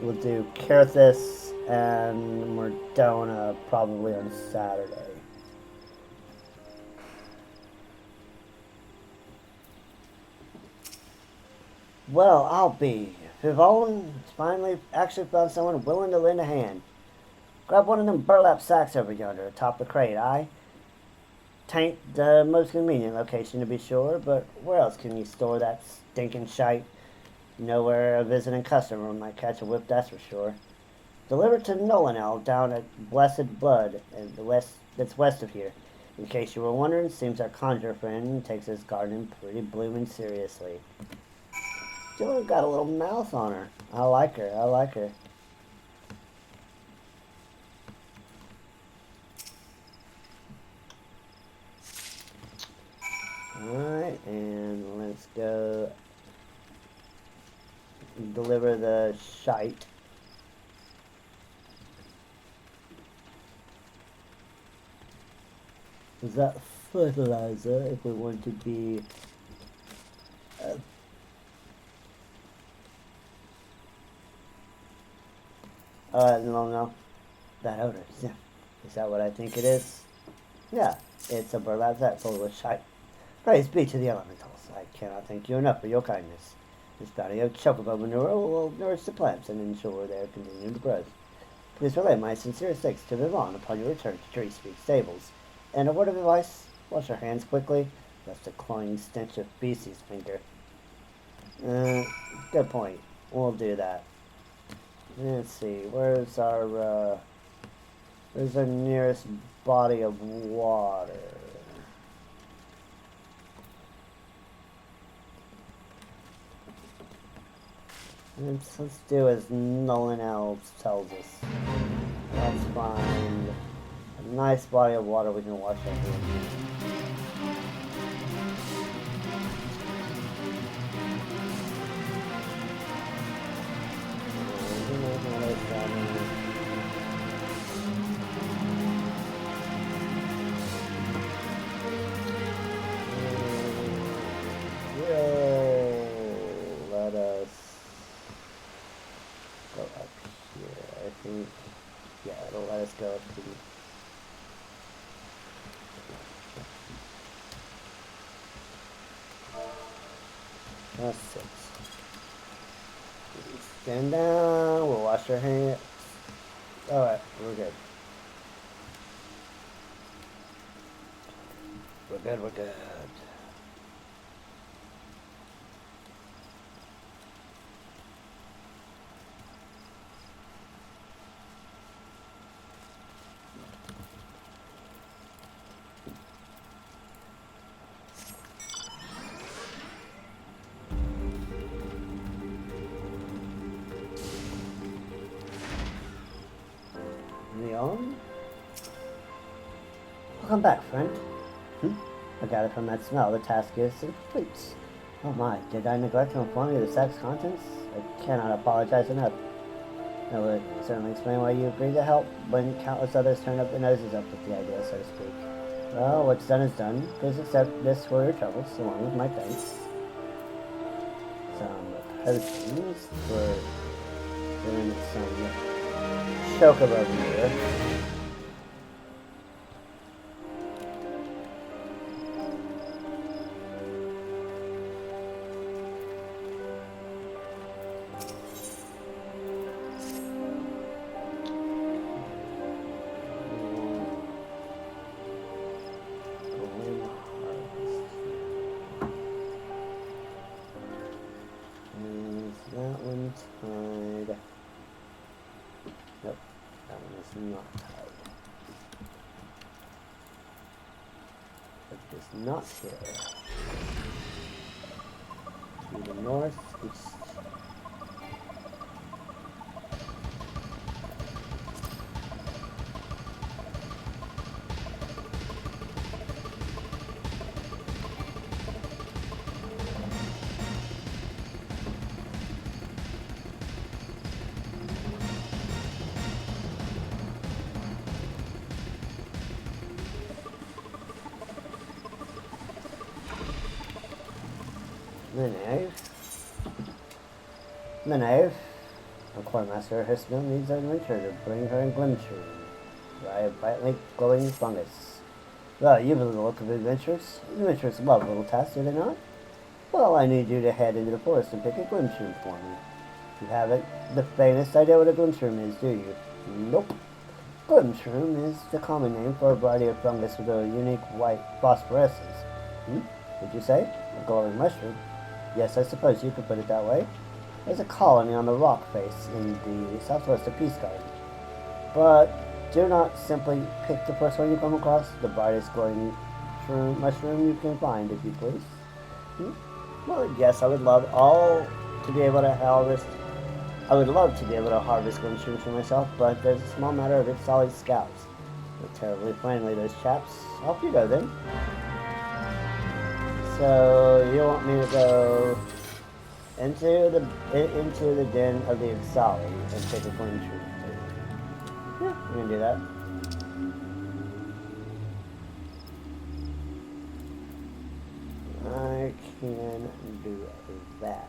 we'll do Kirithis and Mordona probably on Saturday. Well, I'll be. Vivone finally actually found someone willing to lend a hand. Grab one of them burlap sacks over yonder atop the crate, aye? Tain't the most convenient location to be sure, but where else can you store that stinking shite? Nowhere a visiting customer might catch a whip, that's for sure. Delivered to Nolanel down at Blessed Blood, in the west. That's west of here. In case you were wondering, seems our conjure friend takes his gardening pretty blooming seriously. Jill got a little mouth on her. I like her. I like her. Alright, and let's go deliver the shite. Is that fertilizer if we want to be no. That odor, yeah. Is that what I think it is? Yeah, it's a burlap sack full of shite. Praise be to the elementals. I cannot thank you enough for your kindness. This bounty of chocobo manure will nourish the plants and ensure their continued growth. Please relay my sincerest thanks to Vivon upon your return to Tree Speak Stables. And a word of advice, wash your hands quickly, lest the cloying stench of feces linger. Good point. We'll do that. Let's see, where's our nearest body of water? Let's do as Nolanel tells us. Let's find a nice body of water we can wash our hands let us go up here. I think, yeah, it'll let us go up to the... That's 6. Stand down, we'll wash our hands. Alright, we're good. We're good, we're good. Leon? Welcome back, friend. I gather from that smell the task is complete. Oh my, did I neglect to inform you of the sack's contents? I cannot apologize enough. That would certainly explain why you agreed to help when countless others turned up their noses up with the idea, so to speak. Well, what's done is done. Please accept this for your troubles, along with my thanks. Some potions for doing some chocobo here. That one's tied. Nope, that one is not tied. It is not here. To the northeast. Minerve, a quartermaster, her smell needs an adventure to bring her in Glimsher by a brightly glowing fungus. Well, you've a look of adventures. Adventures love little tasks, do they not? Well, I need you to head into the forest and pick a Glimsher for me. You haven't the faintest idea what a Glimsher is, do you? Nope. Glimshroom is the common name for a variety of fungus with a unique white phosphorescence. Did you say? A glowing mushroom? Yes, I suppose you could put it that way. There's a colony on the rock face in the southwest of Peace Garden. But do not simply pick the first one you come across, the brightest glowing mushroom you can find, if you please. Well, yes, I would love to be able to harvest Glimshrooms for myself, but there's a small matter of its solid scouts. They're terribly friendly, those chaps. Off you go, then. So, you want me to go into the den of the Exali and take a Glimshroom? Yeah, you can do that. I can do that.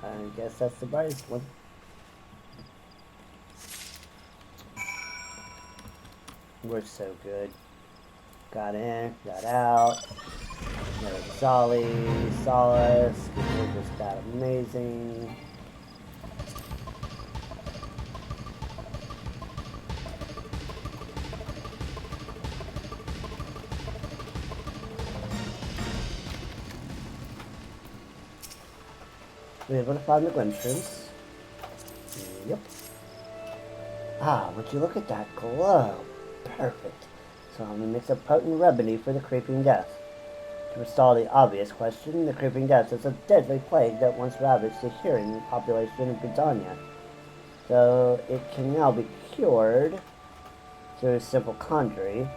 I guess that's the brightest one. We're so good. Got in, got out. Another Solly, Solace. We're just that amazing. We're able to find the Glimshrooms. Yep. Ah, would you look at that glow? Perfect. So I'm going to mix a potent remedy for the creeping death. To forestall the obvious question, the creeping death is a deadly plague that once ravaged the hearing population of Britannia. So it can now be cured through a simple conjuring.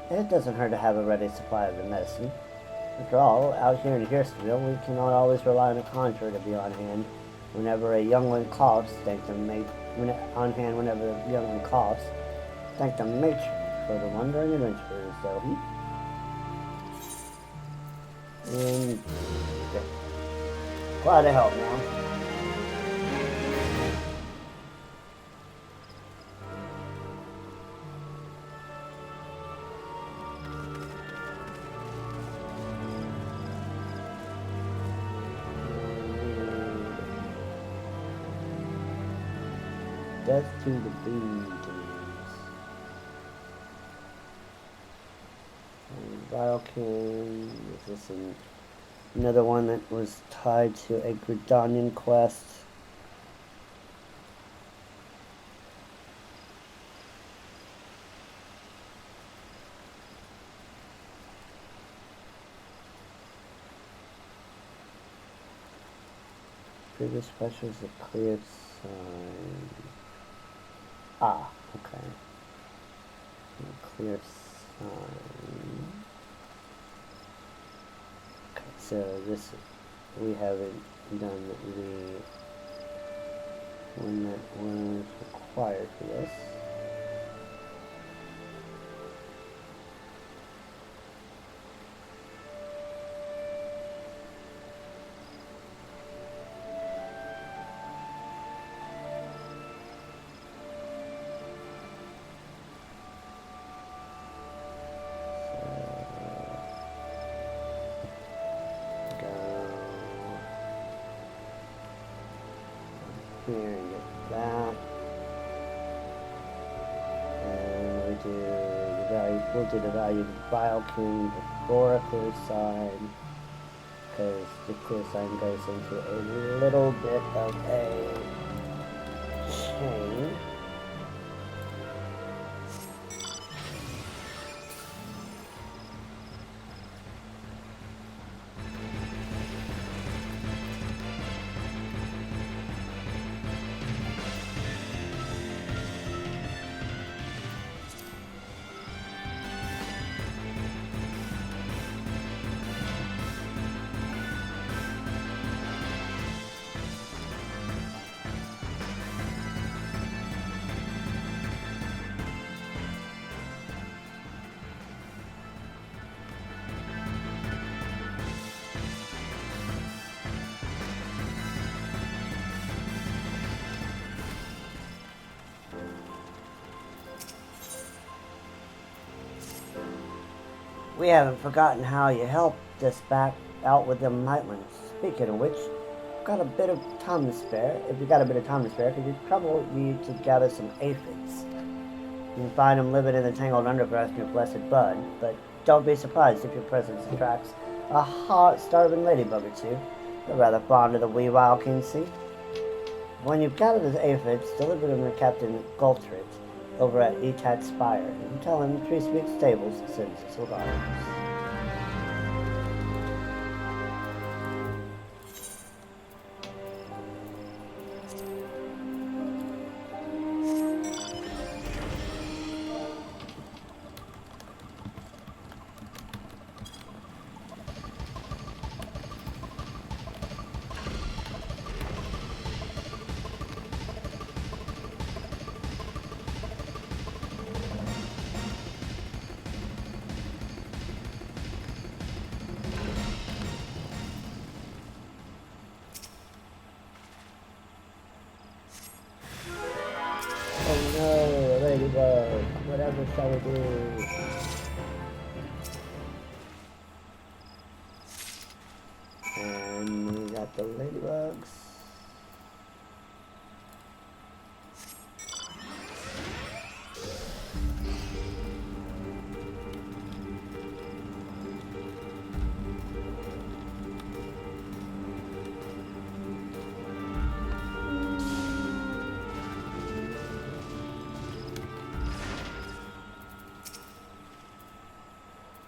It doesn't hurt to have a ready supply of the medicine. After all, out here in Hurstville, we cannot always rely on a conjurer to be on hand whenever a young one coughs. Thank the matron for the wandering adventurers, though. And glad to help now. Death to the beans. Biokin. Is this another one that was tied to a Gridanian quest? Previous pressure is a cleared sign. Ah, okay. A clear sign. Okay, so this, we haven't done the one that was required for this. here and get that. And we'll do the value of the Bioking before a clear sign, because the clear sign goes into a little bit of a chain. We haven't forgotten how you helped us back out with them Nightlands. Speaking of which, got a bit of time to spare. If you got a bit of time to spare, could you trouble you to gather some aphids? You can find them living in the tangled undergrowth near Blessed Bud, but don't be surprised if your presence attracts a heart-starving ladybug or two. They're rather fond of the wee wild king sea. When you've gathered the aphids, deliver them to Captain Goltrit over at Etat Spire, and tell him Tree Speak Stables sends his regards. Oh no, ladybug. Whatever shall we do? And we got the ladybugs.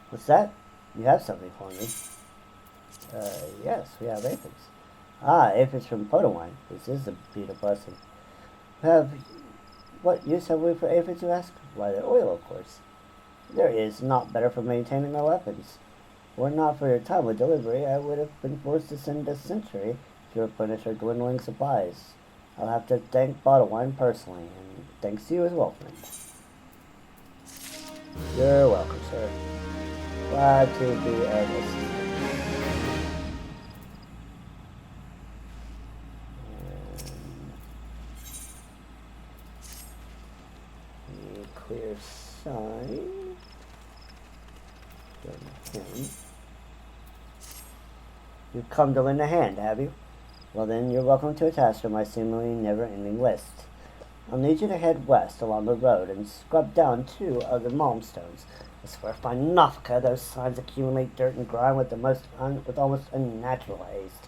What's that? You have something for me. Yes, we have aphids. Ah, aphids from Podawine. This is a beautiful blessing. What use have we for aphids, you ask? Why, they're oil, of course. There is not better for maintaining our weapons. Were it not for your timely delivery, I would have been forced to send a sentry to replenish our dwindling supplies. I'll have to thank Podawine personally, and thanks to you as well, friend. You're welcome, sir. Glad to be of assistance. Clear sign. You've come to lend a hand, have you? Well then, you're welcome to attach to my seemingly never-ending list. I'll need you to head west along the road and scrub down 2 of the malmstones. I swear by Nafka, those signs accumulate dirt and grime with almost unnatural haste.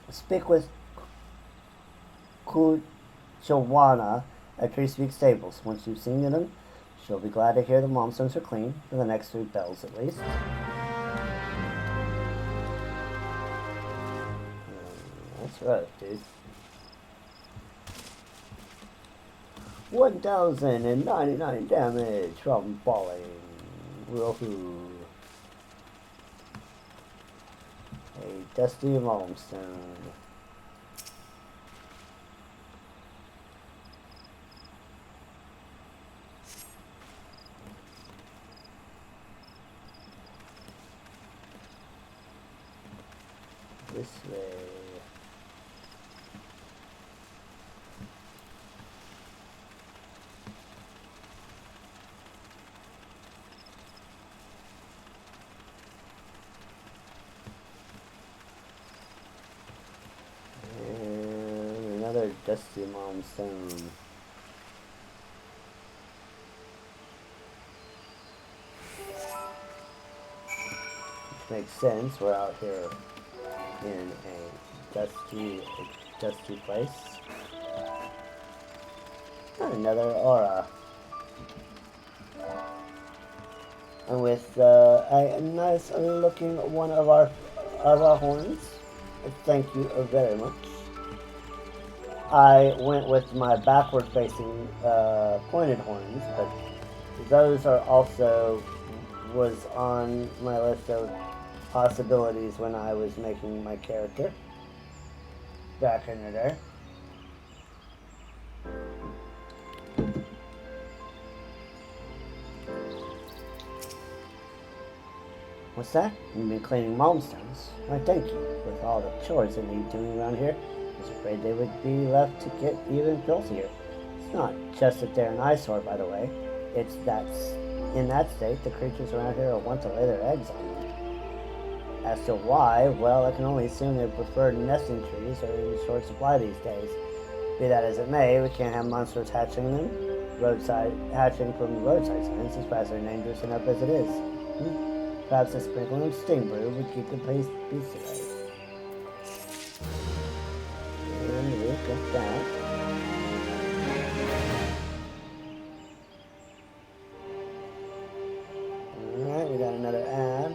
Speak with Kuchawana at Tree Speak Stables. Once you've seen them, she'll be glad to hear the malmstones are clean, for the next 3 bells at least. That's right, dude. 1,099 damage from falling. Woohoo. A dusty malmstone. This way. another dusty limestone. Which makes sense. We're out here in a dusty place. And another aura. And with a nice looking one of our horns. Thank you very much. I went with my backward facing pointed horns, but those are also was on my list of possibilities when I was making my character back in the day. What's that? You've been cleaning milestones. Why, thank you. With all the chores that need doing around here, I was afraid they would be left to get even filthier. It's not just that they're an eyesore, by the way. It's that in that state, the creatures around here will want to lay their eggs on them. As to why, well, I can only assume their preferred nesting trees are in short supply these days. Be that as it may, we can't have monsters hatching from roadside signs, as fast as dangerous enough as it is. Perhaps a sprinkling of sting brew would keep the beasts away. And look at that. Alright, we got another ad.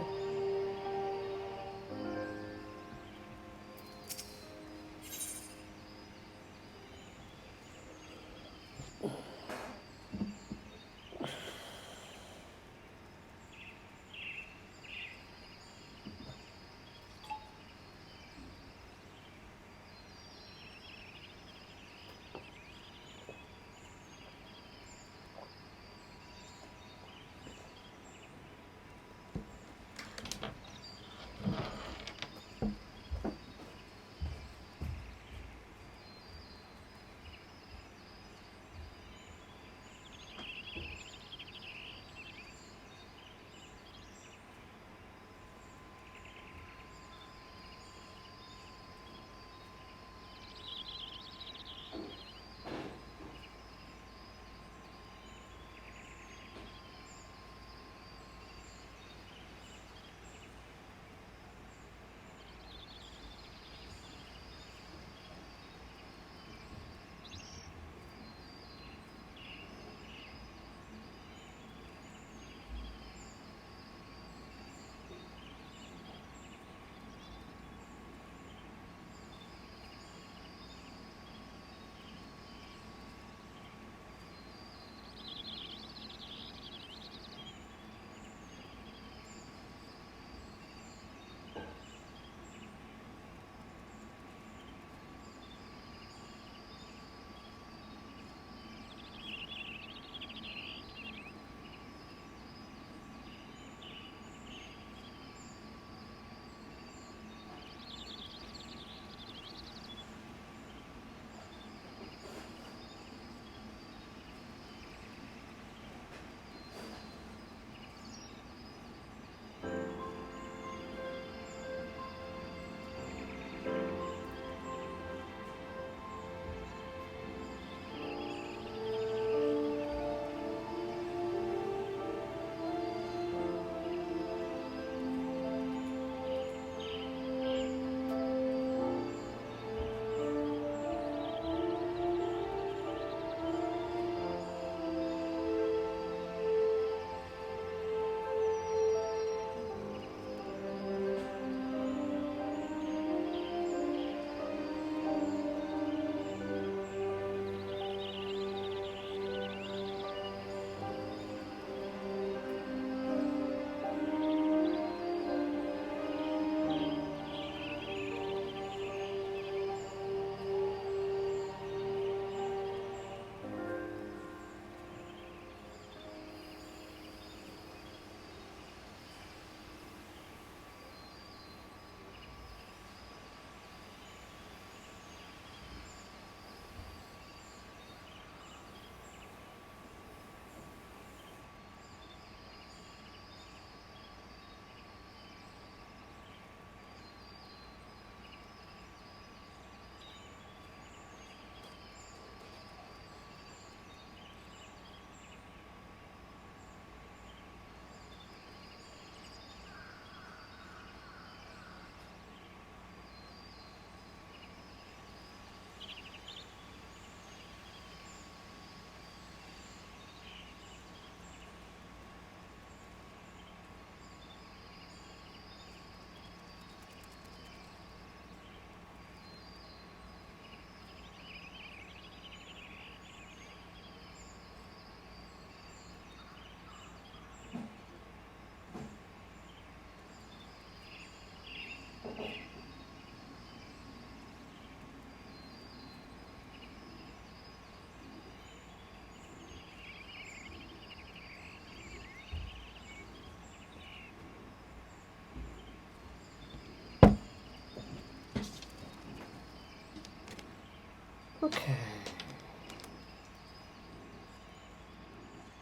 Okay.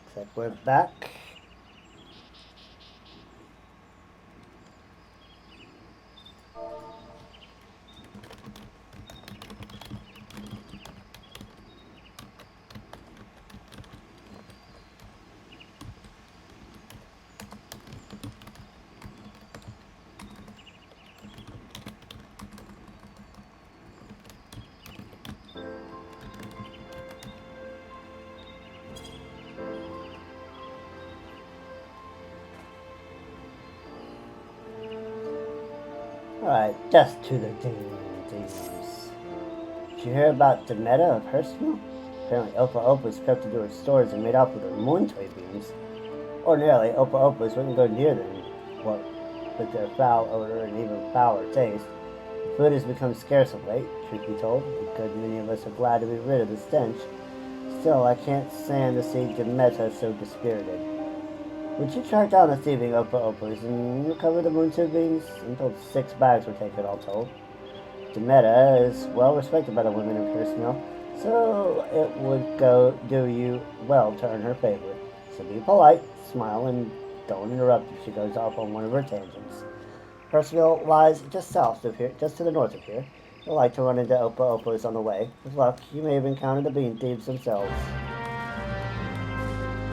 Looks like we're back. Alright, just to the things. Did you hear about the meta of Hurstville? Apparently Opa Opas crept into her stores and made off with her moon toy beams. Ordinarily, Opa Opas wouldn't go near them, what with their foul odor and even fouler taste. Food has become scarce of late, truth be told. A good many of us are glad to be rid of the stench. Still, I can't stand to see Demeter so dispirited. Would you track down the thieving Opa Opas and recover the moon tube beans? I'm told 6 bags were taken, all told. Demeter is well respected by the women of Hurstville, so it would do you well to earn her favor. So be polite, smile, and don't interrupt if she goes off on one of her tangents. Hurstville lies just south of here, just to the north of here. You'll like to run into Opa Opas on the way. With luck, you may have encountered the bean thieves themselves.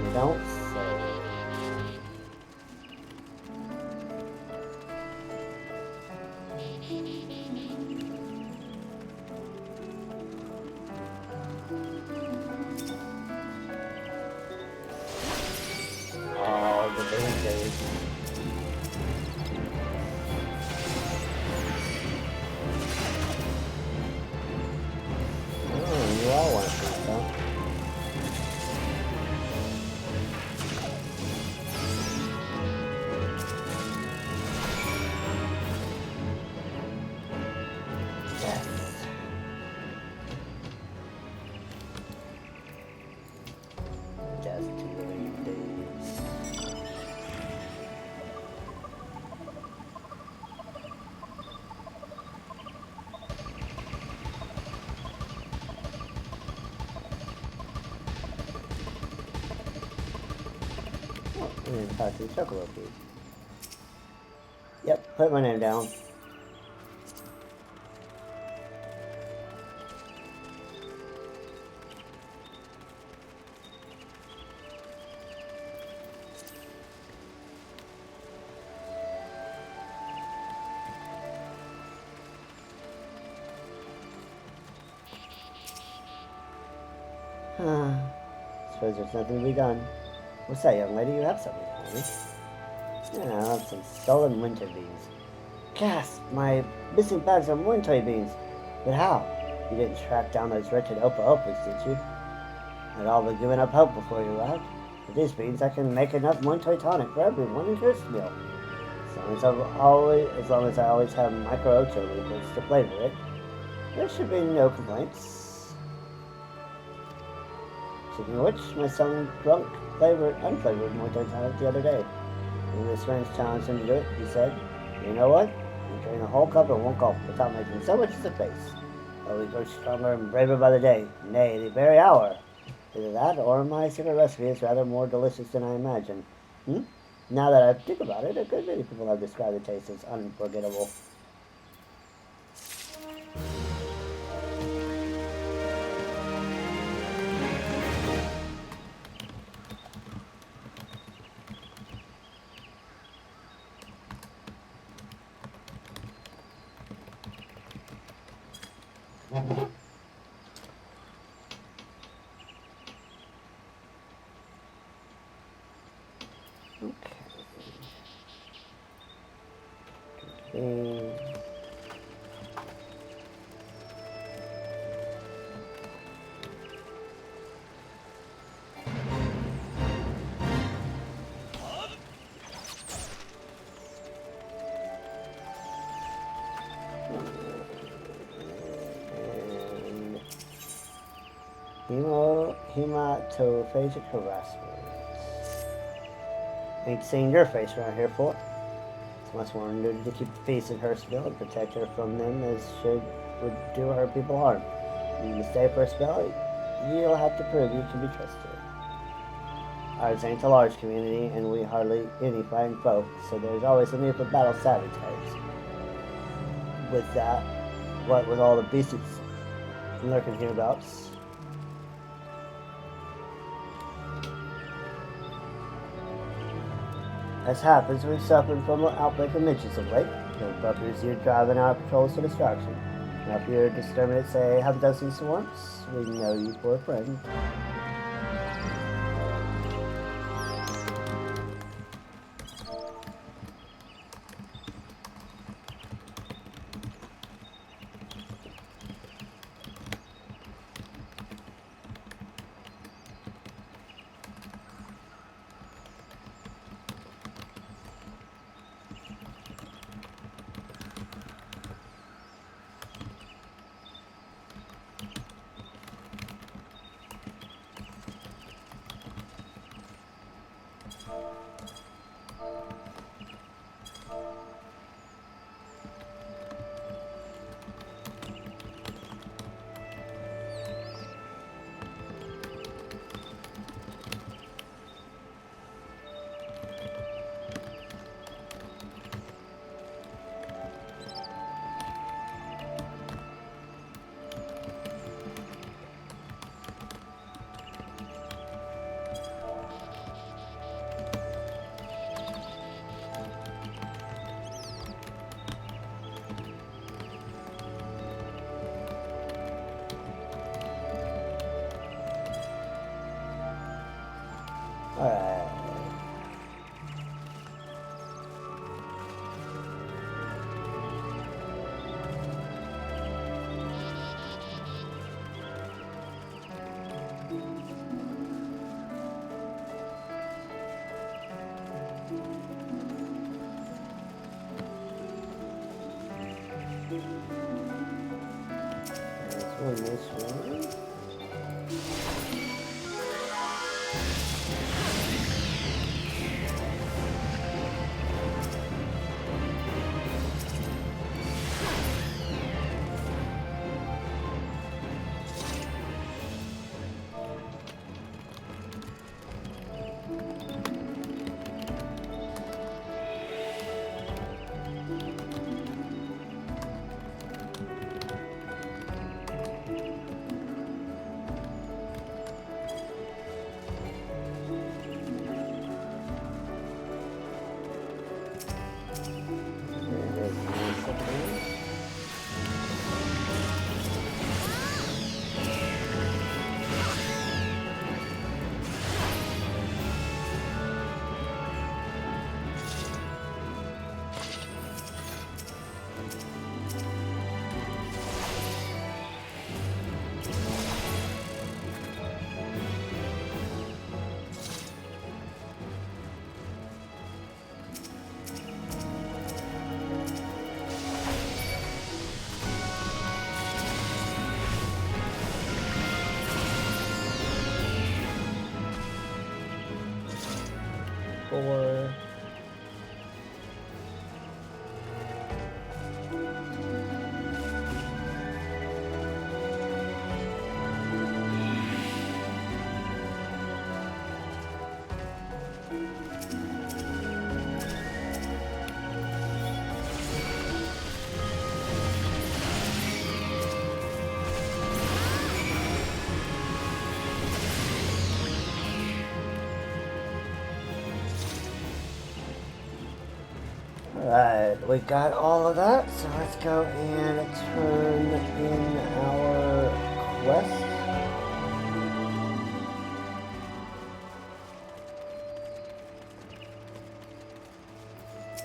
You don't say. Oh, the bean thieves. You all want to see that. Yes. Just to the days. Oh, we didn't talk to the Chocolate Key. Yep, put my name down. Suppose there's nothing to be done. What's that, young lady? You have something for me. Yeah, I have some stolen winter beans. Gasp! My missing bags are winter beans. But how? You didn't track down those wretched Opa Opas, did you? I'd all but given up hope before you left. With these beans, I can make enough Montoy tonic for everyone in Hurstville. As long as I always have micro ocho liquids to flavor it, there should be no complaints. Speaking of which, my son drunk unflavored Montoy tonic the other day. When his friends challenged him to do it, he said, "You know what? You drain a whole cup in one gulp without making so much as a face. Oh, we grow stronger and braver by the day, nay, the very hour. Either that, or my secret recipe is rather more delicious than I imagined. Now that I think about it, a good many people have described the taste as unforgettable." Okay. Hematophagic harassment. Ain't seen your face around here for. It's much more needed to keep the peace in Hurstville and protect her from them as would do her people harm. You stay for a spell, you'll have to prove you can be trusted. Ours ain't a large community, and we hardly any fine folk, so there's always a need for battle-savvy types. With that, what with all the beasties lurking hereabouts, as happens, we've suffered from an outbreak of midgets of late. The buggers here driving our patrols to destruction. Now if you're disturbing it, say, half a dozen swarms, we know you for a friend. Alright. This one. Four. Alright, we got all of that, so let's go and turn in our quest.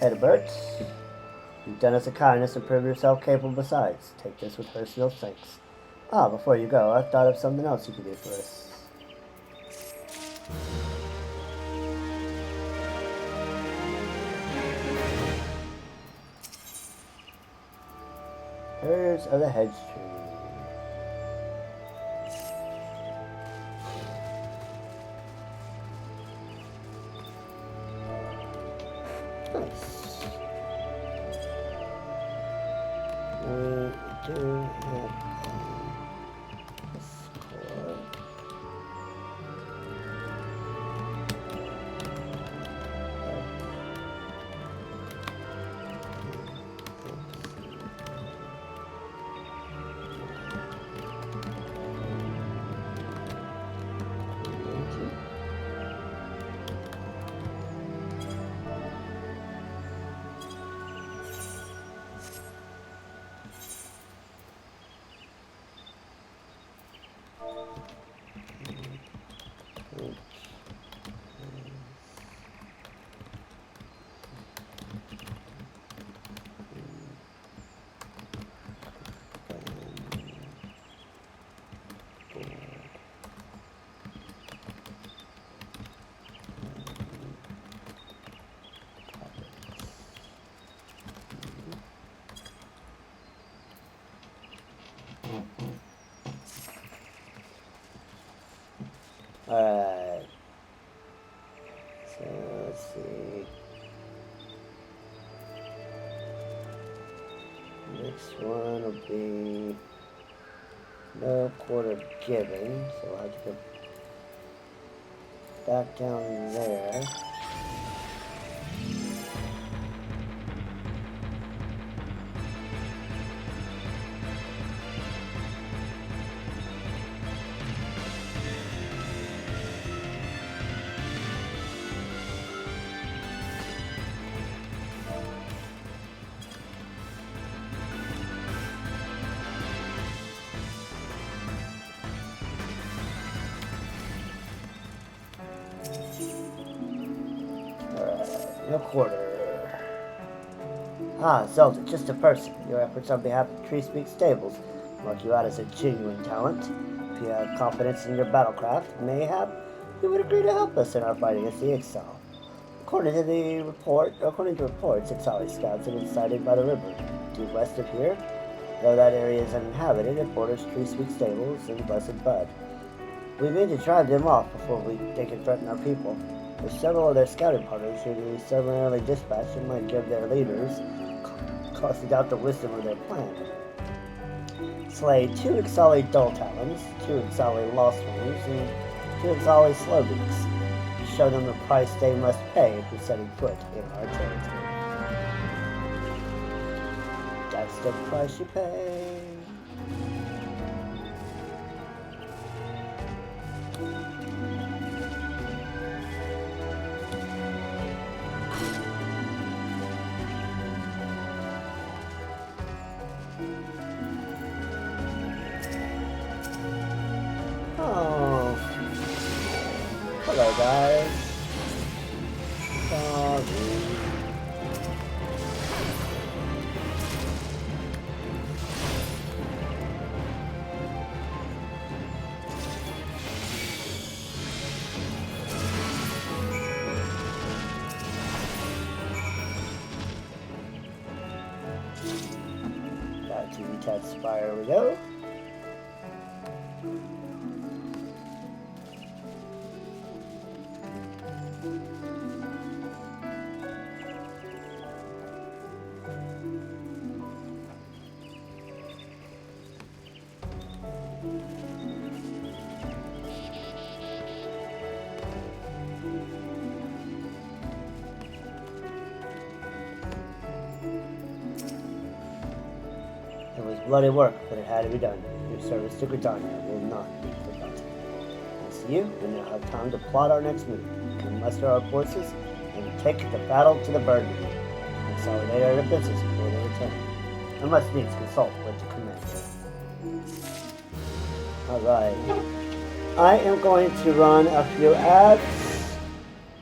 Edbert, you've done us a kindness and proved yourself capable besides. Take this with personal thanks. Ah, before you go, I thought of something else you could do for us. Hers of the hedge tree. Nice. We do have Alright. So, let's see. Next one will be no quarter given, so I'll have to go back down there. No quarter. Ah, Zelda, just a person. Your efforts on behalf of Tree Speak Stables mark you out as a genuine talent. If you have confidence in your battlecraft, mayhap you would agree to help us in our fight against the Exile. According to reports, Exile scouts have been sighted by the river, due west of here. Though that area is uninhabited, it borders Tree Speak Stables and Blessed Bud. We mean to drive them off before they can threaten our people. There's several of their scouting parties who we summarily dispatched and might give their leaders cause to doubt the wisdom of their plan. Slay 2 Ixali Dull Talons, 2 Ixali Lost Wings, and 2 Ixali Slowbeaks. Show them the price they must pay for setting foot in our territory. That's the price you pay. Oh, hello guys. Sorry. Back to the Tet Spire we go. It was bloody work, but it had to be done. Your service to Gridania will not be forgotten. As you, we now have time to plot our next move. We can muster our forces and take the battle to the Burden. Consolidate our defenses before they return. I must needs consult with the commander. Alright. I am going to run a few ads.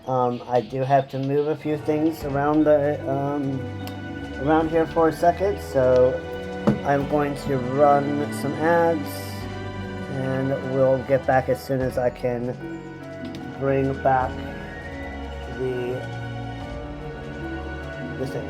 I do have to move a few things around around here for a second, so I'm going to run some ads, and we'll get back as soon as I can bring back the thing.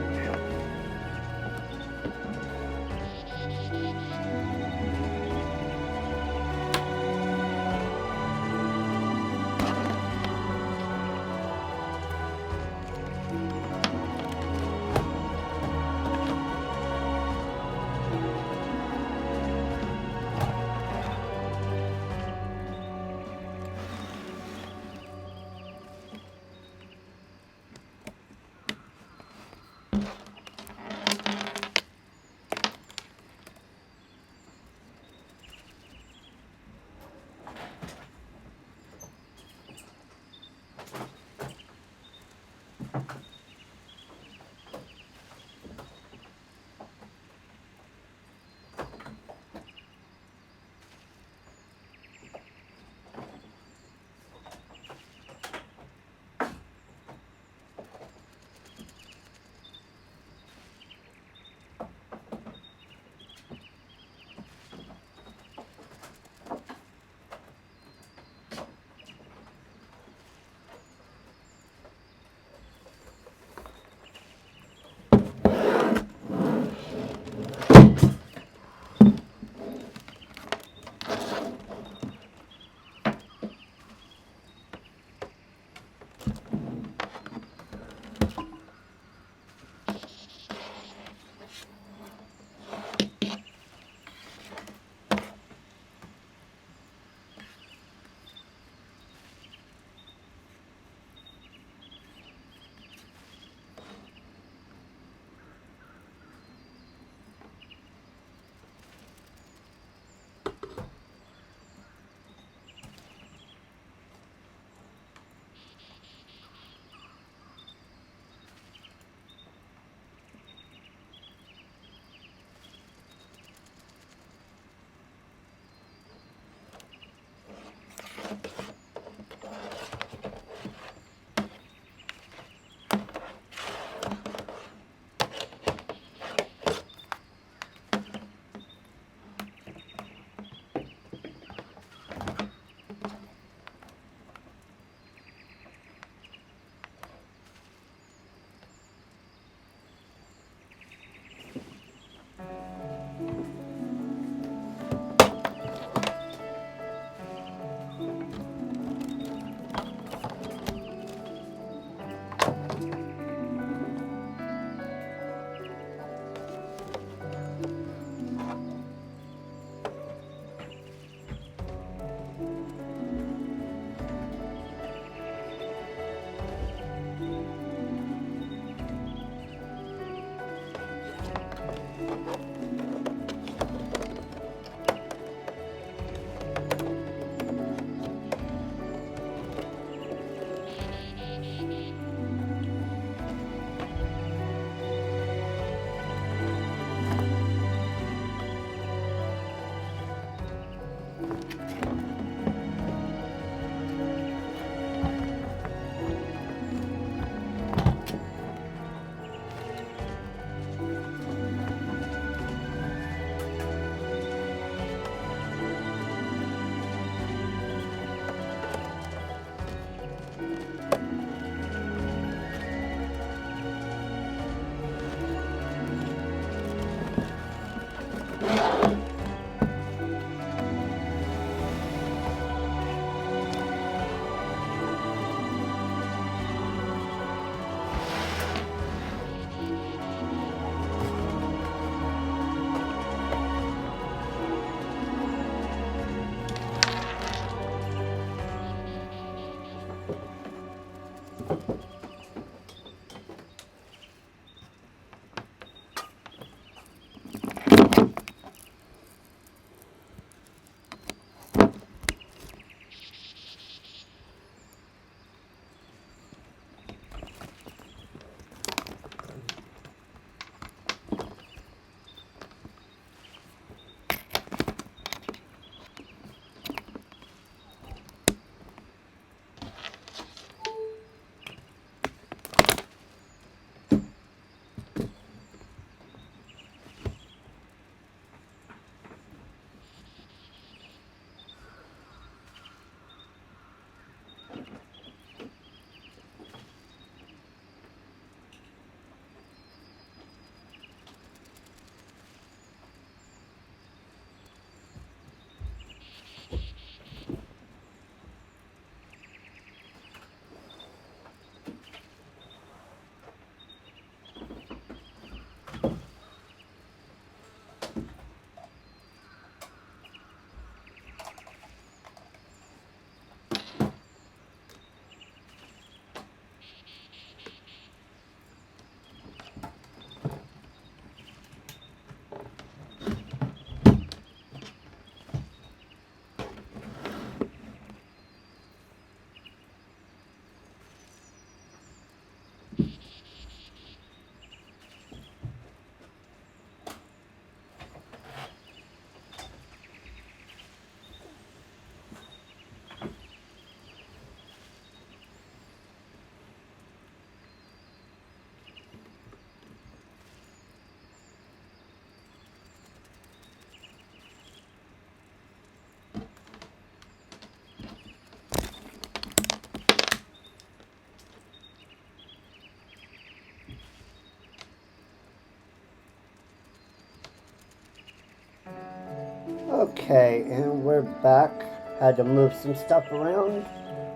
Okay, and we're back. Had to move some stuff around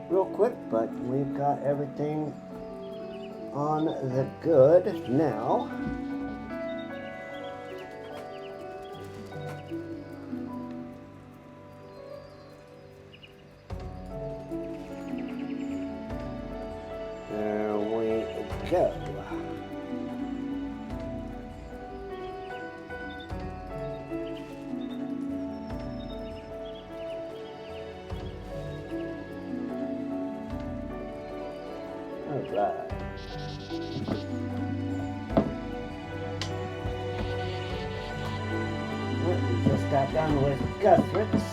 real quick, but we've got everything on the good now. There we go. Alright. We just got done with Guthrie's.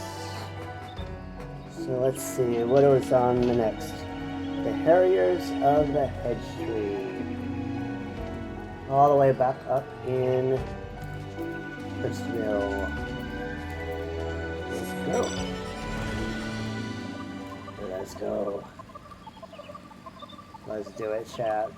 So So let's see, what was on the next? The Harriers of the Hedge Tree. All the way back up in Bristol. Let's go. Let's go. Let's do it, chat.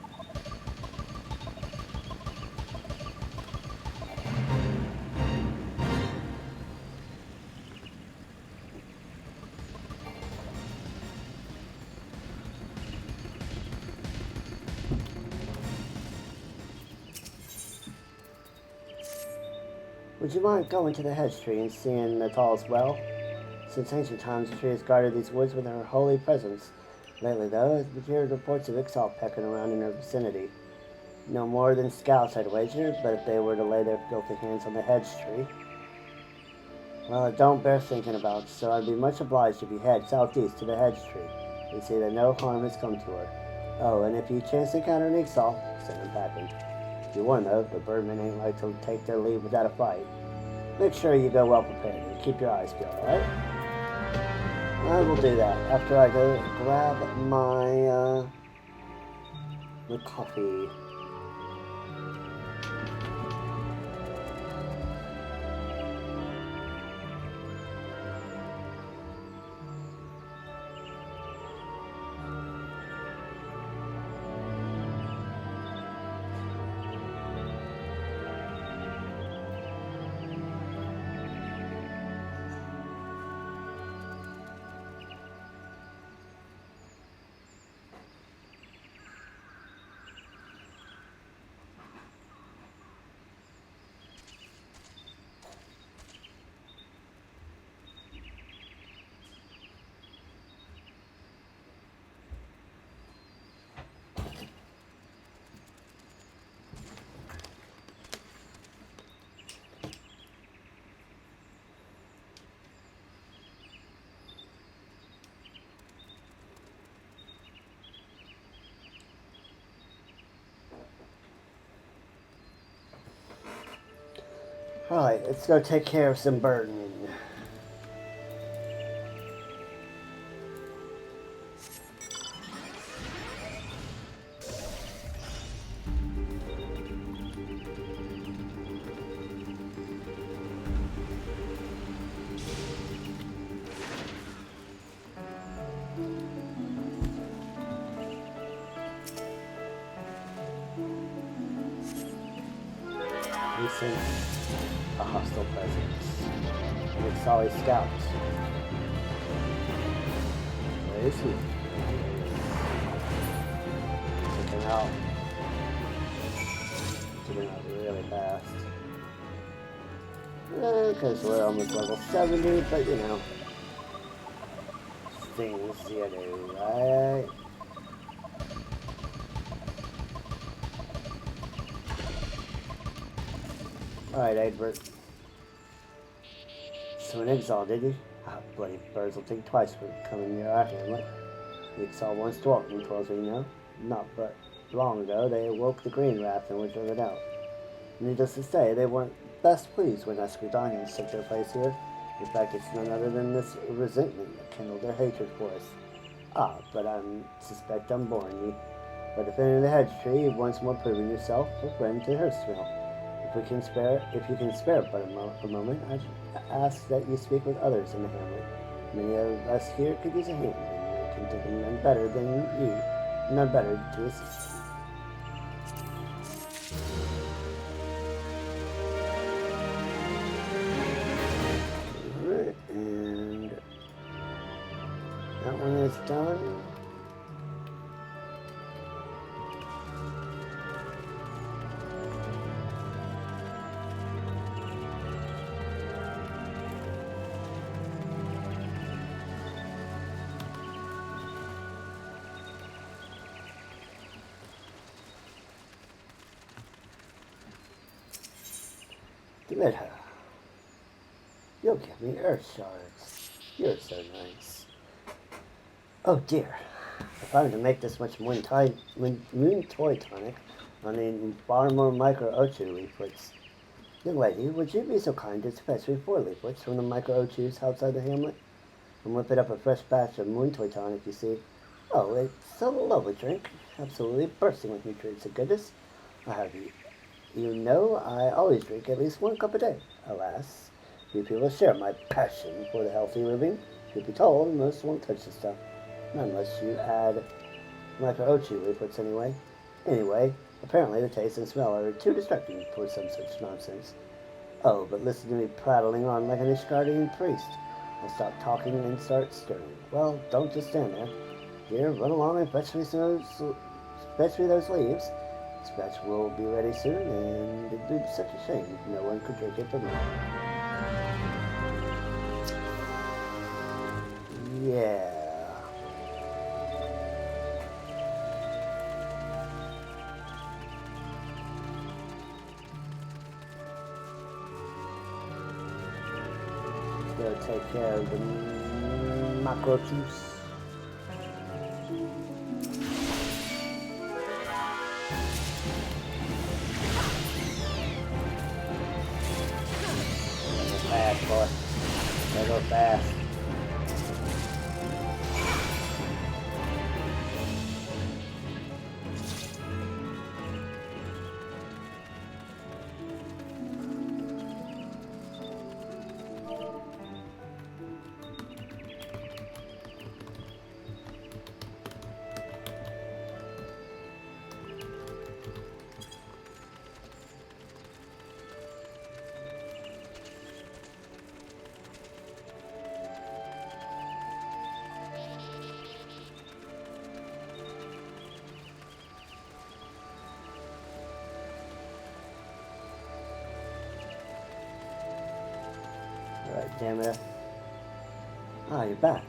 Would you mind going to the hedge tree and seeing the tallest well? Since ancient times, the tree has guarded these woods with her holy presence. Lately, though, we've heard reports of Ixal pecking around in her vicinity. No more than scouts, I'd wager, but if they were to lay their filthy hands on the hedge tree, well, it don't bear thinking about, so I'd be much obliged if you head southeast to the hedge tree and see that no harm has come to her. Oh, and if you chance to encounter an Ixal, send him packing. Be warned, though, the birdmen ain't like to take their leave without a fight. Make sure you go well prepared and keep your eyes peeled, alright? I will do that after I go grab my coffee. Alright, let's go take care of some burden. We sense a hostile presence. And it's always scouts. Where is he? Looking out. Getting out really fast. Because we're almost level 70, but you know. Things you do, right? Alright, Egbert. So an exile, did you? Ah, bloody birds will think twice for coming near our hamlet. The exile once dwelt in as we know. Not but long ago, they awoke the green wrath and were driven out. Needless to say, they weren't best pleased when us Gridanians took their place here. In fact, it's none other than this resentment that kindled their hatred for us. Ah, but I suspect I'm boring ye. By defending the hedge tree, you've once more proven yourself a friend to Hurstville. If you can spare but a moment, I'd ask that you speak with others in the hamlet. Many of us here could use a hand, and we can think of none better than you, none better to assist. Alright, and that one is done. Glitter. You'll give me earth shards. You're so nice. Oh dear. If I were to make this much moon toy tonic, I'll need far more micro Ochu leaflets. Young lady, would you be so kind as to fetch me 4 leaflets from the micro Ochus outside the hamlet? I'm whipping up a fresh batch of moon toy tonic, you see. Oh, it's a lovely drink. Absolutely bursting with nutrients and goodness. I have you. You know, I always drink at least 1 cup a day. Alas, few people share my passion for the healthy living. You'll be told most won't touch the stuff. Not unless you add micro-ochi leaflets anyway. Anyway, apparently the taste and smell are too distracting for some such nonsense. Oh, but listen to me prattling on like an Ishgardian priest. I'll stop talking and start stirring. Well, don't just stand there. Here, run along and fetch me those leaves. This batch will be ready soon, and it'd be such a shame no one could drink it but me. Yeah. Gotta take care of the macro juice. Fast, boy. Gotta go fast. Alright, damn it. Ah, you're back.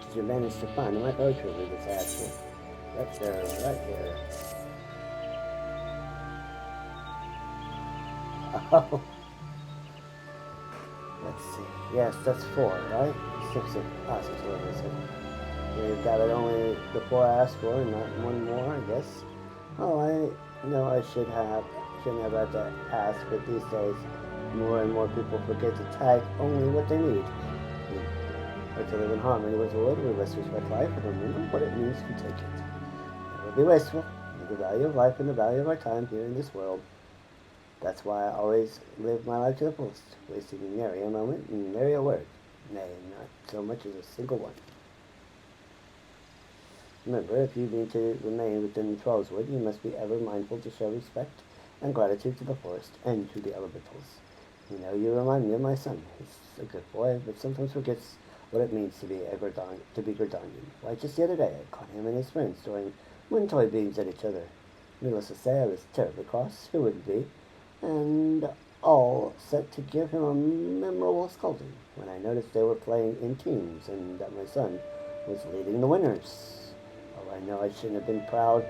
Did you manage to find the micro tree that's asked for? Yep, they're right here. Oh. Let's see. Yes, that's 4, right? 6. Ah, 6 is it? You've got it only the 4 I asked for, and not one more, I guess. Oh, I know shouldn't have had to ask, but these days, more and more people forget to tag only what they need. Or to live in harmony with the world, we must respect life and remember what it means to take it. Never be wasteful. Know the value of life and the value of our time here in this world. That's why I always live my life to the fullest, wasting nary a moment and nary a word. Nay, not so much as a single one. Remember, if you mean to remain within the Trollswood, you must be ever mindful to show respect and gratitude to the forest and to the elementals. You know, you remind me of my son. He's a good boy, but sometimes forgets what it means to be Gordonian. Why, just the other day, I caught him and his friends throwing wind toy beams at each other. Needless to say, I was terribly cross. Who wouldn't be? And all set to give him a memorable scolding when I noticed they were playing in teams and that my son was leading the winners. Oh, I know I shouldn't have been proud,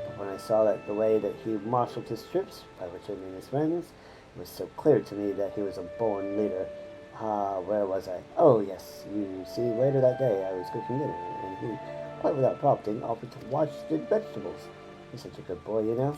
but when I saw that the way that he marshaled his troops, by which I mean his friends, it was so clear to me that he was a born leader. Ah, where was I? Oh, yes, you see, later that day I was cooking dinner, and he, quite without prompting, offered to wash the vegetables. He's such a good boy, you know.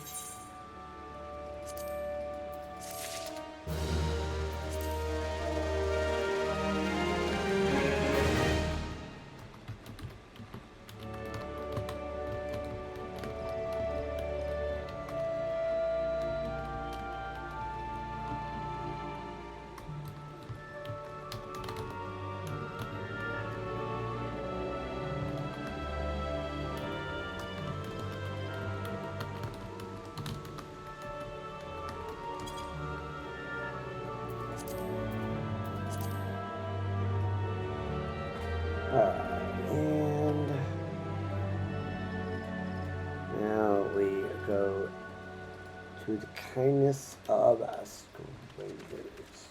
And now we go to the kindness of strangers.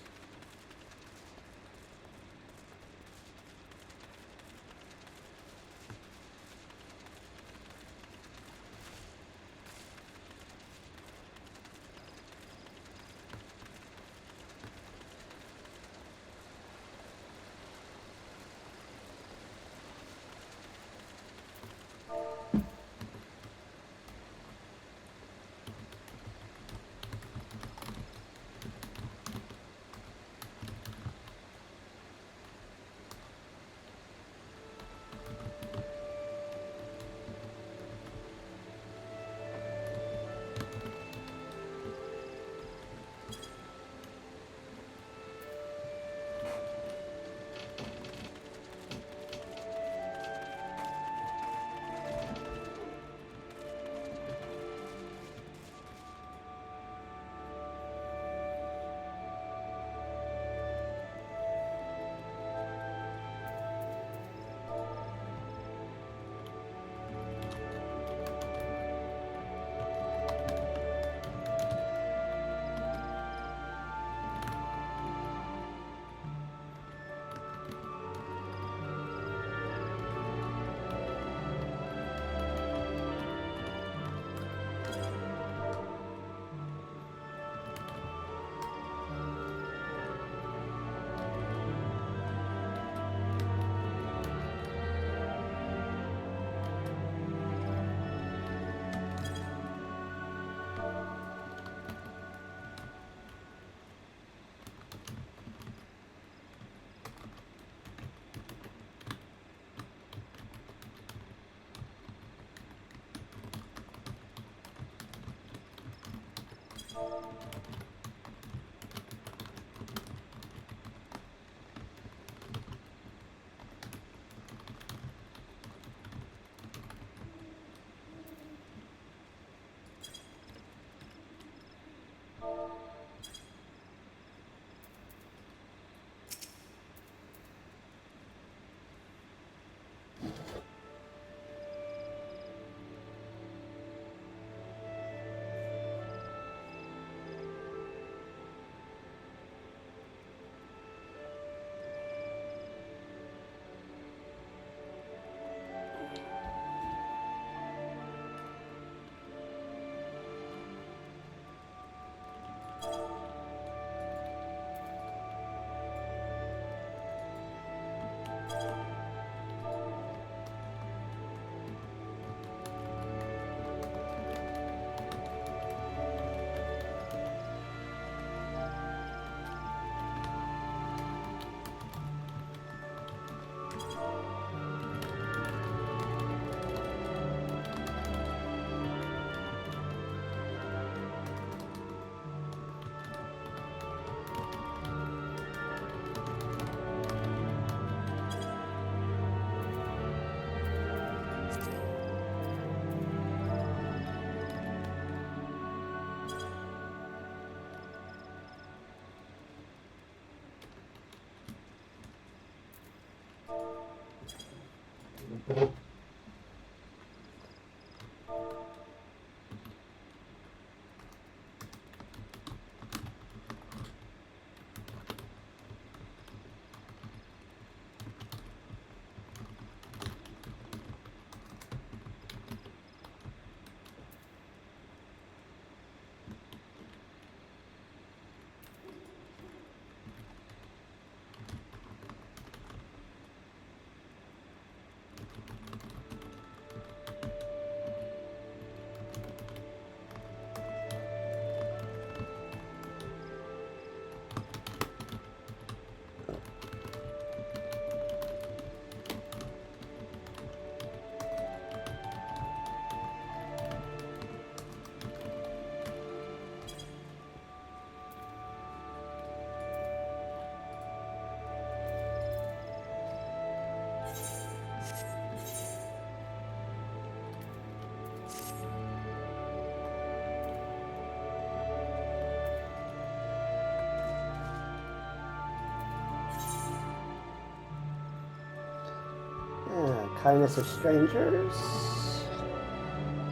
Kindness of strangers.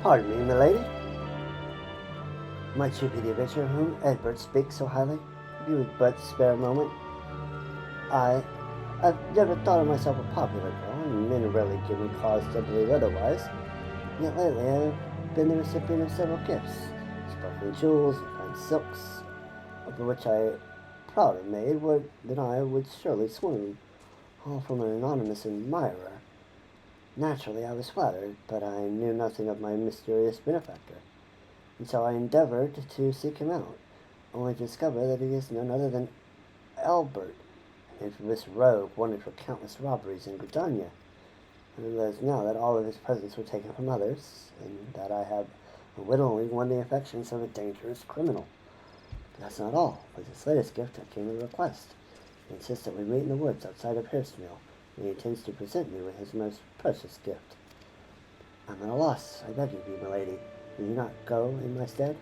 Pardon me, milady. Might you be the adventurer whom Edward speaks so highly? If you would but spare a moment. I've never thought of myself a popular girl, and men rarely give me cause to believe otherwise. Yet lately I've been the recipient of several gifts, sparkling jewels and fine silks, over which I, prouder maid than I, would surely swoon, all from an anonymous admirer. Naturally, I was flattered, but I knew nothing of my mysterious benefactor, and so I endeavored to seek him out, only to discover that he is none other than Albert, an infamous rogue wanted for countless robberies in Gridania. I realize now that all of his presents were taken from others, and that I have unwittingly won the affections of a dangerous criminal. But that's not all. With this latest gift, I came with a request. He insists that we meet in the woods outside of Hurstmill, and he intends to present me with his most precious gift. I'm at a loss, I beg of you, milady. Will you not go in my stead?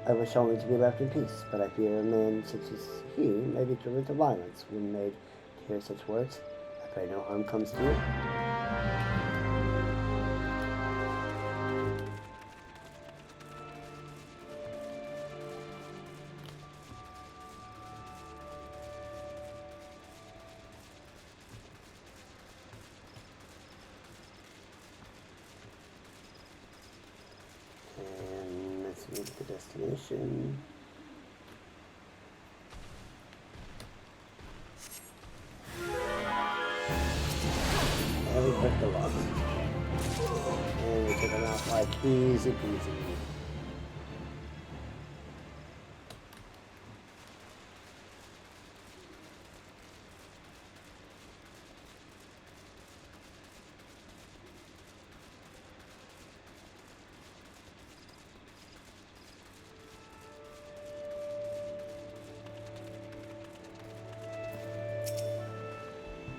I wish only to be left in peace, but I fear a man such as he may be driven to violence when made to hear such words. I pray no harm comes to you. And let's move to destination. And we click the lock. And we take them out like easy peasy.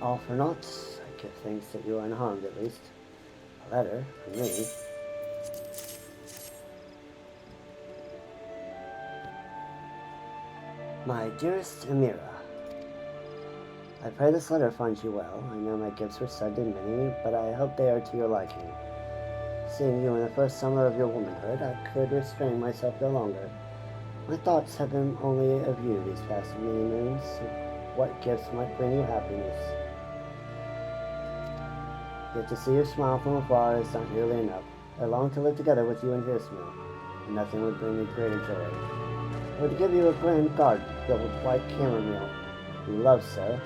All for naught. I give thanks that you are unharmed at least. A letter from me. My dearest Amira, I pray this letter finds you well. I know my gifts were sudden and many, but I hope they are to your liking. Seeing you in the first summer of your womanhood, I could restrain myself no longer. My thoughts have been only of you these past many moons, of what gifts might bring you happiness. Yet to see you smile from afar is not nearly enough. I long to live together with you in Hurstmill, and nothing would bring me greater joy. I would give you a grand garden filled with white chamomile, you love so.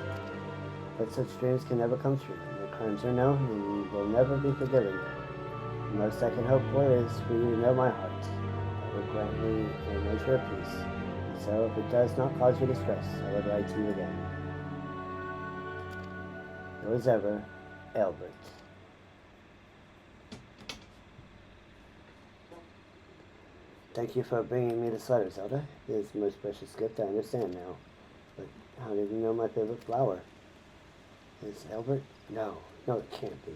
But such dreams can never come true. Your crimes are known, and will never be forgiven. The most I can hope for is for you to know my heart. That will grant me a measure of peace. And so, if it does not cause you distress, I will write to you again. Yours ever, Albert. Thank you for bringing me this letter, Zelda. It is the most precious gift, I understand now. But how did you know my favorite flower? Is Albert? No, it can't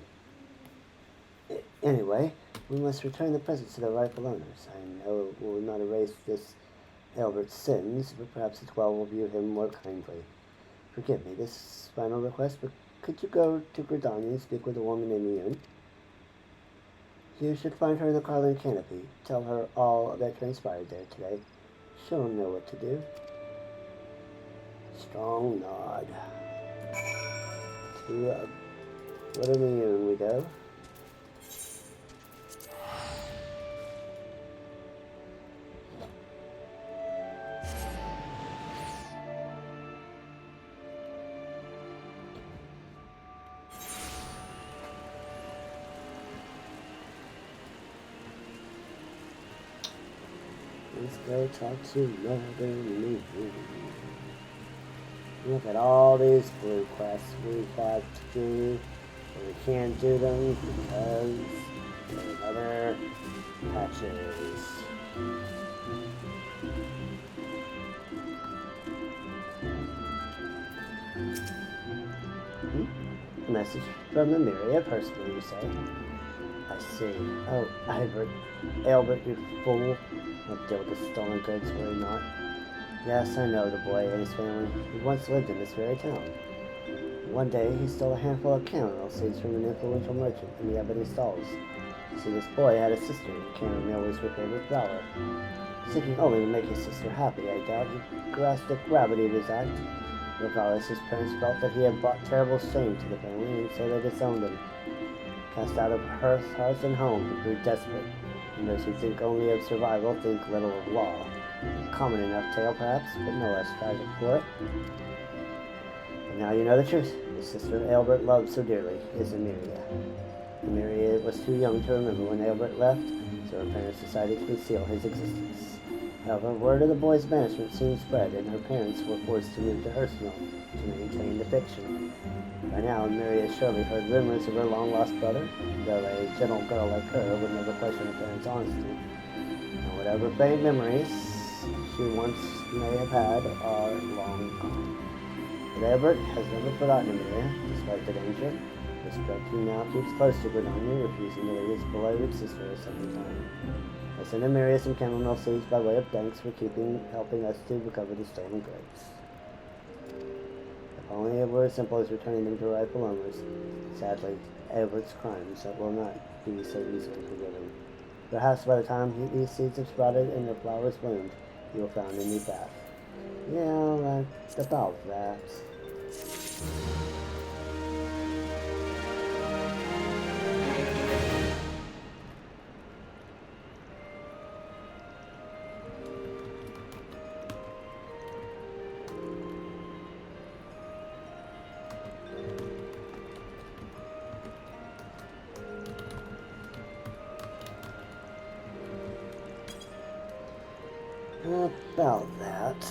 be. Anyway, we must return the presents to their rightful owners. I know it will not erase this Albert's sins, but perhaps the 12 will view him more kindly. Forgive me this final request, but could you go to Gridania and speak with a woman in the inn? You should find her in the Carlin Canopy. Tell her all that transpired there today. She'll know what to do. Strong nod. To what in the inn we go. Let's go talk to Northern Moon. Look at all these blue quests we have to do, but we can't do them because of other patches. Message from Emiria personally, you say? I see. Oh, Albert, you fool. What deal with the stolen goods, were he not? Yes, I know the boy and his family. He once lived in this very town. One day, he stole a handful of chamomile seeds from an influential merchant in the ebony stalls. See, this boy had a sister. Chamomile was her favorite flower. Seeking only to make his sister happy, I doubt, he grasped the gravity of his act. Regardless, his parents felt that he had brought terrible shame to the family, and so they disowned him. Cast out of hearth and home, he grew desperate, and those who think only of survival think little of law. A common enough tale, perhaps, but no less tragic for it. But now you know the truth. His sister Albert loved so dearly is Emiria. Emiria was too young to remember when Albert left, so her parents decided to conceal his existence. However, word of the boy's banishment soon spread, and her parents were forced to move to Arsenal to maintain the fiction. By now, Mary has surely heard rumors of her long-lost brother, though a gentle girl like her would never question her parents' honesty. And whatever faint memories she once may have had are long gone. But Albert has never forgotten Amelia, despite the danger. Respect he now keeps close to Gridania, refusing to leave his beloved sister a second time. I send Amelia some chamomile seeds by way of thanks for helping us to recover the stolen goods. If only it were as simple as returning them to rightful owners. Sadly, Albert's crimes that will not be so easily forgiven. Perhaps by the time these seeds have sprouted and their flowers bloomed, you will find a new path. Yeah, about that. About that.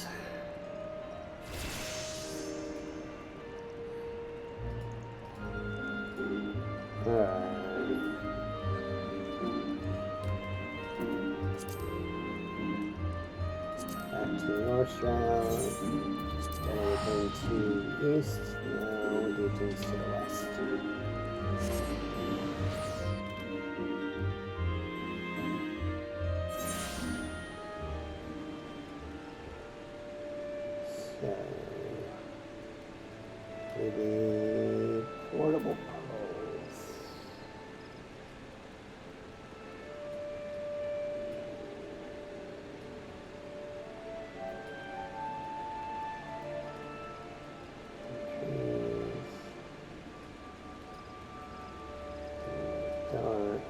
Back to North Round. Then everything to east. Now we'll do things to the west. So, maybe portable poles. Dark.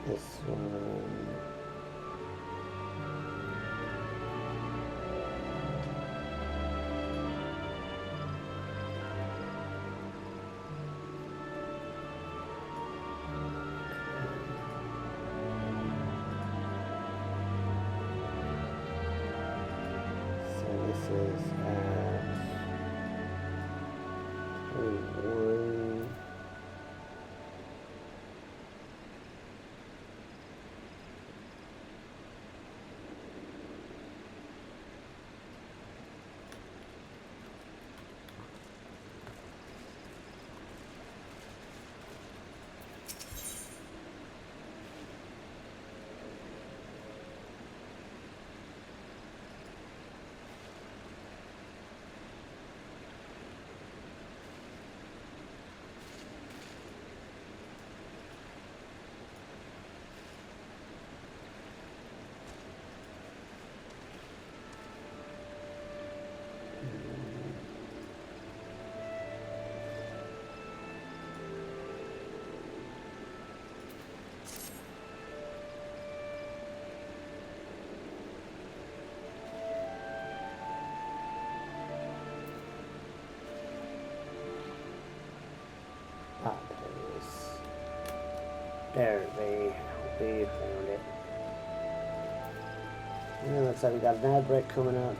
This one. So this is at 21. There, we found it. Yeah, looks like we got an ad break coming up.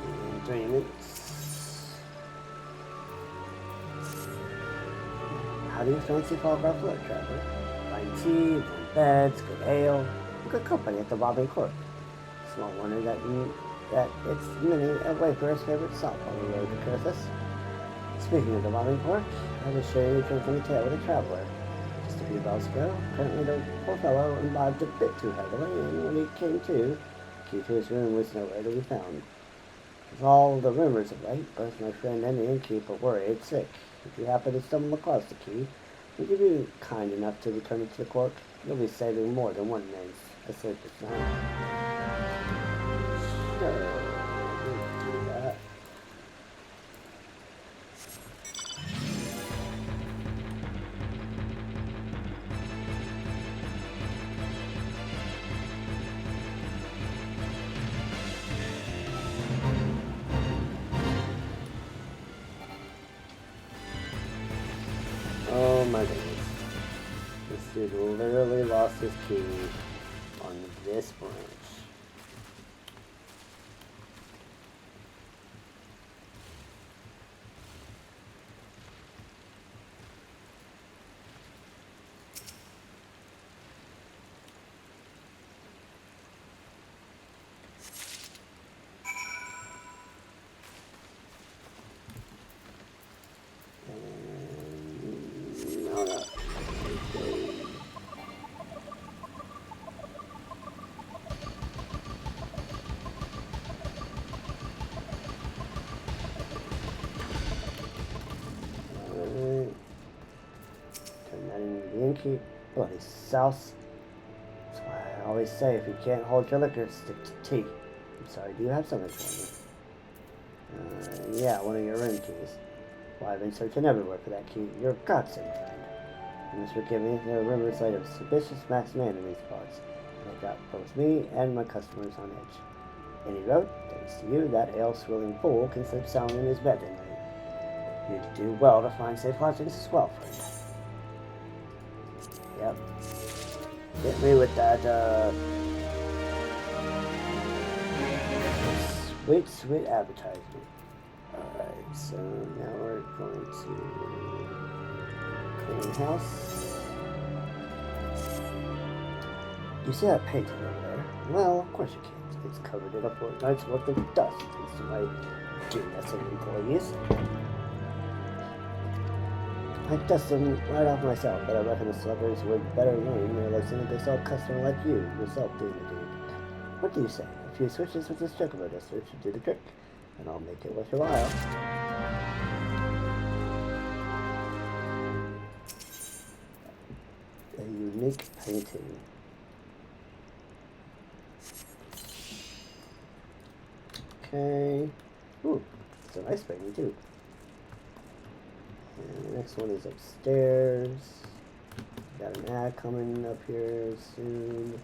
In 3 minutes. How do you fancy fall our float, traveler? Fine tea, warm beds, good ale, good company at the Bobbing Court. Small wonder that it's many a wayfarer's favorite stop on the road to Curthus. Speaking of the Bobbing Court, I was sharing a drinking tale with a traveler just a few bells ago. Apparently the poor fellow imbibed a bit too heavily, and when he came to, the key to his room was nowhere to be found. With all the rumors of late, both my friend and the innkeeper are worried sick. If you happen to stumble across the key, would you be kind enough to return it to the court? You'll be saving more than one man's sleepless night. Sure, we'll do that. Oh my goodness. This dude literally lost his key on this branch. Keep bloody sauce. That's why I always say if you can't hold your liquor, stick to tea. I'm sorry, do you have something for me? Yeah, one of your room keys. Well, I've been searching everywhere for that key. You're a godsend, friend. You must forgive me, there are rumors of a suspicious masked man in these parts. They got both me and my customers on edge. And he wrote, thanks to you, that ale-swilling fool can sleep soundly in his bed tonight. You'd do well to find safe lodgings as well, friend. Yep. Hit me with that, sweet, sweet advertisement. Alright, so now we're going to clean house. You see that painting over there? Well, of course you can't. It's covered in a fortnight's worth of dust, thanks to my genius employees. I dust them right off myself, but I reckon the celebrities would better learn their lesson if they saw a customer like you yourself doing the deed. What do you say? A few switches with this chocobo duster should do the trick, and I'll make it worth your while. A unique painting. Okay. Ooh, it's a nice painting too. And the next one is upstairs. Got an ad coming up here soon.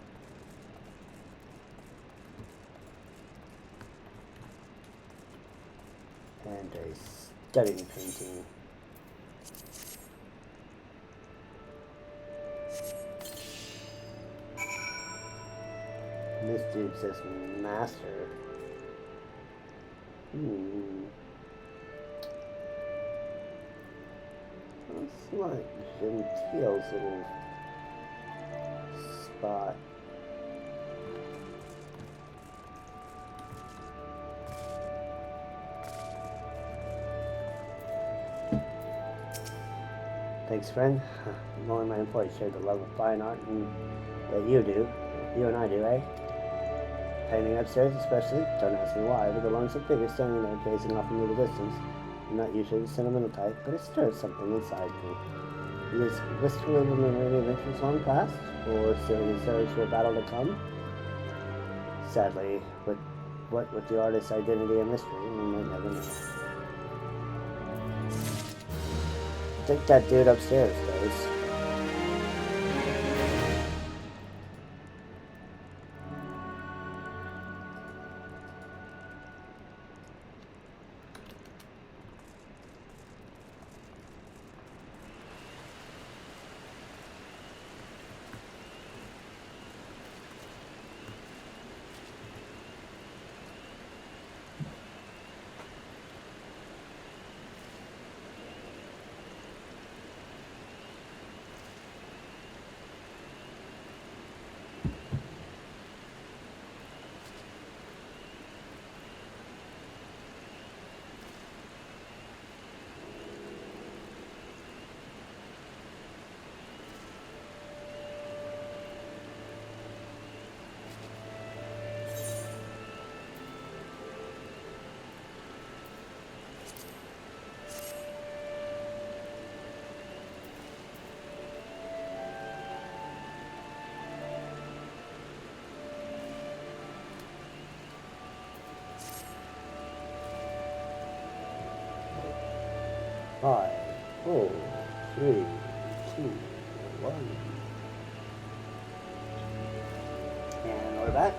And a stunning painting. And this dude says master. That's like Gentile's little spot. Thanks, friend. Knowing my employees share the love of fine art and that you and I do, eh? Painting upstairs especially, don't ask me why, but the lonesome figure standing there gazing off into the distance. I'm not usually the sentimental type, but it stirs something inside me. Is wistfully remembering adventures long past, or stealing his surge for a battle to come? Sadly, with the artist's identity and mystery, we might never know. I think that dude upstairs goes. 5, 4, 3, 2, 1. And we're back.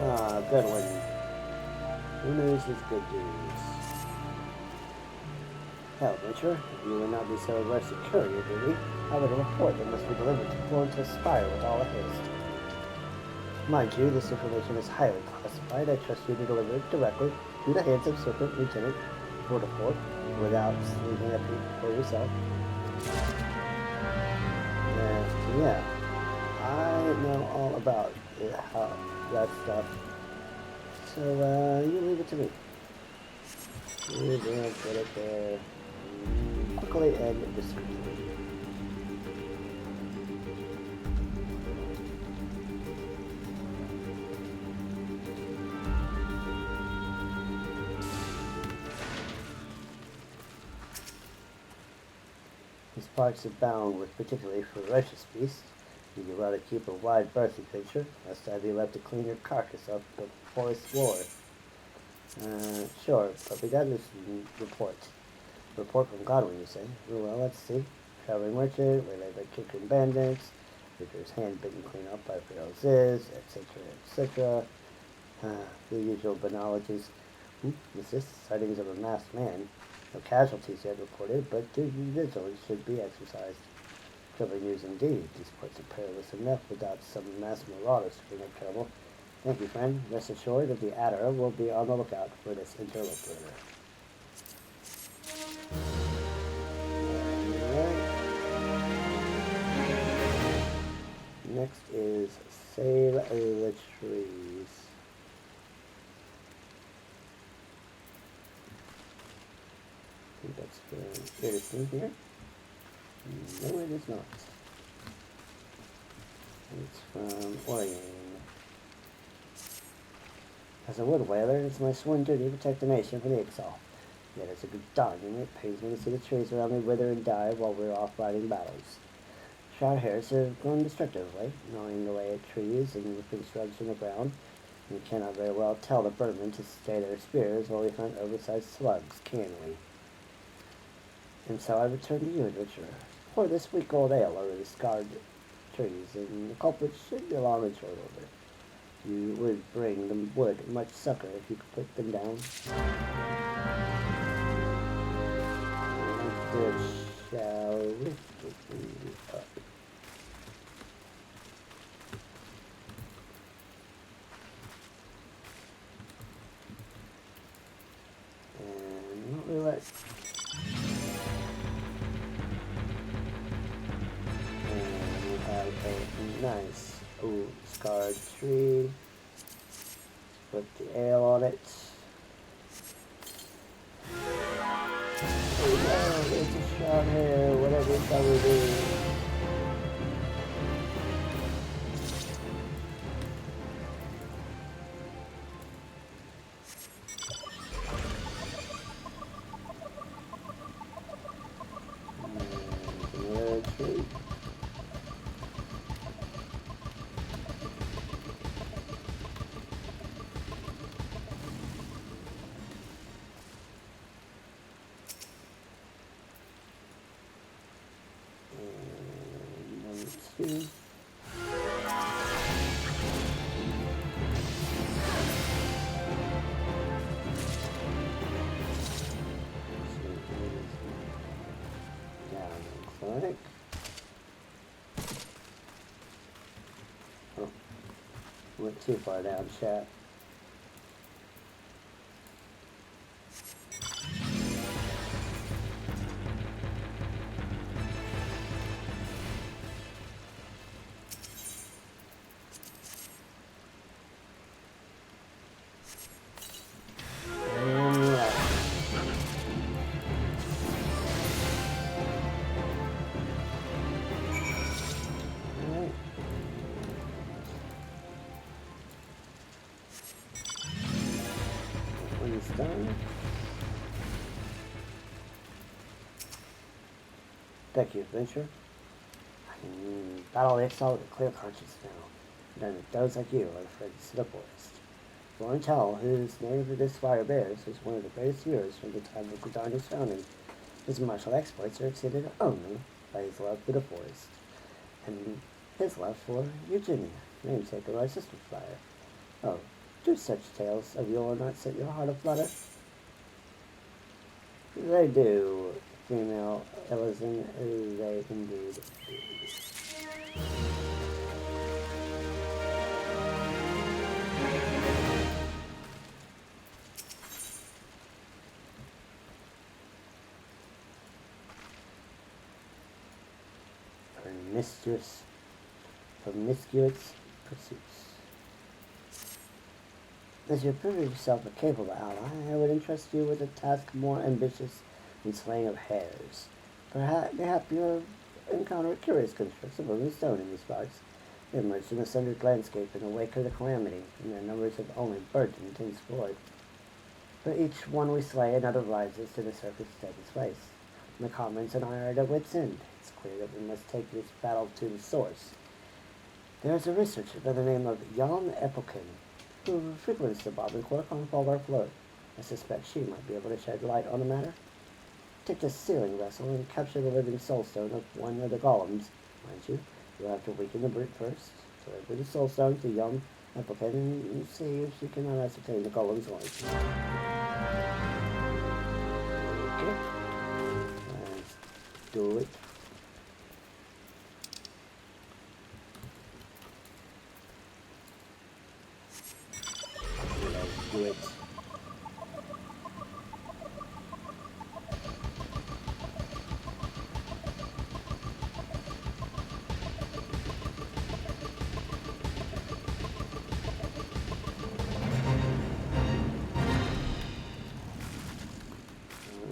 Ah, good one. Good news is good news. Hell, Adventurer, if you would not be so averse to courier duty, I have a report that must be delivered to Florence Spire with all haste. Mind you, this information is highly classified. I trust you to deliver it directly to the hands of Serpent Lieutenant Vortefort without leaving a peek for yourself. And yeah, I know all about that stuff. So you leave it to me. You just put it there quickly and discreetly. These parts abound with particularly ferocious beasts. You'd rather keep a wide berth, adventure, lest I be left to clean your carcass up the forest floor. Sure, but we got this report. Report from Godwin, you say? Well, let's see. Traveling merchant, waylaid by kicking bandits, Victor's hand bitten clean up by feral Ziz, etc., etc. The usual banalities. Is this sightings of a masked man? No casualties yet reported, but due vigilance should be exercised. Troubling news indeed. These parts are perilous enough without some mass marauders to bring up trouble. Thank you, friend. Rest assured that the ARR will be on the lookout for this interloper. Next is Save the Trees. I think that's the greatest thing here. No, it is not. It's from Oregon. As a wood whaler, it's my sworn duty to protect the nation from the exile. Yet as a good dog, and it pains me to see the trees around me wither and die while we're off fighting battles. Shroud hairs have grown destructive of late, gnawing away at trees and ripping shrubs from the ground. We cannot very well tell the birdmen to stay their spears while we hunt oversized slugs, can we? And so I return to you, adventurer. Pour this week-old ale over the scarred trees, and the culprit should be long and short of it. You would bring the wood much succor if you could put them down. Good, shall we? Up. And not really like. And we have a nice old scarred tree. Put the ale on it. Oh no, it's a shroud hair, whatever it's gonna do. And another tree. Two. Down like. Oh, went too far down, chat. Done. Thank you, adventure. I can battle the exile with a clear conscience now. And those like you are afraid to sit up forest. Lawrence Howell, whose name this fire bears, was one of the greatest heroes from the time of Gardana's founding. His martial exploits are exceeded only by his love for the forest, and his love for Eugenia, namesake of our sister fire. Oh, do such tales of yore not set your heart aflutter? They do, female Ellison, they indeed do. Promiscuous pursuits. As you prove yourself a capable ally, I would entrust you with a task more ambitious than slaying of hares. Perhaps you have encountered curious constructs of moving stone in these parts. They emerge from the sundered landscape in the wake of the calamity, and their numbers have only burgeoned henceforth. For each one we slay, another rises to the surface to take its place. My comrades and I are at our wits' end. It's clear that we must take this battle to the source. There is a researcher by the name of Jan Epelkin, who frequents the Bob and Cork on Polar Float. I suspect she might be able to shed light on the matter. Take the sealing vessel and capture the living soulstone of one of the golems. Mind you, you'll have to weaken the brute first. Deliver the soulstone to Jan Epelkin and see if she cannot ascertain the golem's origin. Okay. Let's do it. Let's do it.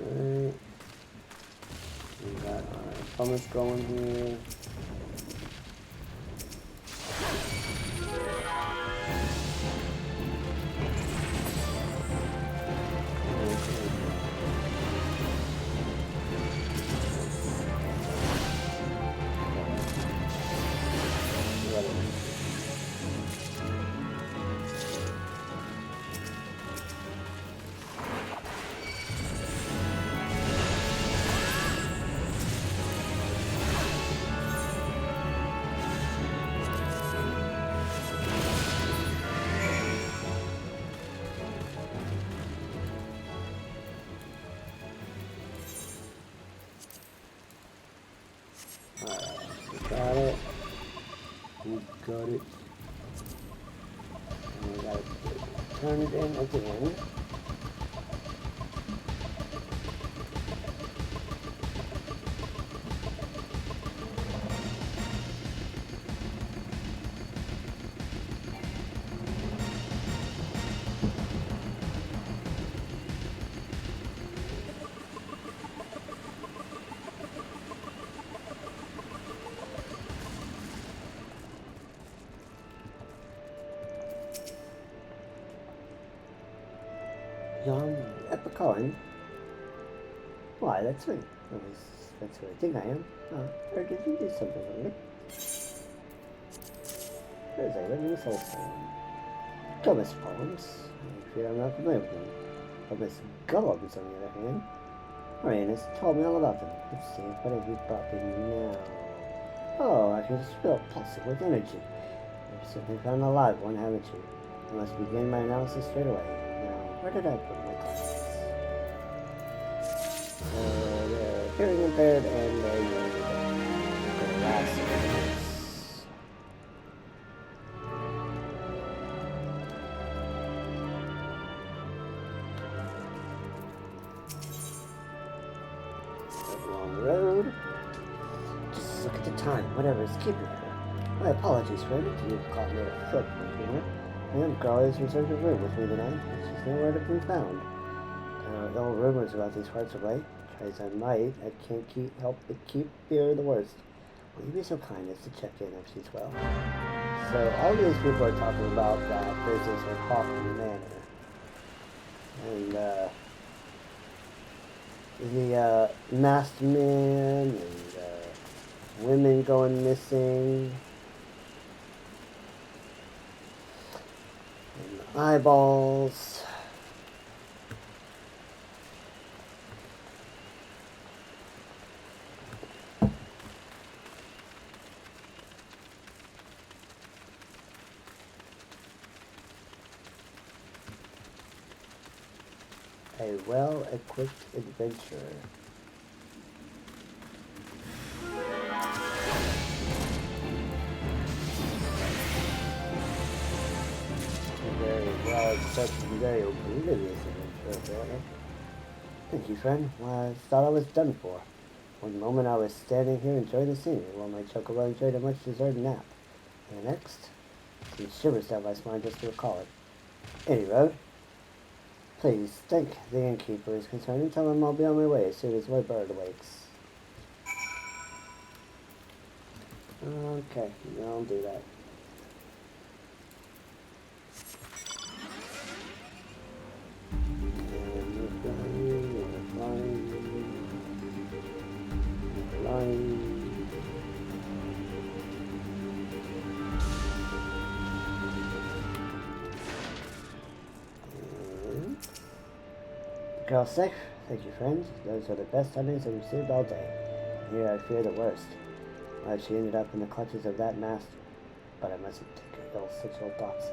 Alright. We got our pummels going here. Got it. We got it. And we gotta turn it in again. Jan Epicon? Why, that's me. At least that's who I think I am. Or did you do something for me? There's a living soulstone. Thomas poems. I fear I'm not familiar with them. Thomas Gullums, on the other hand. Marianus told me all about them. Let's see, what have you brought me now? Oh, I can spill pulsing with energy. You've certainly found a live one, haven't you? I must begin my analysis straight away. Now, where did I put my glasses? They're hearing impaired and they're glasses. Long road. Just look at the time, whatever is keeping her. My apologies, friend, if you've caught me a foot from humor. The young girl has reserved a room with me tonight, and she's nowhere to be found. There are ill rumors about these parts of late. Try as I might, I can't help but keep fearing the worst. Will you be so kind as to check in if she's well? So all these people are talking about that business with Hoffman Manor. And the masked men and women going missing. And Eyeballs. A well-equipped adventurer. Very well-equipped and very oblivious adventurer, apparently. Thank you, friend. Well, I thought I was done for. One moment I was standing here enjoying the scenery, while my chocobo enjoyed a much-deserved nap. And the next, some shivers down my spine just to recall it. Any road? Please, thank the innkeeper is concerned and tell him I'll be on my way as soon as my bird awakes. Okay, I'll do that. And we're flying. Girl safe? Thank you, friends. Those are the best tidings I've received all day. Here I fear the worst. Why she ended up in the clutches of that master. But I mustn't take ill such old thoughts.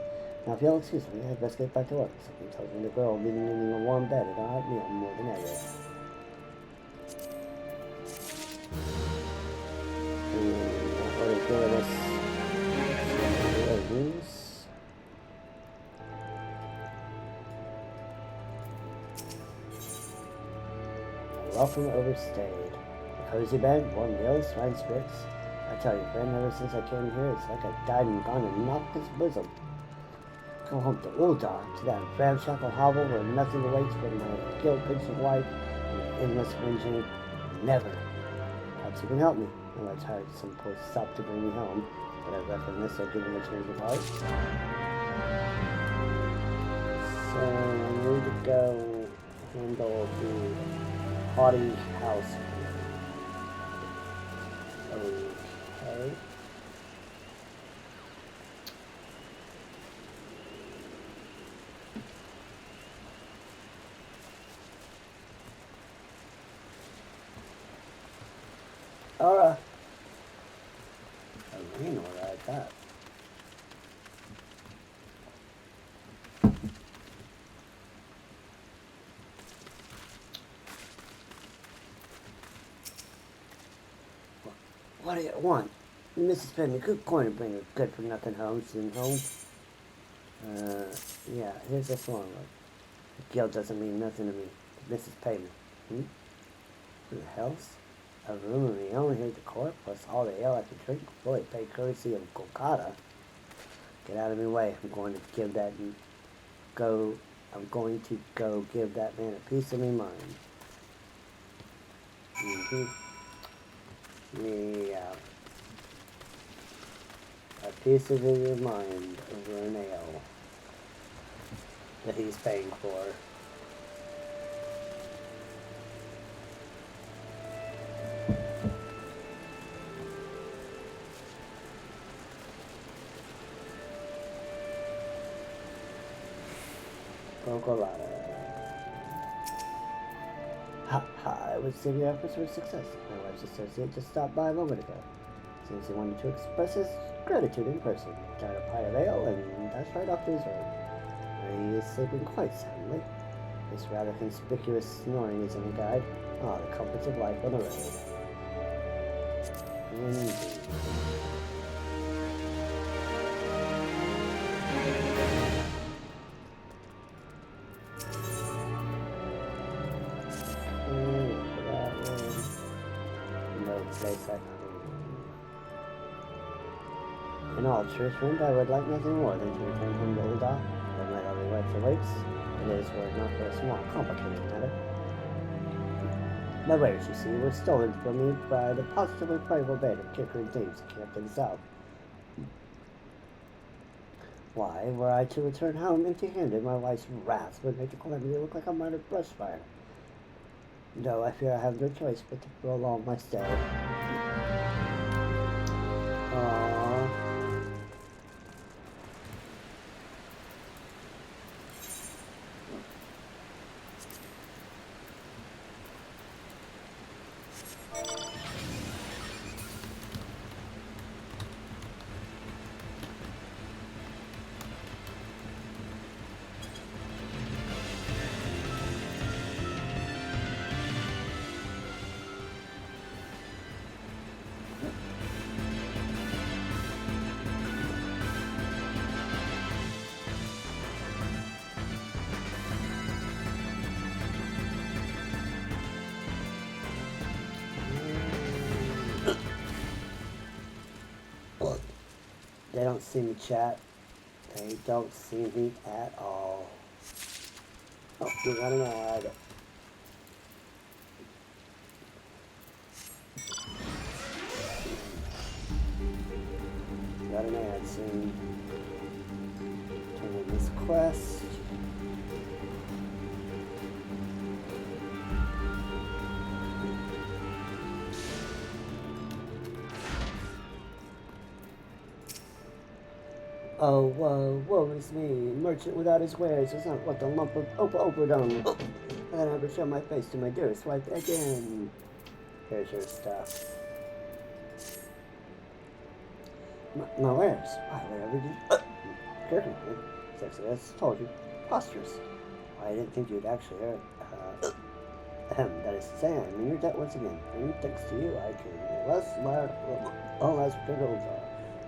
Now, if you'll excuse me, I'd best get back to work. Something tells me the girl leaving me in a warm bed and a hot meal more than ever. What is doing this? News. Welcome overstayed. A cozy bed, warm meals, fine spirits. I tell you, friend, ever since I came here, it's like I died and gone and knocked his bosom. Go home to Uldar, to that ramshackle hovel where nothing awaits but my guilt-pinching wife and endless whinging. Never. Perhaps you can help me. I hired some poor sop to bring me home, but I reckon this will give me a change of heart. So I need to go handle the haughty house. Okay. Alright. I mean, like that. What do you want? Mrs. Penny, good coin to bring a good-for-nothing home, soon home. Yeah, here's this one. Look. The guild doesn't mean nothing to me. Mrs. Payman. Who the hell's? A room of my own here at the court, plus all the ale I can drink before I pay courtesy of Golgotha. Get out of my way. I'm going to give that man a piece of my mind. Yeah. A piece of his mind over an ale that he's paying for. Colada. I would say your efforts were a success. My wife's associate just stopped by a moment ago. Seems he wanted to express his gratitude in person. Tried a pie of ale, and that's right off to his room. He is sleeping quite soundly. This rather conspicuous snoring is any guide. The comforts of life on the road. Indeed. In all truth, friend, I would like nothing more than to return home to Uldar, where my lovely wife awaits. It is, were it not for a small, complicated matter. My wares, you see, were stolen from me by the positively playable band of kickering thieves camped in the south. Why, were I to return home empty-handed, my wife's wrath would make the calamity look like a minor brush fire. No, I fear I have no choice but to prolong my stay. Aww. They don't see me, chat. They don't see me at all. Oh, we got an ad. Got an ad soon. Turn in this quest. Oh, woe is me. Merchant without his wares is not what the lump of opa dung. I never show my face to my dearest wife again. Here's your stuff. My wares? Why would I ever do? Careful, man. Sexy as told you. Preposterous. I didn't think you'd actually that is to say, I'm in your debt once again. And thanks to you, I can all last pickles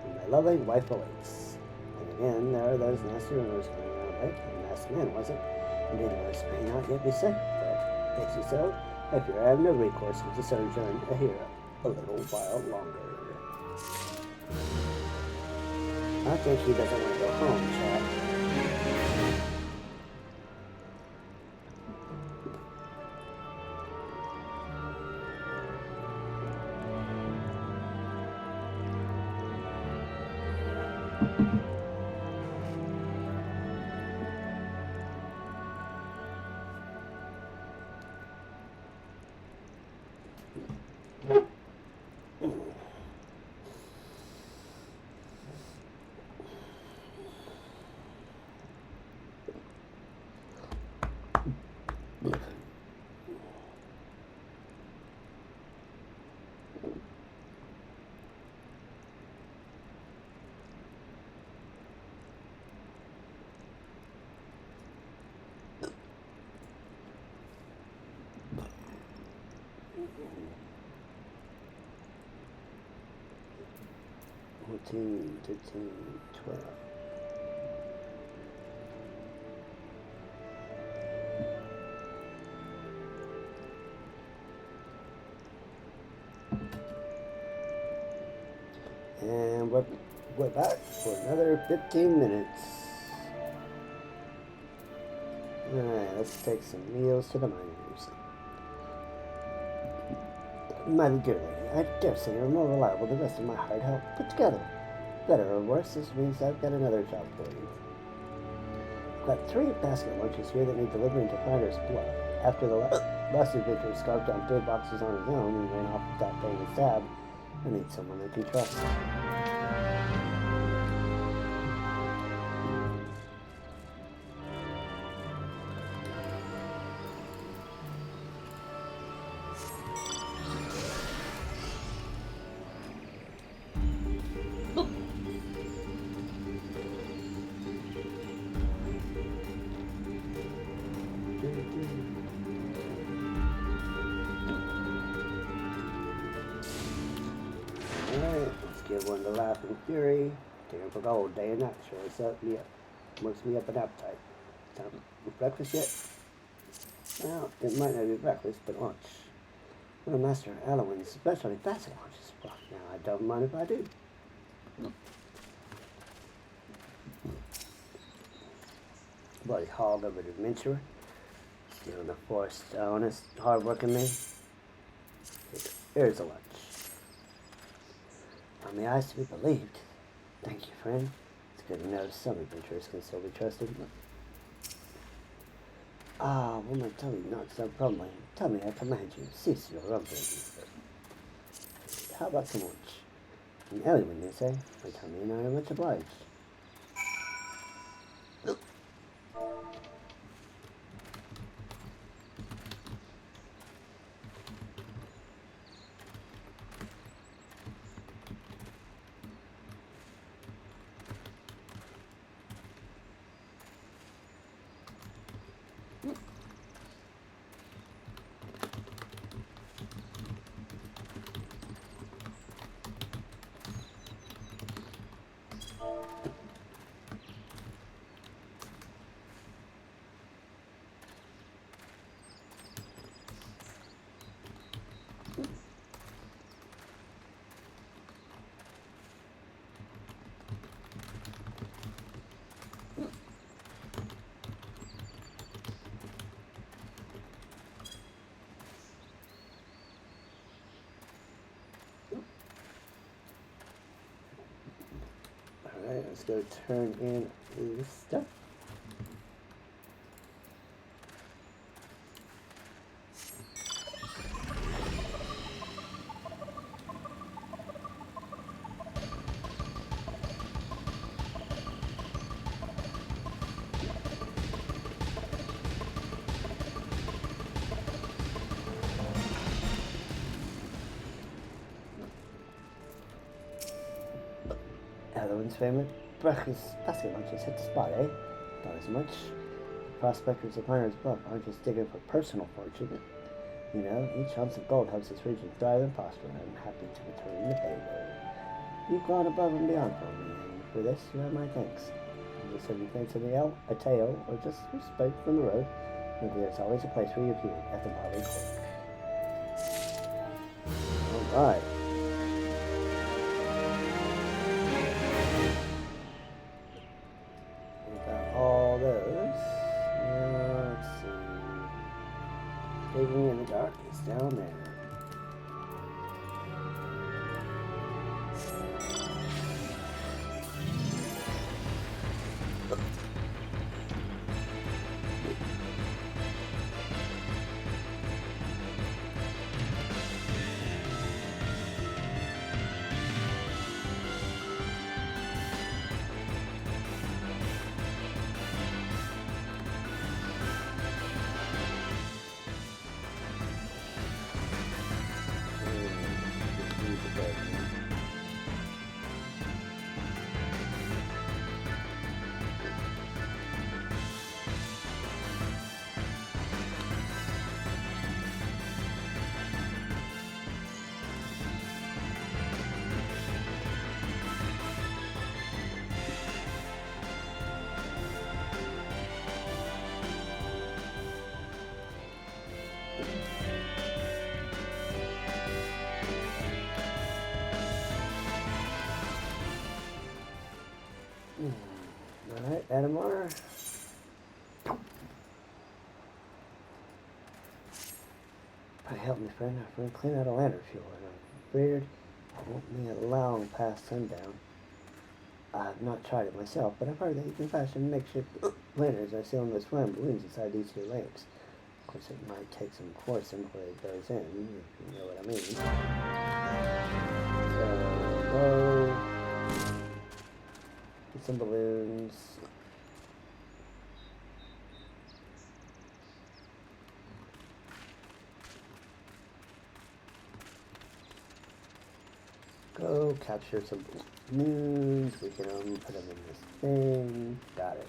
and my lovely wife awaits. And again, there are those nasty rumors going around like a masked man wasn't. Indeed, Lois may not yet be safe, but if you so, if you have no recourse with the sojourn here a little while longer. I think he doesn't want to go home, chat. Fourteen, 13, 12. And we're back for another 15 minutes. Alright, let's take some meals to the miners. My dear lady, I dare say you're more reliable than the rest of my hired help put together. Better or worse, this means I've got another job for you. I've got 3 basket lunches here that need delivering to Finder's Bluff. After the last adventurer scarfed down 3 boxes on his own and ran off without paying his tab, I need someone that can trust. Give one to Laughing Fury. Take him for gold day and night. Sure set me up. Works me up an appetite. Time for breakfast yet? Well, it might not be breakfast, but lunch. I'm a master of Alowin's especially basket lunches. Well, now I don't mind if I do. Bloody hog of an adventurer. Stealing the forest, honest, hard-working man. Here's a lunch. On the eyes to be believed. Thank you, friend. It's good to know some adventurers can still be trusted. Ah, when my tummy knocks up rumbling, tell me I command you, cease your rumbling. How about some lunch? An alley, wouldn't you say? My tummy and I are much obliged. let's go turn in this stuff. Everyone's favorite breakfast basket lunches hit the spot, eh? Not as much. Prospectors of Hunter's Bluff aren't just digging for personal fortune. You know, each ounce of gold helps this region thrive and prosper, and I'm happy to return the favor. You've gone above and beyond for me, and for this you have my thanks. Just have you fancy a tale, or just respect from the road, there's always a place for you here at the Barley Court. Alright. All those. Now, let's see. Digging in the dark is down there. Alright, Adamar. Help me, friend. I'm going to clean out a lantern fuel, and I'm afraid it won't be a long past sundown. I've not tried it myself, but I've heard that you can fashion makeshift lanterns by sealing those flame balloons inside these two lamps. Of course, it might take some forcing before it goes in, if you know what I mean. So, get some balloons. Go capture some balloons. We can put them in this thing. Got it.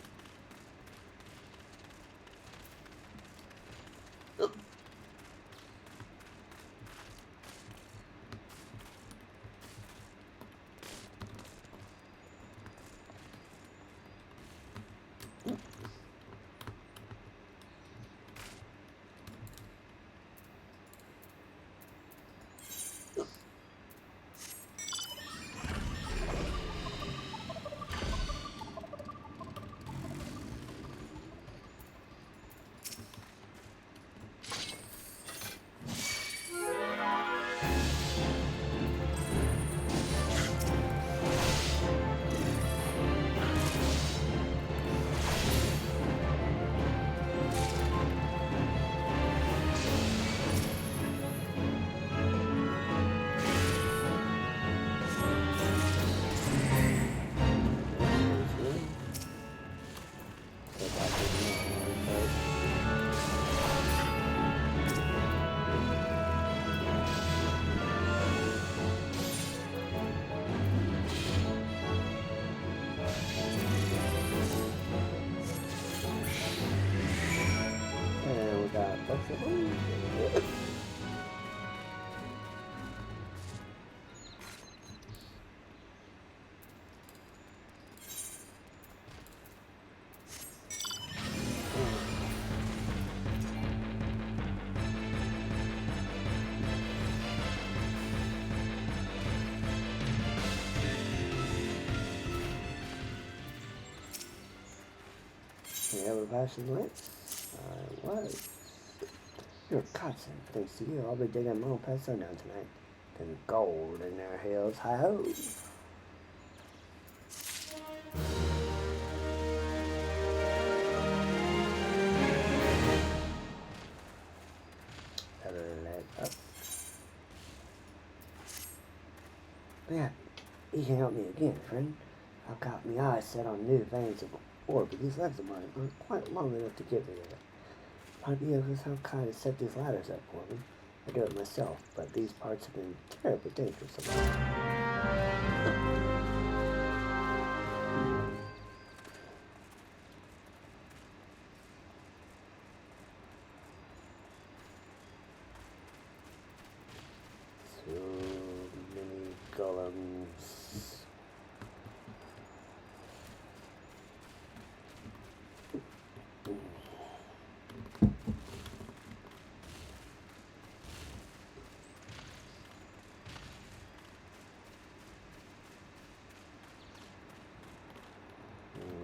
You ever fashion lights? I was. You're a godsend. Thanks to you, I'll be digging my own past sundown tonight. Then gold in their hills. Hi-ho! Yeah, you can help me again, friend. I've got my eyes set on new veins of ore, but these legs of mine aren't quite long enough to get me there. Might be able to some kind of set these ladders up for me. I do it myself, but these parts have been terribly dangerous of late. So many golems.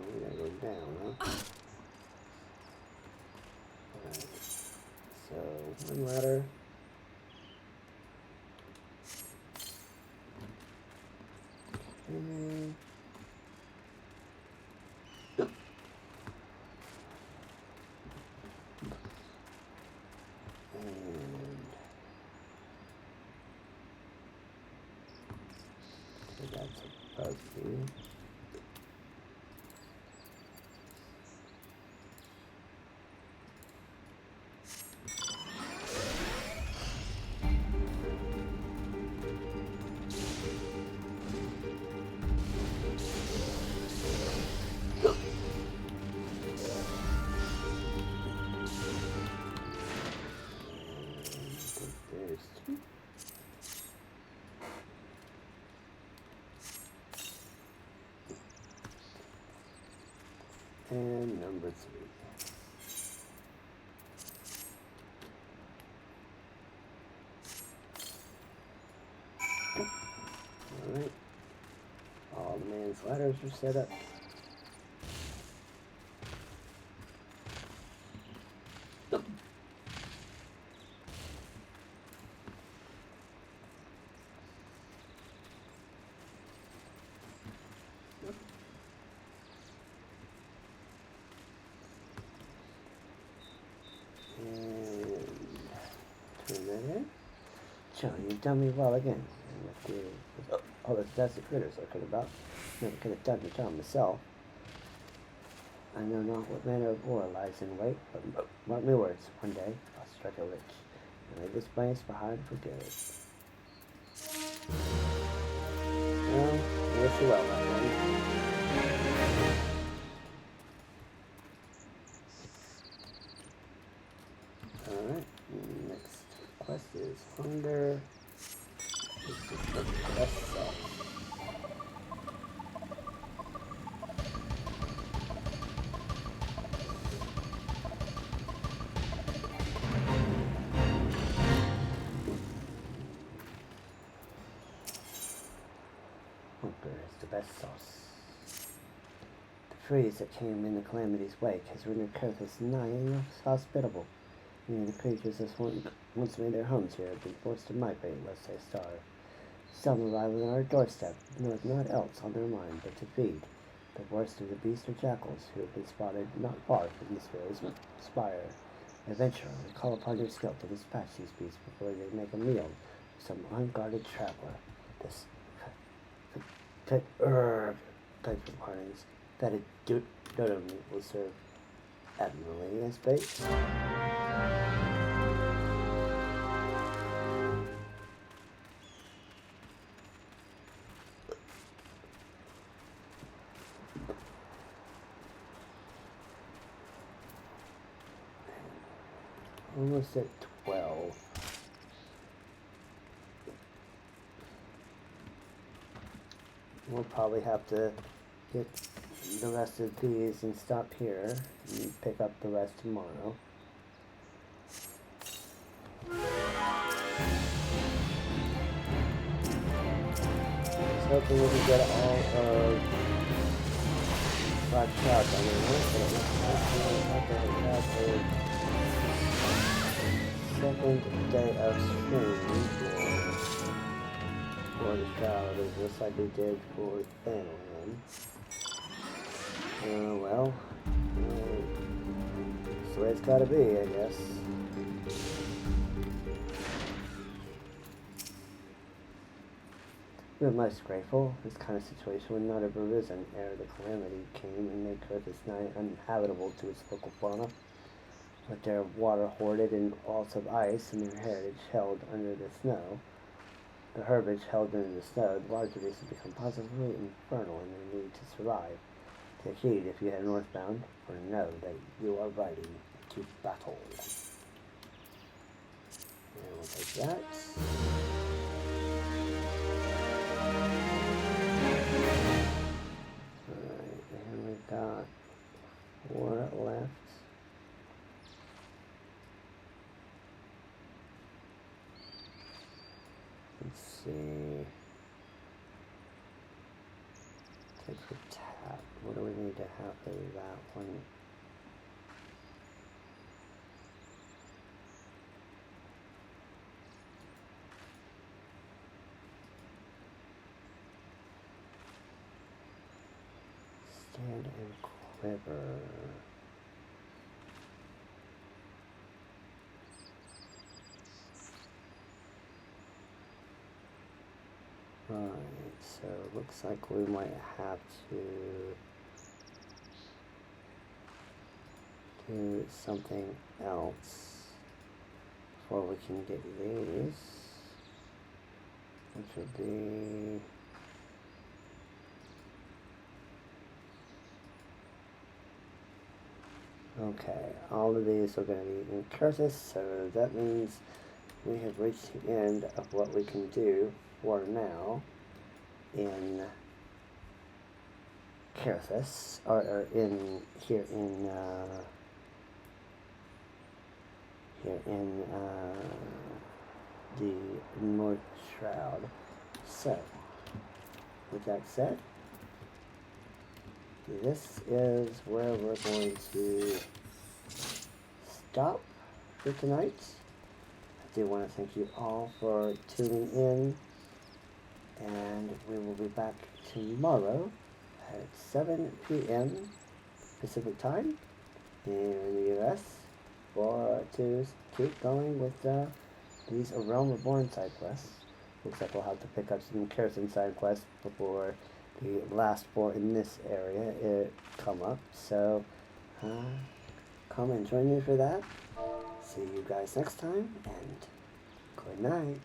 We gotta go down, huh? Alright. So, one ladder. Okay. So that's a buggy. There's two. And number 3. Alright. All the man's ladders are set up. And turn that in. So you've done me well again. And with all the fantastic critters lurking about, never could have done the job myself. I know not what manner of war lies in wait, but mark my words, one day I'll strike a rich and leave this place behind for good. Well, I wish you well, my friend. Alright, next quest is hunger. This is the quest sauce. Hunger is the best sauce. The freeze that came in the Calamity's wake has rendered Kurthus nigh inhospitable. Many of the creatures that once made their homes here have been forced to migrate lest they starve. Some arrive on our doorstep, with naught else on their mind but to feed. The worst of the beasts are jackals, who have been spotted not far from this very spire. Adventurer, we call upon your skill to dispatch these beasts before they make a meal of some unguarded traveler. This type of harness that a dotem will serve admirably as bait. Almost at 12. We'll probably have to get the rest of these and stop here and pick up the rest tomorrow. Just hoping we can get all of Black Shot on the list, but it looks like we have a second day of stream for the Shroud, just like we did for Thanon. Well, that's the way it's gotta be, I guess. We were most grateful. This kind of situation would not have arisen ere the calamity came and made Curtis Night uninhabitable to its local fauna. With their water hoarded in walls of ice and their heritage held under the snow, the herbage held under the snow, the larger beasts have become positively infernal in their need to survive. Take heed if you head northbound, for know that you are riding to battle. And we'll take that. Alright, and we've got 4 left. Let's see. Take the tap. What do we need to have for that one? Stand and quiver. Right, so it looks like we might have to do something else before we can get these, which would be okay. All of these are going to be in Curtis, so that means we have reached the end of what we can do for now in Curtis, or in here in the North Shroud. So, with that said, this is where we're going to stop for tonight. I do want to thank you all for tuning in, and we will be back tomorrow at 7 p.m. Pacific Time in the US to keep going with these Realm Reborn side quests. Looks like we'll have to pick up some Kerosene side quests before the last 4 in this area come up. So come and join me for that. See you guys next time, and good night.